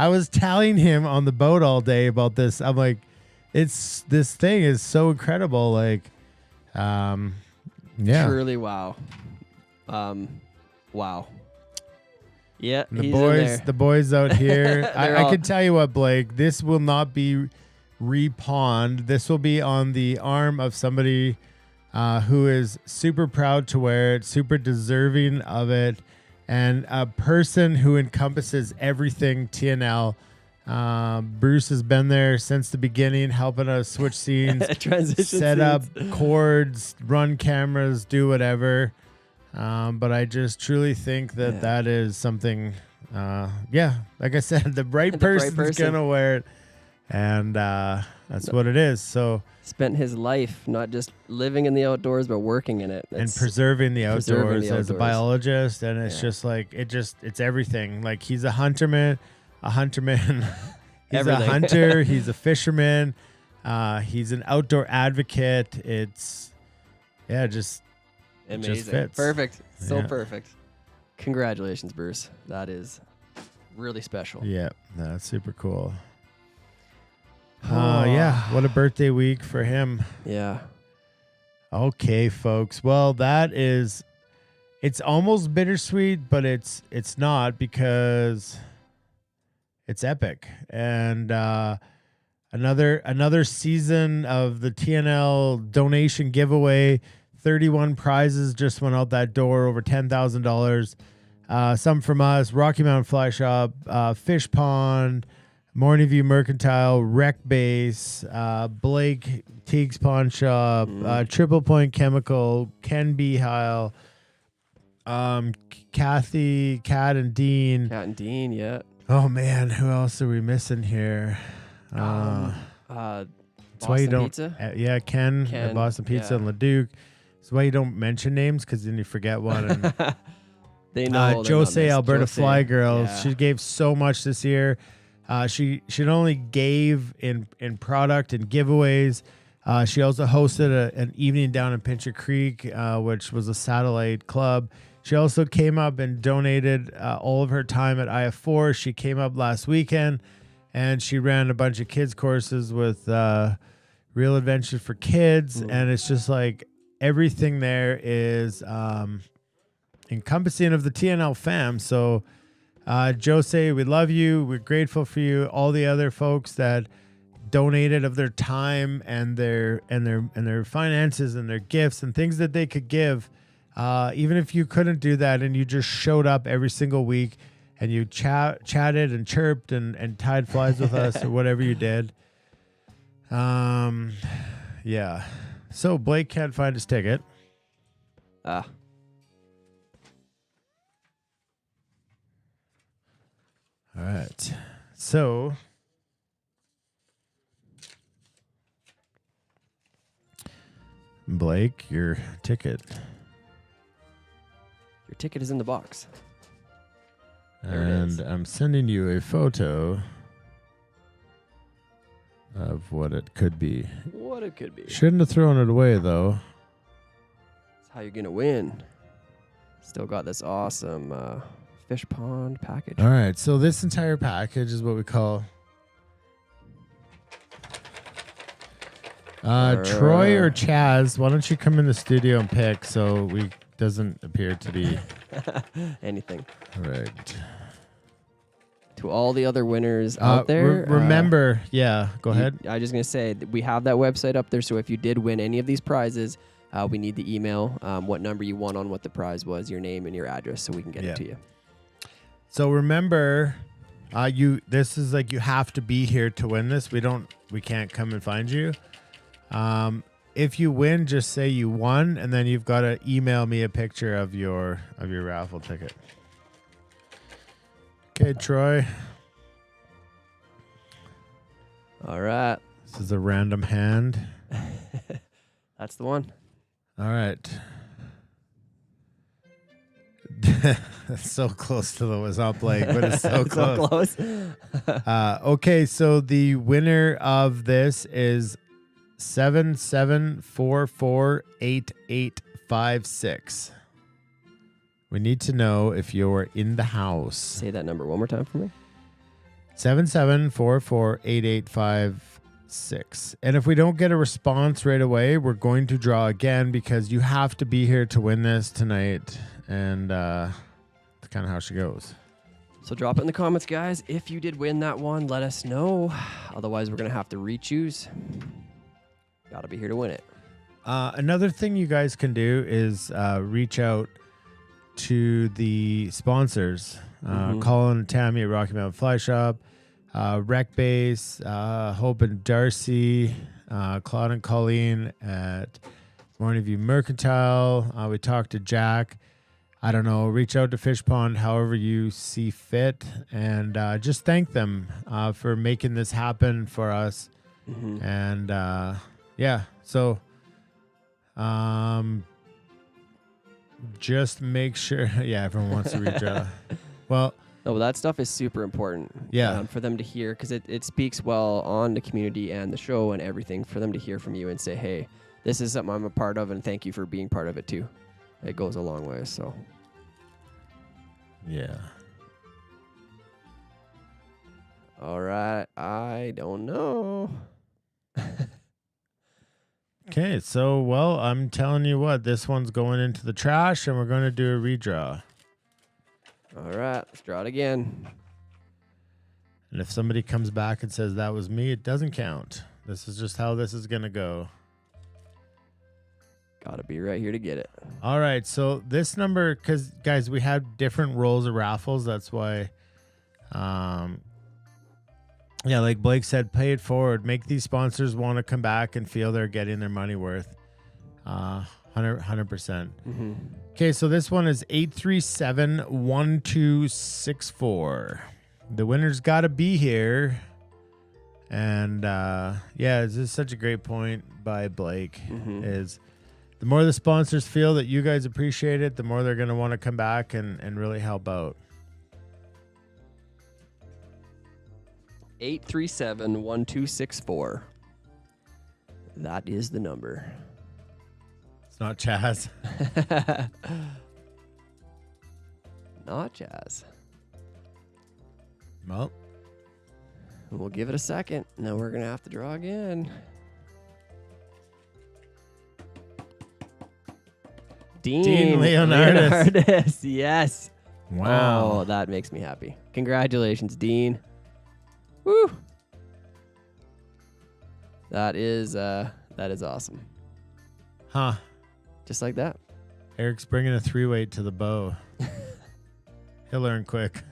was telling him on the boat all day about this. I'm like, this thing is so incredible. Like, yeah. Truly wow. Wow. Yeah, And he's in there. the boys out here. They're I all- can tell you what, Blake, this will not be repawned. This will be on the arm of somebody who is super proud to wear it, super deserving of it, and a person who encompasses everything TNL. Bruce has been there since the beginning, helping us switch scenes, Transition set up scenes. cords, run cameras, do whatever. But I just truly think that that is something, like I said, the right person's person. going to wear it. And that's what it is. So Spent his life not just living in the outdoors, but working in it. and preserving the outdoors preserving the as a outdoors. biologist. And it's just like, it's everything. Like he's a hunterman. He's Everything. a hunter. He's a fisherman. He's an outdoor advocate. It's, just Amazing. just fits. Perfect. So Yeah. perfect. Congratulations, Bruce. That is really special. Yeah, that's super cool. What a birthday week for him. Yeah. Okay, folks. Well, it's almost bittersweet, but it's not because it's epic. And another season of the TNL donation giveaway. 31 prizes just went out that door, over $10,000. Some from us, Rocky Mountain Fly Shop, Fish Pond, Morning View Mercantile, Rec Base, Blake Teague's Pawn Shop, Triple Point Chemical, Ken Beheil, Kathy, Kat and Dean. Kat and Dean, yeah. Oh man, who else are we missing here? That's why you Boston don't. Pizza? Ken Ken, at Boston Pizza yeah. and Leduc. That's why you don't mention names, because then you forget one. And They know. they're not Jose missed. Alberta Jose, Fly Girl. yeah. She gave so much this year. She not only gave in product and giveaways. She also hosted an evening down in Pincher Creek, which was a satellite club. She also came up and donated all of her time at IF4. She came up last weekend, and she ran a bunch of kids courses with Real Adventures for Kids. And it's just like everything there is encompassing of the TNL fam. So Jose, we love you. We're grateful for you. All the other folks that donated of their time and their finances and their gifts and things that they could give. Even if you couldn't do that and you just showed up every single week and you chatted and chirped and tied flies with us or whatever you did. Yeah. So Blake can't find his ticket. Ah. All right. So Blake, your ticket. Your ticket is in the box. There it And is. I'm sending you a photo of what it could be. What it could be. Shouldn't have thrown it away, though. That's how you're going to win. Still got this awesome fish pond package. All right, so this entire package is what we call Troy or Chaz. Why don't you come in the studio and pick so we doesn't appear to be anything. All right. To all the other winners out there. Remember, go ahead. I was just going to say that we have that website up there. So if you did win any of these prizes, we need the email, what number you won on what the prize was, your name and your address, so we can get it to you. So remember, this is like you have to be here to win this. We can't come and find you. If you win, just say you won, and then you've got to email me a picture of your raffle ticket. Okay, Troy. All right. This is a random hand. That's the one. All right. That's so close to the was not Blake, but it's so close. So close. Okay, so the winner of this is 77448856. We need to know if you're in the house. Say that number one more time for me. 77448856. And if we don't get a response right away, we're going to draw again because you have to be here to win this tonight. And that's kind of how she goes. So drop it in the comments, guys. If you did win that one, let us know. Otherwise, we're going to have to re-choose. Got to be here to win it. Another thing you guys can do is reach out to the sponsors. Colin and Tammy at Rocky Mountain Fly Shop, Rec Base, Hope and Darcy, Claude and Colleen at Morning View Mercantile. We talked to Jack. I don't know, reach out to Fish Pond however you see fit, and just thank them for making this happen for us. And yeah, so just make sure. Yeah, everyone wants to reach out. Well, no, that stuff is super important. Yeah, for them to hear, because it speaks well on the community and the show and everything. For them to hear from you and say, "Hey, this is something I'm a part of, and thank you for being part of it too." It goes a long way. So, yeah. All right, I don't know. Okay, so, well, I'm telling you what, this one's going into the trash, and we're going to do a redraw. All right, let's draw it again. And if somebody comes back and says that was me, it doesn't count. This is just how this is going to go. Got to be right here to get it. All right, so this number, because, guys, we had different rolls of raffles. That's why, yeah, like Blake said, pay it forward. Make these sponsors want to come back and feel they're getting their money worth. 100%. Okay, so this one is 837-1264. The winner's got to be here. And, yeah, this is such a great point by Blake, is the more the sponsors feel that you guys appreciate it, the more they're going to want to come back and really help out. 837-1264. That is the number. It's not Chaz. Not Chaz. Well, we'll give it a second. Now we're going to have to draw again. Dean Leonardis. Yes. Wow. Oh, that makes me happy. Congratulations, Dean. Woo. That is awesome. Huh. Just like that. Eric's bringing a 3-weight to the bow. He'll learn quick.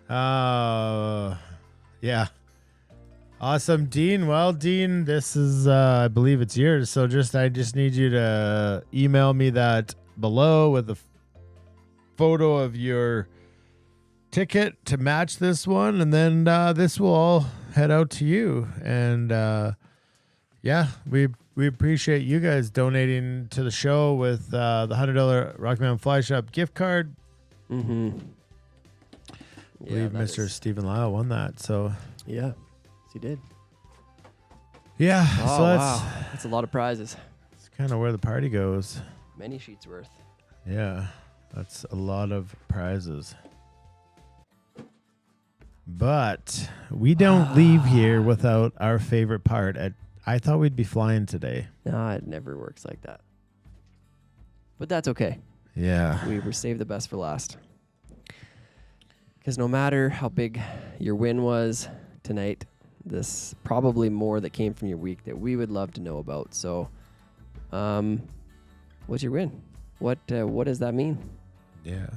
Oh, yeah. Awesome, Dean. Well, Dean, this is, I believe it's yours. So I just need you to email me that below with a photo of your ticket to match this one. And then this will all head out to you. And yeah, we appreciate you guys donating to the show with the $100 Rocky Mountain Fly Shop gift card. I believe Mr. Stephen Lyle won that. So yeah, he did. Yeah, oh, so wow. That's a lot of prizes. That's kind of where the party goes. Many sheets worth. Yeah, that's a lot of prizes. But we don't leave here without our favorite part. I thought we'd be flying today. No, it never works like that. But that's okay. Yeah. We saved the best for last. Because no matter how big your win was tonight, this probably more that came from your week that we would love to know about. So, what's your win? What does that mean? Yeah.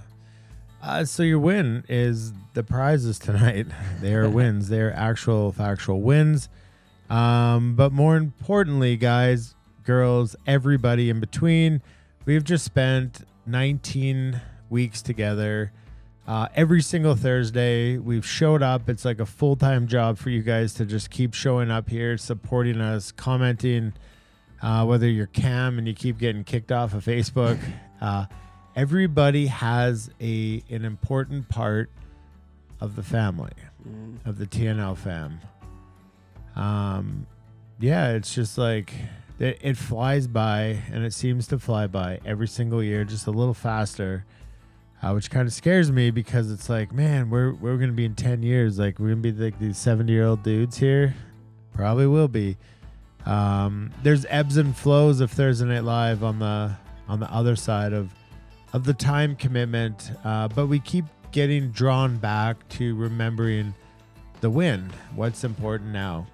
So your win is the prizes tonight. They are wins. They are actual factual wins. But more importantly, guys, girls, everybody in between, we've just spent 19 weeks together. Every single Thursday, we've showed up. It's like a full-time job for you guys to just keep showing up here, supporting us, commenting, whether you're Cam and you keep getting kicked off of Facebook. Everybody has an important part of the family, of the TNL fam. Yeah, it's just like it flies by, and it seems to fly by every single year, just a little faster, which kind of scares me because it's like, man, we're gonna be in 10 years, like we're gonna be like these 70-year-old dudes here. Probably will be. There's ebbs and flows of Thursday Night Live on the other side of the time commitment, but we keep getting drawn back to remembering the win, what's important now.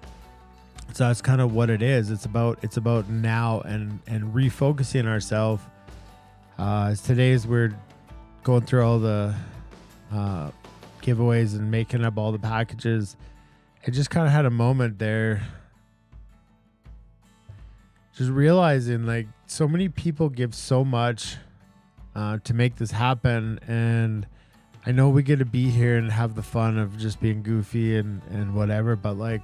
So that's kind of what it is. It's about now and refocusing ourselves. Today's we're going through all the giveaways and making up all the packages. I just kind of had a moment there, just realizing like so many people give so much to make this happen, and I know we get to be here and have the fun of just being goofy and whatever, but like,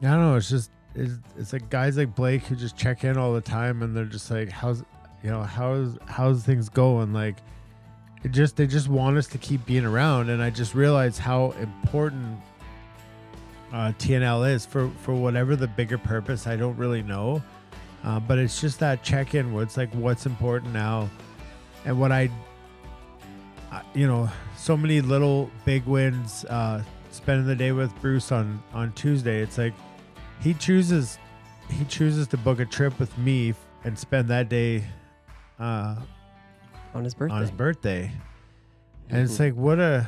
I don't know, it's like guys like Blake who just check in all the time, and they're just like, how's things going? Like, they just want us to keep being around, and I just realized how important TNL is for whatever the bigger purpose. I don't really know, but it's just that check in where it's like, what's important now. And what so many little big wins, spending the day with Bruce on Tuesday. It's like he chooses to book a trip with me and spend that day on his birthday. And it's like, what a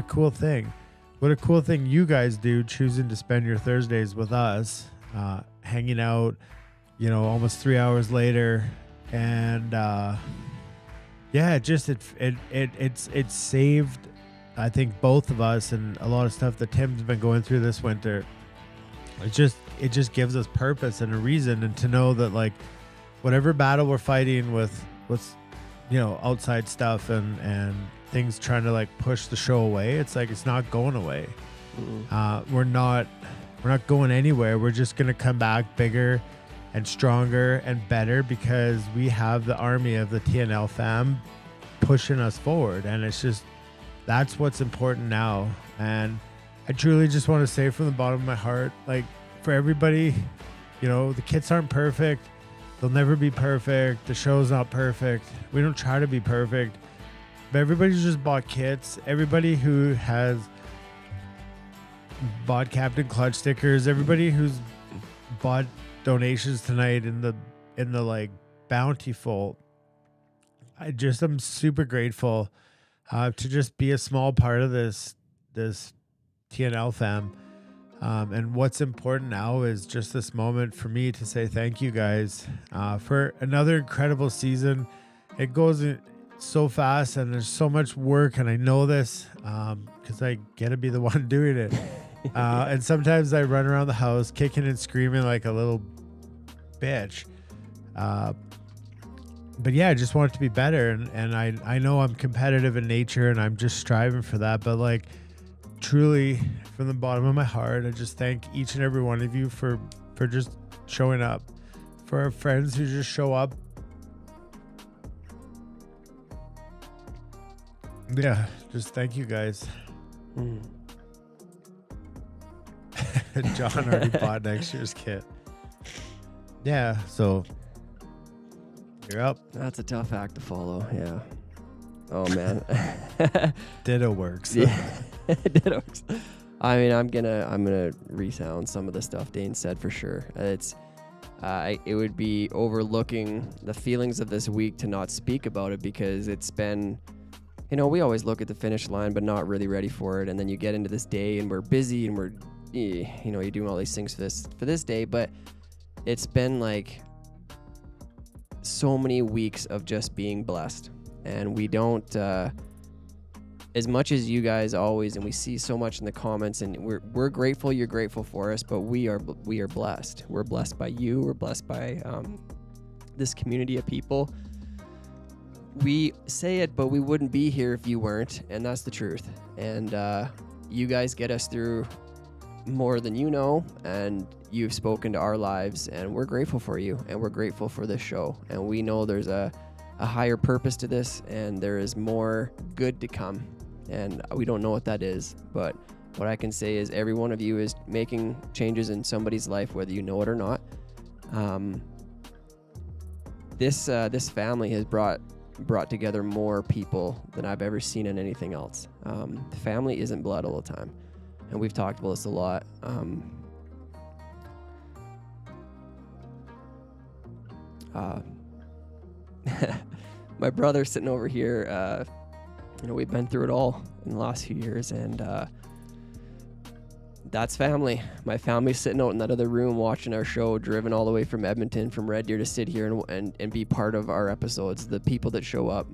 cool thing. What a cool thing you guys do, choosing to spend your Thursdays with us, hanging out, almost 3 hours later. And yeah, it's saved, I think, both of us and a lot of stuff that Tim's been going through this winter. It just gives us purpose and a reason, and to know that like whatever battle we're fighting with outside stuff and things trying to like push the show away, it's like it's not going away. We're not going anywhere. We're just gonna come back bigger and stronger and better because we have the army of the TNL fam pushing us forward, and it's just, that's what's important now. And I truly just want to say from the bottom of my heart, like, for everybody, the kits aren't perfect. They'll never be perfect. The show's not perfect. We don't try to be perfect. But everybody's just bought kits. Everybody who has bought Captain Clutch stickers, everybody who's bought donations tonight in the like bountiful, I'm super grateful to just be a small part of this TNL fam. And what's important now is just this moment for me to say thank you guys for another incredible season. It goes so fast, and there's so much work, and I know this because I get to be the one doing it. And sometimes I run around the house kicking and screaming like a little bitch. But yeah, I just want it to be better. And I know I'm competitive in nature, and I'm just striving for that. But like, truly, from the bottom of my heart, I just thank each and every one of you for just showing up. For our friends who just show up. Yeah, just thank you guys. John already bought next year's kit. Yeah, so you're up. That's a tough act to follow. Yeah. Oh man. Ditto works. Yeah. Ditto works. I mean, I'm gonna resound some of the stuff Dane said for sure. It would be overlooking the feelings of this week to not speak about it, because it's been, we always look at the finish line but not really ready for it, and then you get into this day and we're busy and we're you're doing all these things for this day, but it's been like so many weeks of just being blessed, and we don't as much as you guys always, and we see so much in the comments, and we're grateful you're grateful for us, but we are blessed. We're blessed by you. We're blessed by this community of people. We say it, but we wouldn't be here if you weren't, and that's the truth. And you guys get us through more than you know, and you've spoken to our lives, and we're grateful for you, and we're grateful for this show, and we know there's a higher purpose to this, and there is more good to come, and we don't know what that is, but what I can say is every one of you is making changes in somebody's life, whether you know it or not. This family has brought together more people than I've ever seen in anything else. Family isn't blood all the time, and we've talked about this a lot. My brother sitting over here, we've been through it all in the last few years, and that's family. My family's sitting out in that other room watching our show, driven all the way from Edmonton, from Red Deer, to sit here and be part of our episodes. The people that show up.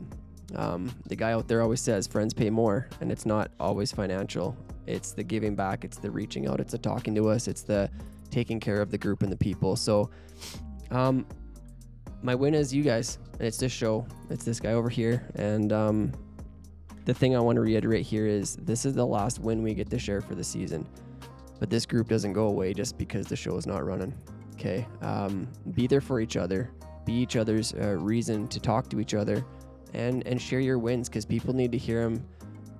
The guy out there always says friends pay more, and it's not always financial. It's the giving back, it's the reaching out, it's the talking to us, it's the taking care of the group and the people. So my win is you guys, and it's this show, it's this guy over here, and the thing I want to reiterate here is this is the last win we get to share for the season, but this group doesn't go away just because the show is not running. Okay, be there for each other, be each other's reason to talk to each other, and share your wins, because people need to hear them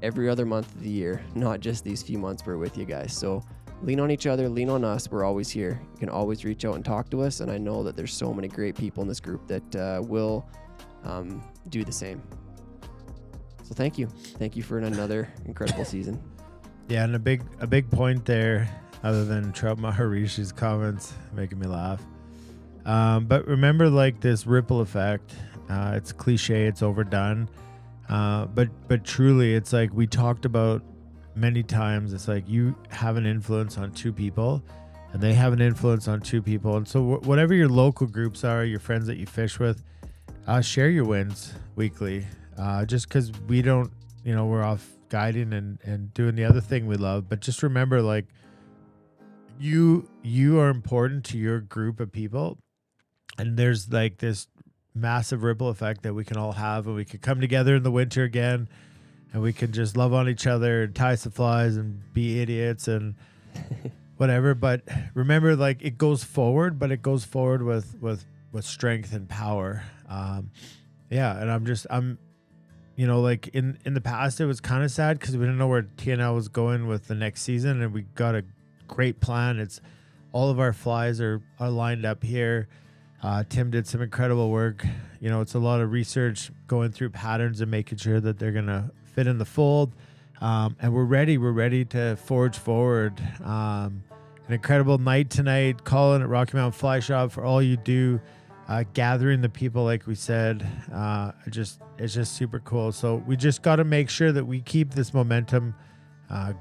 every other month of the year, not just these few months we're with you guys. So lean on each other, lean on us. We're always here. You can always reach out and talk to us, and I know that there's so many great people in this group that will do the same. So thank you for another incredible season. Yeah, and a big point there, other than Trout Maharishi's comments making me laugh. But remember, like, this ripple effect. It's cliche, it's overdone, but truly, it's like we talked about many times. It's like you have an influence on two people, and they have an influence on two people. And so whatever your local groups are, your friends that you fish with, share your wins weekly. Just because we don't, we're off guiding and doing the other thing we love. But just remember, like, you are important to your group of people, and there's like this massive ripple effect that we can all have, and we can come together in the winter again, and we can just love on each other and tie some flies and be idiots and whatever. But remember, like, it goes forward, but it goes forward with strength and power. Yeah, and I'm like in the past, it was kind of sad because we didn't know where TNL was going with the next season, and we got a great plan. It's all of our flies are lined up here. Tim did some incredible work. It's a lot of research, going through patterns and making sure that they're going to fit in the fold. And we're ready to forge forward. An incredible night tonight. Colin at Rocky Mountain Fly Shop for all you do. Gathering the people, like we said, it's just super cool. So we just got to make sure that we keep this momentum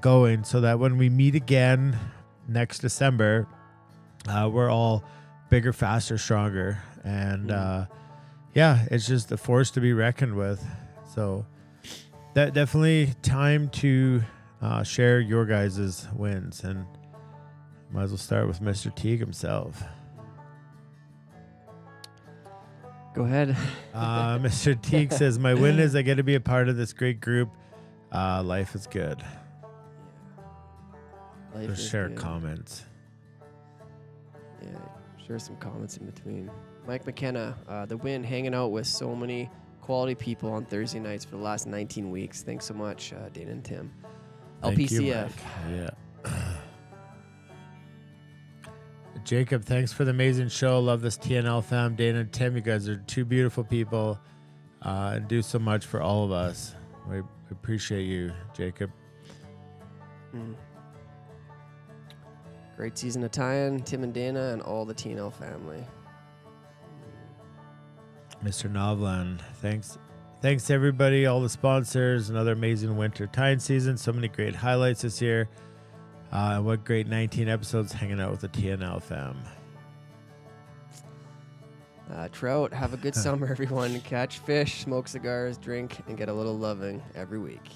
going, so that when we meet again next December, we're all bigger, faster, stronger, and it's just a force to be reckoned with. So that definitely time to share your guys' wins, and might as well start with Mr. Teague himself. Go ahead. Mr. Teague says, my win is I get to be a part of this great group. Life is good. Just share comments. Yeah, share some comments in between. Mike McKenna, the win, hanging out with so many quality people on Thursday nights for the last 19 weeks. Thanks so much, Dana and Tim. Thank LPCF. you, Mike. Yeah. Jacob, thanks for the amazing show. Love this TNL fam. Dana and Tim, you guys are two beautiful people and do so much for all of us. We appreciate you, Jacob. Great season of tie-in, Tim and Dana, and all the TNL family. Mr. Novlan, thanks everybody, all the sponsors, another amazing winter tie-in season. So many great highlights this year. And what great 19 episodes hanging out with the TNL fam. Trout, have a good summer, everyone. Catch fish, smoke cigars, drink, and get a little loving every week.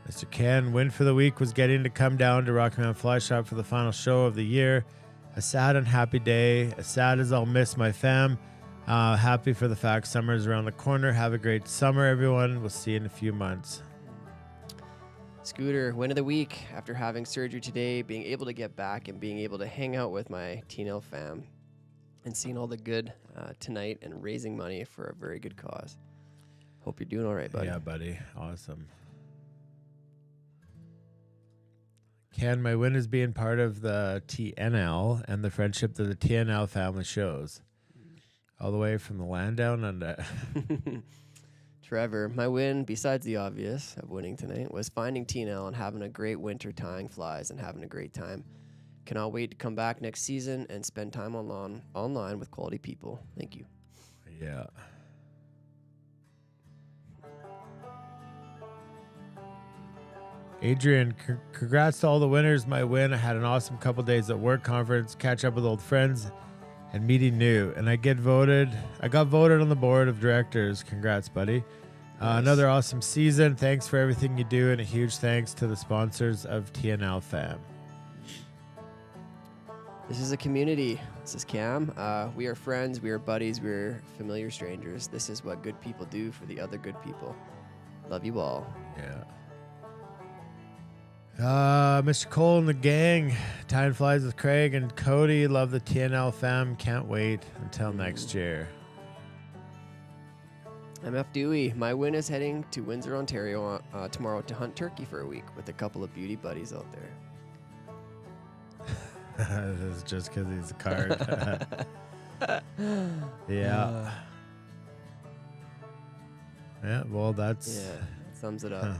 Mr. Ken, win for the week was getting to come down to Rocky Mountain Fly Shop for the final show of the year. A sad and happy day. As sad as I'll miss my fam. Happy for the fact summer is around the corner. Have a great summer, everyone. We'll see you in a few months. Scooter, win of the week. After having surgery today, being able to get back and being able to hang out with my TNL fam and seeing all the good tonight and raising money for a very good cause. Hope you're doing all right, buddy. Yeah, buddy. Awesome. Ken, my win is being part of the TNL and the friendship that the TNL family shows. All the way from the land down under. Trevor, my win, besides the obvious of winning tonight, was finding TNL and having a great winter tying flies and having a great time. Cannot wait to come back next season and spend time online with quality people. Thank you. Yeah. Adrian, congrats to all the winners. My win. I had an awesome couple days at work conference, catch up with old friends, and meeting new. And I got voted on the board of directors. Congrats, buddy. Nice. Another awesome season. Thanks for everything you do, and a huge thanks to the sponsors of TNL Fam. This is a community. This is Cam. We are friends. We are buddies. We're familiar strangers. This is what good people do for the other good people. Love you all. Yeah. Mr. Cole and the gang. Time flies with Craig and Cody. Love the TNL fam. Can't wait until next year. MF Dewey. My win is heading to Windsor, Ontario tomorrow to hunt turkey for a week with a couple of beauty buddies out there. This is just because he's a card. Yeah. Yeah, well, that's... Yeah, that sums it up.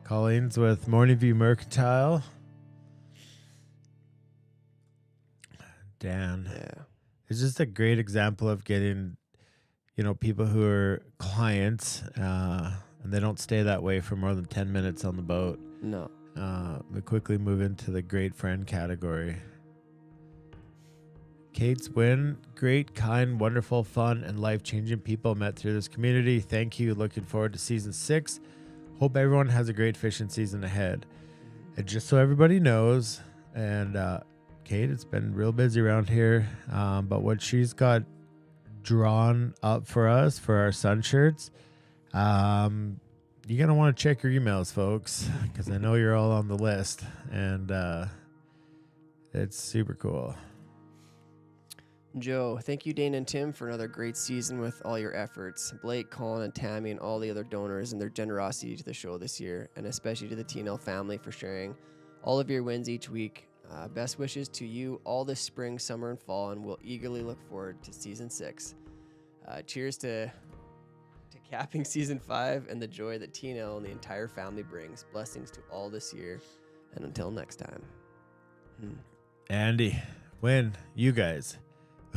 Colleen's with Morning View Mercantile. Dan. Yeah. It's just a great example of getting, people who are clients, and they don't stay that way for more than 10 minutes on the boat. No. We quickly move into the great friend category. Kate's win. Great, kind, wonderful, fun, and life-changing people met through this community. Thank you. Looking forward to season 6. Hope everyone has a great fishing season ahead. And just so everybody knows, and Kate, it's been real busy around here, but what she's got drawn up for us for our sun shirts, you're going to want to check your emails, folks, because I know you're all on the list, and it's super cool. Joe, thank you, Dane and Tim, for another great season with all your efforts. Blake, Colin, and Tammy, and all the other donors and their generosity to the show this year, and especially to the TNL family for sharing all of your wins each week. Best wishes to you all this spring, summer, and fall, and we'll eagerly look forward to season 6. Cheers to capping season 5 and the joy that TNL and the entire family brings. Blessings to all this year, and until next time. Andy, win, you guys.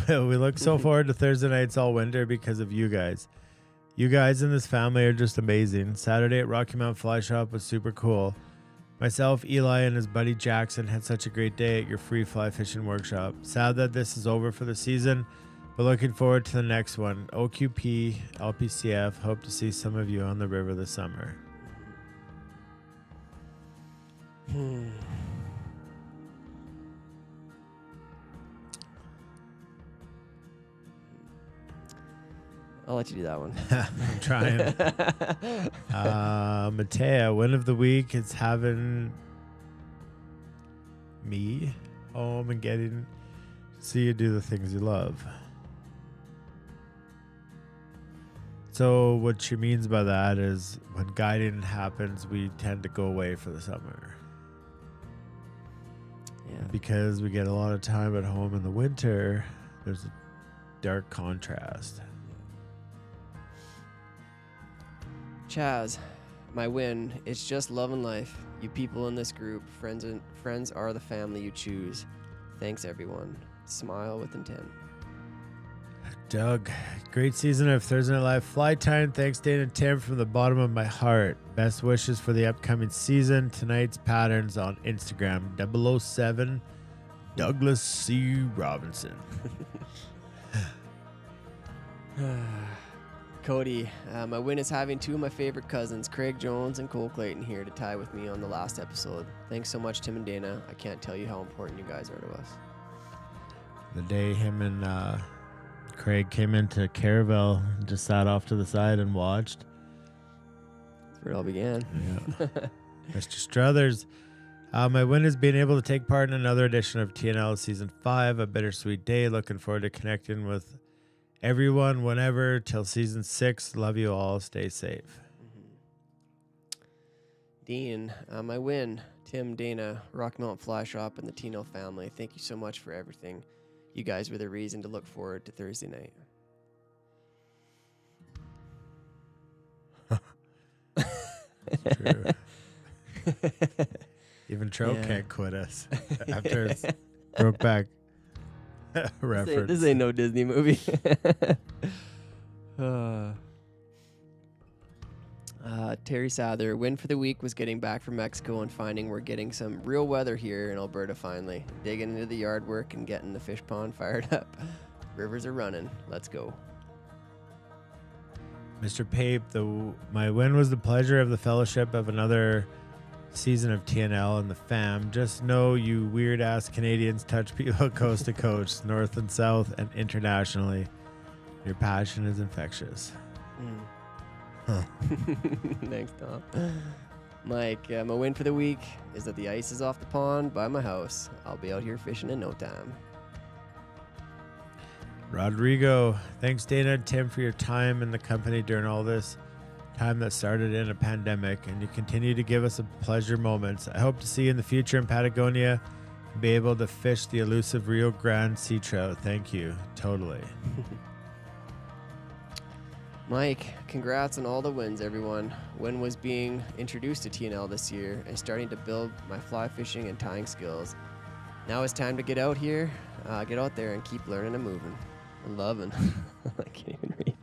We look so forward to Thursday nights all winter because of you guys. You guys in this family are just amazing. Saturday at Rocky Mountain Fly Shop was super cool. Myself, Eli, and his buddy Jackson had such a great day at your free fly fishing workshop. Sad that this is over for the season, but looking forward to the next one. OQP, LPCF, hope to see some of you on the river this summer. I'll let you do that one. I'm trying. Matea, win of the week is having me home and getting to see you do the things you love. So what she means by that is when guiding happens, we tend to go away for the summer. Yeah. Because we get a lot of time at home in the winter, there's a dark contrast. Chaz, my win. It's just love and life. You people in this group, friends are the family you choose. Thanks, everyone. Smile with intent. Doug, great season of Thursday Night Live Fly Time. Thanks, Dane and Tim, from the bottom of my heart. Best wishes for the upcoming season. Tonight's patterns on Instagram, 007 Douglas C. Robinson. Cody, my win is having two of my favorite cousins, Craig Jones and Cole Clayton, here to tie with me on the last episode. Thanks so much, Tim and Dana. I can't tell you how important you guys are to us. The day him and Craig came into Caravel, just sat off to the side and watched. That's where it all began. Yeah. Mr. Struthers, my win is being able to take part in another edition of TNL Season 5, a bittersweet day. Looking forward to connecting with everyone whenever till Season 6. Love you all. Stay safe. Dean, my win. Tim, Dana, Rock Mountain Fly Shop, and the TNL family. Thank you so much for everything. You guys were the reason to look forward to Thursday night. True. Even Tro can't quit us after his Brokeback reference. This ain't no Disney movie. Terry Sather, win for the week was getting back from Mexico and finding we're getting some real weather here in Alberta finally. Digging into the yard work and getting the fish pond fired up. Rivers are running. Let's go. Mr. Pape, my win was the pleasure of the fellowship of another season of TNL and the fam. Just know you weird ass Canadians touch people coast to coast, north and south, and internationally. Your passion is infectious. Thanks, Tom. Mike, my win for the week is that the ice is off the pond by my house. I'll be out here fishing in no time. Rodrigo, thanks Dana and Tim for your time in the company during all this time that started in a pandemic, and you continue to give us a pleasure moments. I hope to see you in the future in Patagonia and be able to fish the elusive Rio Grande sea trout. Thank you. Totally. Mike, congrats on all the wins, everyone. Win was being introduced to TNL this year and starting to build my fly fishing and tying skills. Now it's time to get out here, get out there and keep learning and moving and loving. I can't even read.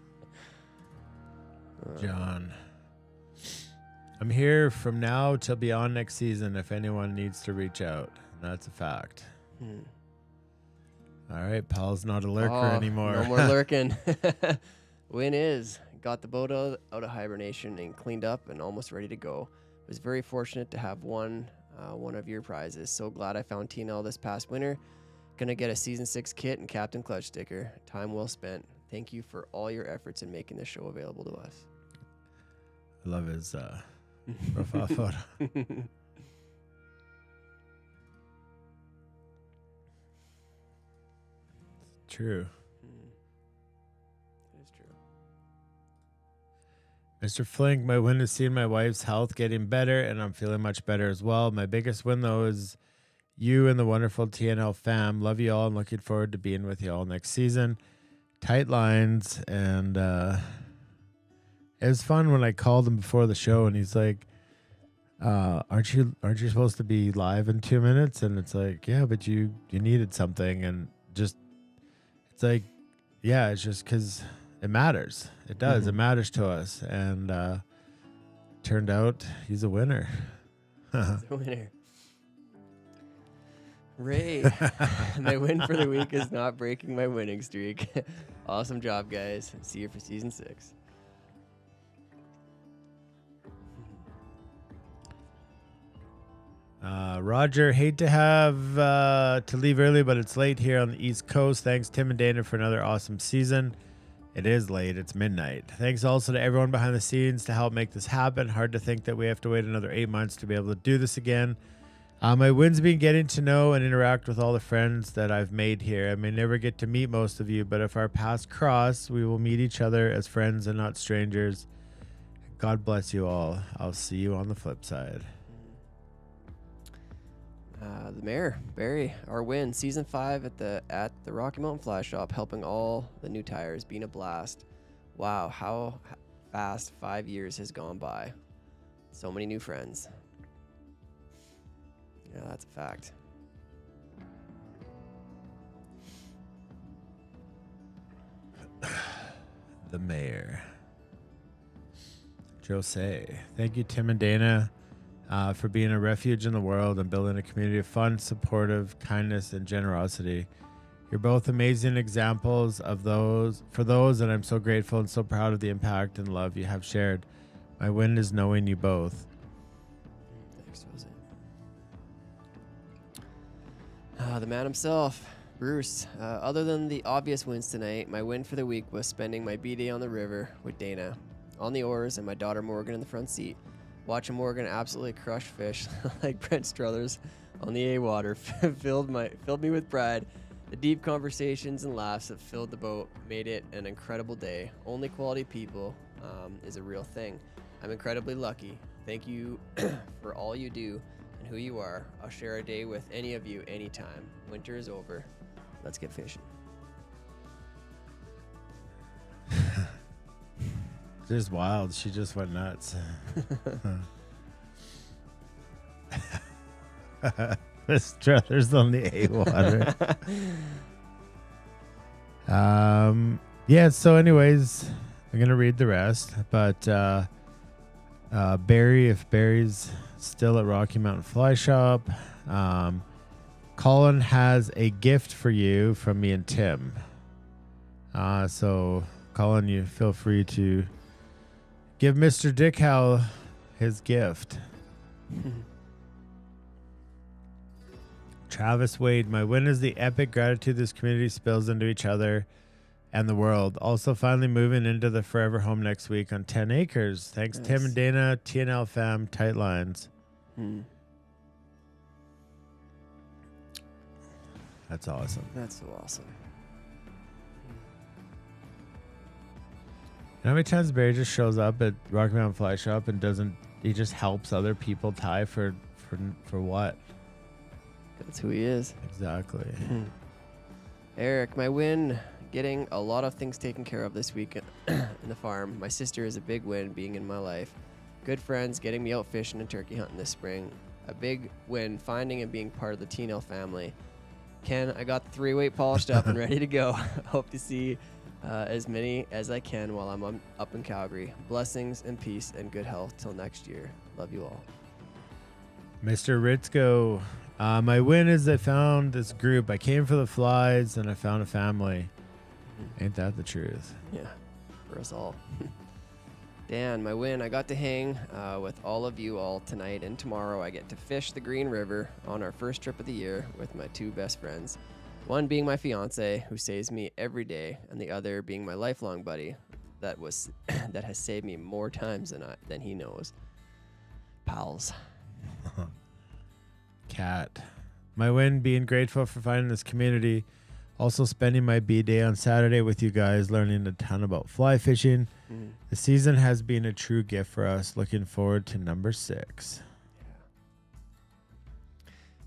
John, I'm here from now till beyond next season if anyone needs to reach out. That's a fact. All right, Paul's not a lurker anymore. No more lurking. Win is got the boat out of hibernation and cleaned up and almost ready to go. Was very fortunate to have won one of your prizes. So glad I found TNL this past winter. Gonna get a season 6 kit and Captain Clutch sticker. Time well spent. Thank you for all your efforts in making this show available to us. I love his profile photo. True. It is true. Mr. Flink, my win is seeing my wife's health getting better, and I'm feeling much better as well. My biggest win, though, is you and the wonderful TNL fam. Love you all and looking forward to being with you all next season. Tight lines, and it was fun when I called him before the show, and he's like, aren't you supposed to be live in 2 minutes? And it's like, yeah, but you needed something, and just it's like, yeah, it's just because it matters. It does. It matters to us, and turned out he's a winner. He's a winner. Ray, my win for the week is not breaking my winning streak. Awesome job, guys. See you for season 6. Roger, hate to have to leave early, but it's late here on the East Coast. Thanks, Tim and Dana, for another awesome season. It is late. It's midnight. Thanks also to everyone behind the scenes to help make this happen. Hard to think that we have to wait another 8 months to be able to do this again. My win's been getting to know and interact with all the friends that I've made here. I may never get to meet most of you, but if our paths cross, we will meet each other as friends and not strangers. God bless you all. I'll see you on the flip side. The mayor, Barry, our win, season 5 at the Rocky Mountain Fly Shop, helping all the new tires, being a blast. Wow, how fast 5 years has gone by. So many new friends. Yeah, that's a fact. The mayor. Jose. Thank you, Tim and Dana, for being a refuge in the world and building a community of fun, supportive, kindness, and generosity. You're both amazing examples of those, and I'm so grateful and so proud of the impact and love you have shared. My win is knowing you both. Thanks, Jose. The man himself, Bruce. Other than the obvious wins tonight, my win for the week was spending my B-day on the river with Dana, on the oars, and my daughter Morgan in the front seat. Watching Morgan absolutely crush fish like Brent Struthers on the A-water filled me with pride. The deep conversations and laughs that filled the boat made it an incredible day. Only quality people is a real thing. I'm incredibly lucky. Thank you for all you do and who you are. I'll share a day with any of you anytime. Winter is over. Let's get fishing. Just wild. She just went nuts. Struthers on the A-water. Yeah, so anyways, I'm going to read the rest. But Barry, if Barry's still at Rocky Mountain Fly Shop, Colin has a gift for you from me and Tim. So, Colin, you feel free to give Mr. Dickhow his gift. Travis Wade, my win is the epic gratitude this community spills into each other and the world. Also, finally moving into the forever home next week on 10 acres. Thanks, nice. Tim and Dana, TNL fam, tight lines. That's awesome. That's so awesome. You know how many times Barry just shows up at Rocky Mountain Fly Shop and he just helps other people tie for what? That's who he is. Exactly. Eric, my win, getting a lot of things taken care of this week in the farm. My sister is a big win being in my life. Good friends, getting me out fishing and turkey hunting this spring. A big win, finding and being part of the T&L family. Ken, I got the 3-weight polished up and ready to go. Hope to see as many as I can while I'm up in Calgary. Blessings and peace and good health till next year. Love you all. Mr. Ritzko, my win is I found this group. I came for the flies and I found a family. Ain't that the truth? Yeah, for us all. Dan, my win, I got to hang with all of you all tonight, and tomorrow I get to fish the Green River on our first trip of the year with my two best friends. One being my fiance, who saves me every day, and the other being my lifelong buddy that has saved me more times than he knows. Pals. Cat. My win, being grateful for finding this community. Also spending my B-day on Saturday with you guys, learning a ton about fly fishing. The season has been a true gift for us. Looking forward to number 6.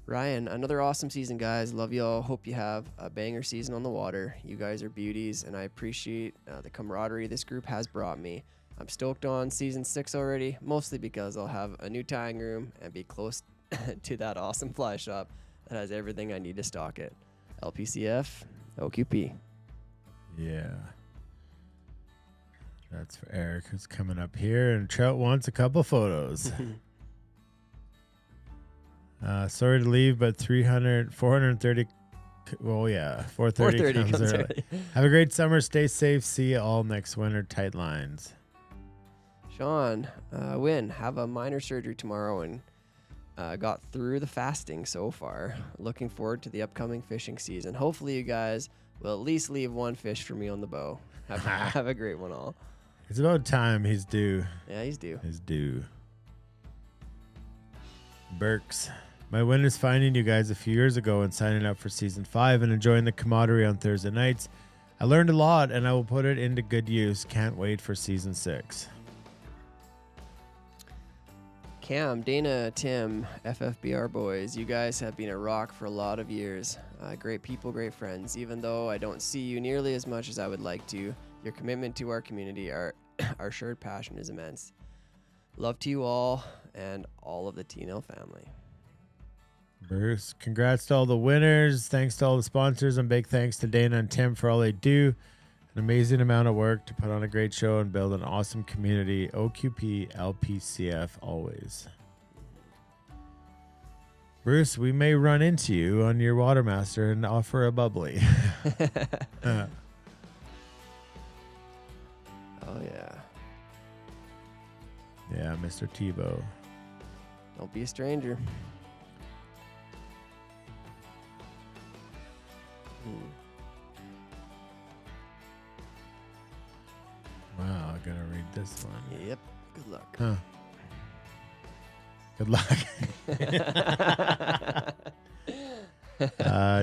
Ryan, another awesome season, guys. Love y'all. Hope you have a banger season on the water. You guys are beauties, and I appreciate the camaraderie this group has brought me. I'm stoked on season 6 already, mostly because I'll have a new tying room and be close to that awesome fly shop that has everything I need to stock it. LPCF, OQP. Yeah. That's for Eric, who's coming up here. And Trout wants a couple photos. Sorry to leave, but 430. Well, yeah, 430 comes early. Have a great summer. Stay safe. See you all next winter. Tight lines. Sean, win. Have a minor surgery tomorrow and got through the fasting so far. Looking forward to the upcoming fishing season. Hopefully you guys will at least leave one fish for me on the bow. Have a great one all. It's about time he's due. Yeah, he's due. He's due. Burks. My win is finding you guys a few years ago and signing up for season 5 and enjoying the camaraderie on Thursday nights. I learned a lot and I will put it into good use. Can't wait for season 6. Cam, Dana, Tim, FFBR boys, you guys have been a rock for a lot of years. Great people, great friends. Even though I don't see you nearly as much as I would like to, your commitment to our community, our shared passion is immense. Love to you all and all of the T&L family. Bruce, congrats to all the winners. Thanks to all the sponsors, and big thanks to Dana and Tim for all they do. An amazing amount of work to put on a great show and build an awesome community. OQP, LPCF, always. Bruce, we may run into you on your Watermaster and offer a bubbly. Oh, yeah. Yeah, Mr. Tebow. Don't be a stranger. Wow, I gotta read this one. Yep. Good luck. Huh. Good luck.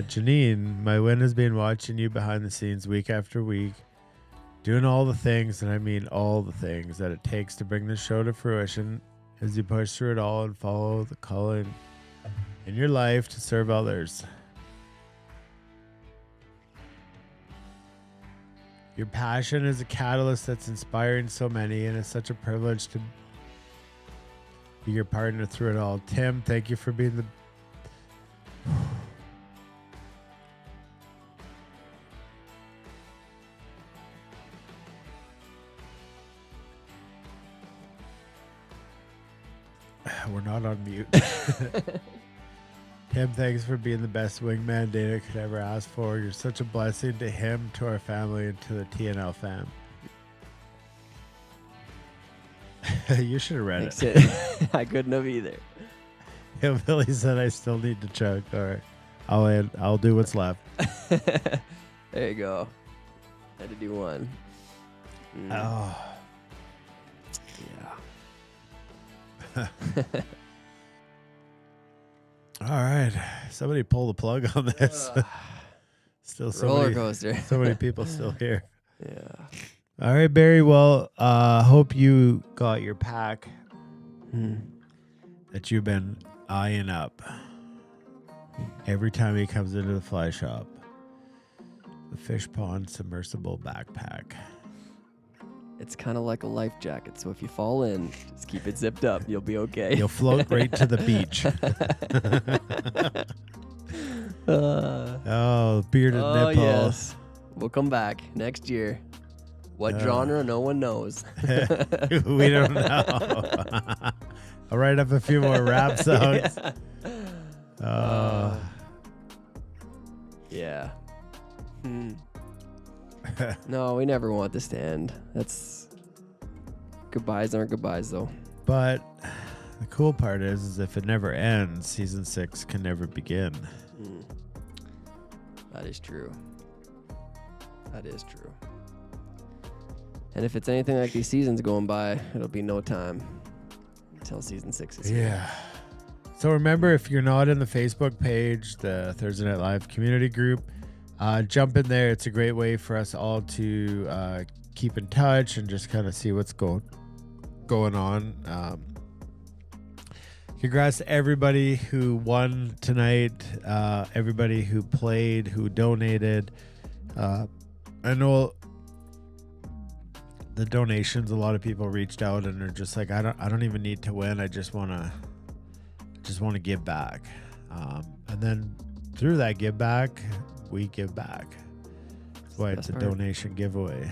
Janine, my win has been watching you behind the scenes week after week, doing all the things, and I mean all the things that it takes to bring this show to fruition as you push through it all and follow the calling in your life to serve others. Your passion is a catalyst that's inspiring so many, and it's such a privilege to be your partner through it all. Tim, thank you for being the... We're not on mute. Tim, thanks for being the best wingman Dana could ever ask for. You're such a blessing to him, to our family, and to the TNL fam. You should have read it. I couldn't have either. Billy said I still need to chug. All right. I'll do what's left. There you go. Had to do one. Oh. Yeah. All right. Somebody pull the plug on this. Still so roller many, coaster. So many people still here. Yeah. All right, Barry. Well, hope you got your pack that you've been eyeing up every time he comes into the fly shop. The Fish Pond Submersible Backpack. It's kind of like a life jacket, so if you fall in, just keep it zipped up. You'll be okay. You'll float right to the beach. Bearded nipple. Yes. We'll come back next year. What genre? No one knows. We don't know. I'll write up a few more rap songs. Yeah. No, we never want this to end. That's goodbyes aren't goodbyes, though. But the cool part is if it never ends, season 6 can never begin. That is true. That is true. And if it's anything like these seasons going by, it'll be no time until season 6 is here. Yeah. So remember, if you're not in the Facebook page, the Thursday Night Live community group, jump in there. It's a great way for us all to keep in touch and just kind of see what's going on. Congrats to everybody who won tonight, everybody who played, who donated. I know the donations, a lot of people reached out and are just like, I don't even need to win. I just want to give back. And then through that give back, we give back. That's why it's a donation giveaway.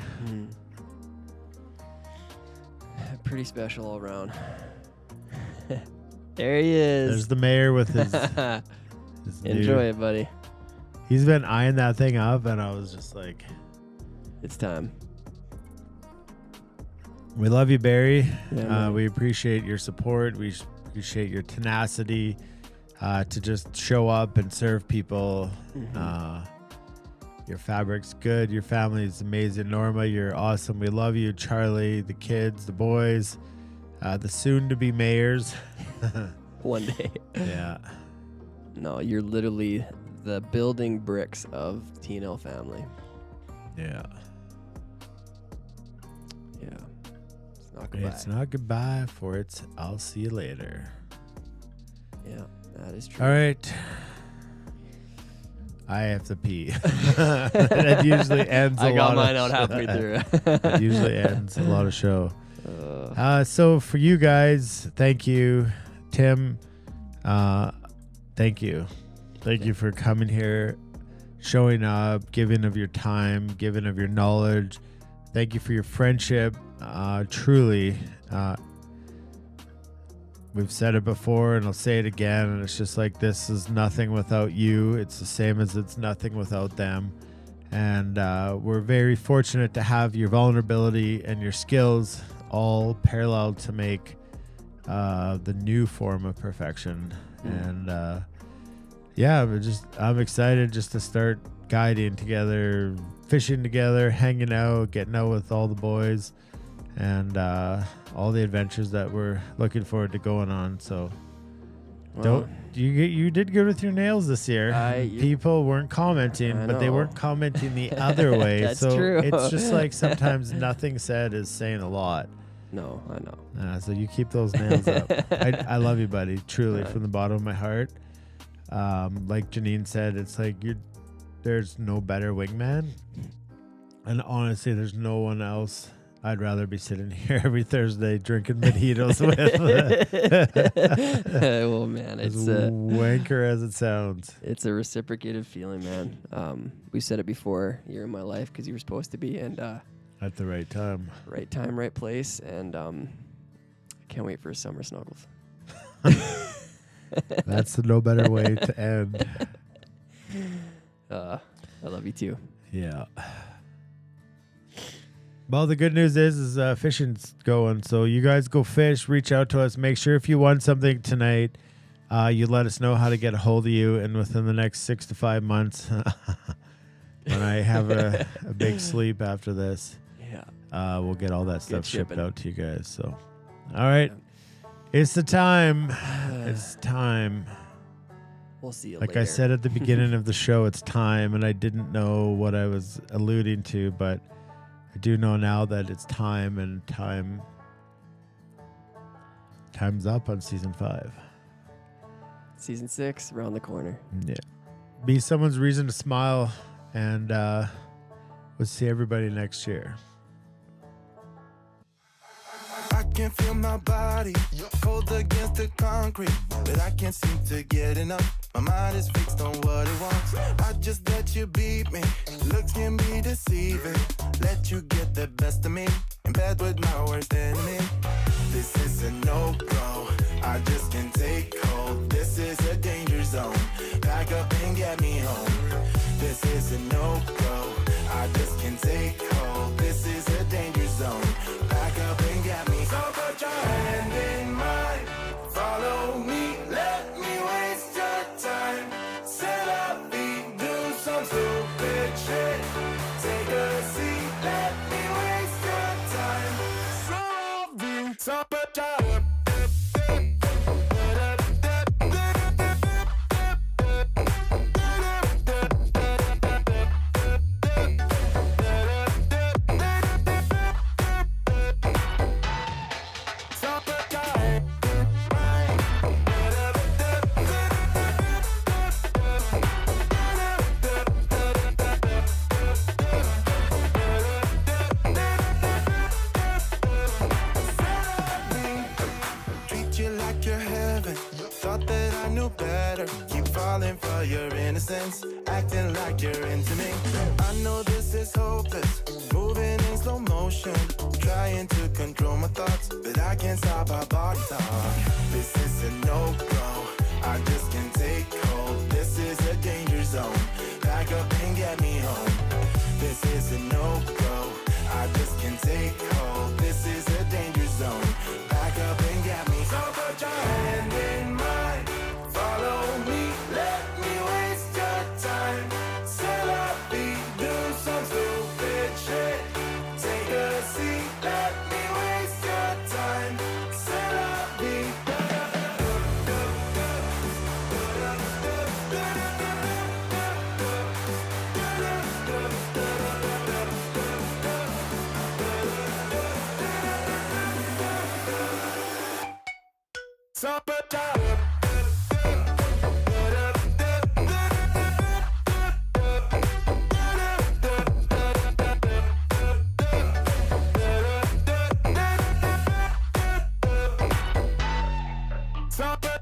Pretty special all around. There he is. There's the mayor with his Enjoy it, buddy. He's been eyeing that thing up, and I was just like, it's time. We love you, Barry. Yeah, we appreciate your support. We appreciate your tenacity to just show up and serve people. Your fabric's good. Your family is amazing. Norma, you're awesome. We love you. Charlie, the kids, the boys, the soon-to-be mayors. One day. Yeah. No, you're literally the building bricks of TNL family. Yeah. Yeah. It's not goodbye. It's not goodbye, for it's I'll see you later. Yeah, that is true. All right. I have to pee. That usually ends I got mine out halfway through. It usually ends a lot of show. So for you guys, thank you. Tim, thank you. Thank you for coming here, showing up, giving of your time, giving of your knowledge. Thank you for your friendship. Truly, we've said it before and I'll say it again, and it's just like, this is nothing without you. It's the same as it's nothing without them. And we're very fortunate to have your vulnerability and your skills all parallel to make the new form of perfection. And yeah, I'm excited just to start guiding together, fishing together, hanging out, getting out with all the boys, and all the adventures that we're looking forward to going on. So you did good with your nails this year. People weren't commenting, but they weren't commenting the other way. That's so true. It's just like sometimes nothing said is saying a lot. No, I know. So you keep those nails up. I love you, buddy. Truly, from the bottom of my heart. Like Janine said, it's like there's no better wingman. And honestly, there's no one else I'd rather be sitting here every Thursday drinking mojitos with. Well, man, it's wanker as it sounds. It's a reciprocated feeling, man. We said it before. You're in my life because you were supposed to be, and at the right time, right place, and I can't wait for summer snuggles. That's no better way to end. I love you too. Yeah. Well, the good news is fishing's going. So you guys go fish, reach out to us. Make sure if you won something tonight, you let us know how to get a hold of you. And within the next 6 to 5 months, when I have a big sleep after this, we'll get all that stuff shipped out to you guys. So, all right. It's the time. It's time. We'll see you like later. I said at the beginning of the show, it's time. And I didn't know what I was alluding to, but I do know now that it's time, and time's up on season 5. Season 6 around the corner. Yeah. Be someone's reason to smile, and we'll see everybody next year. I can feel my body cold against the concrete, but I can't seem to get enough. My mind is fixed on what it wants. I just let you beat me. Looks can be deceiving. Let you get the best of me in bed with my worst enemy. This is a no-go. I just can't take hold. This is a danger zone. Pack up and get me home. This is a no-go. I just can't take hold. This is a danger zone. Pack up and get me. So put your hand in mine. Follow me. Let me waste your time. Set up, do some stupid shit. Take a seat. Let me waste your time. So put your acting like you're into me. I know this is hopeless, moving in slow motion, trying to control my thoughts, but I can't stop our body talk. This is a no-go, I just can't take hold. This is a danger zone, pack up and get me home. This is a no-go, I just can't take hold. This is a danger zone, pack up and get me. So put your hand in mine, follow me, let me waste your time. Set up, do some stupid shit. Take a seat, let me waste your time. Set up, so put your Stop it!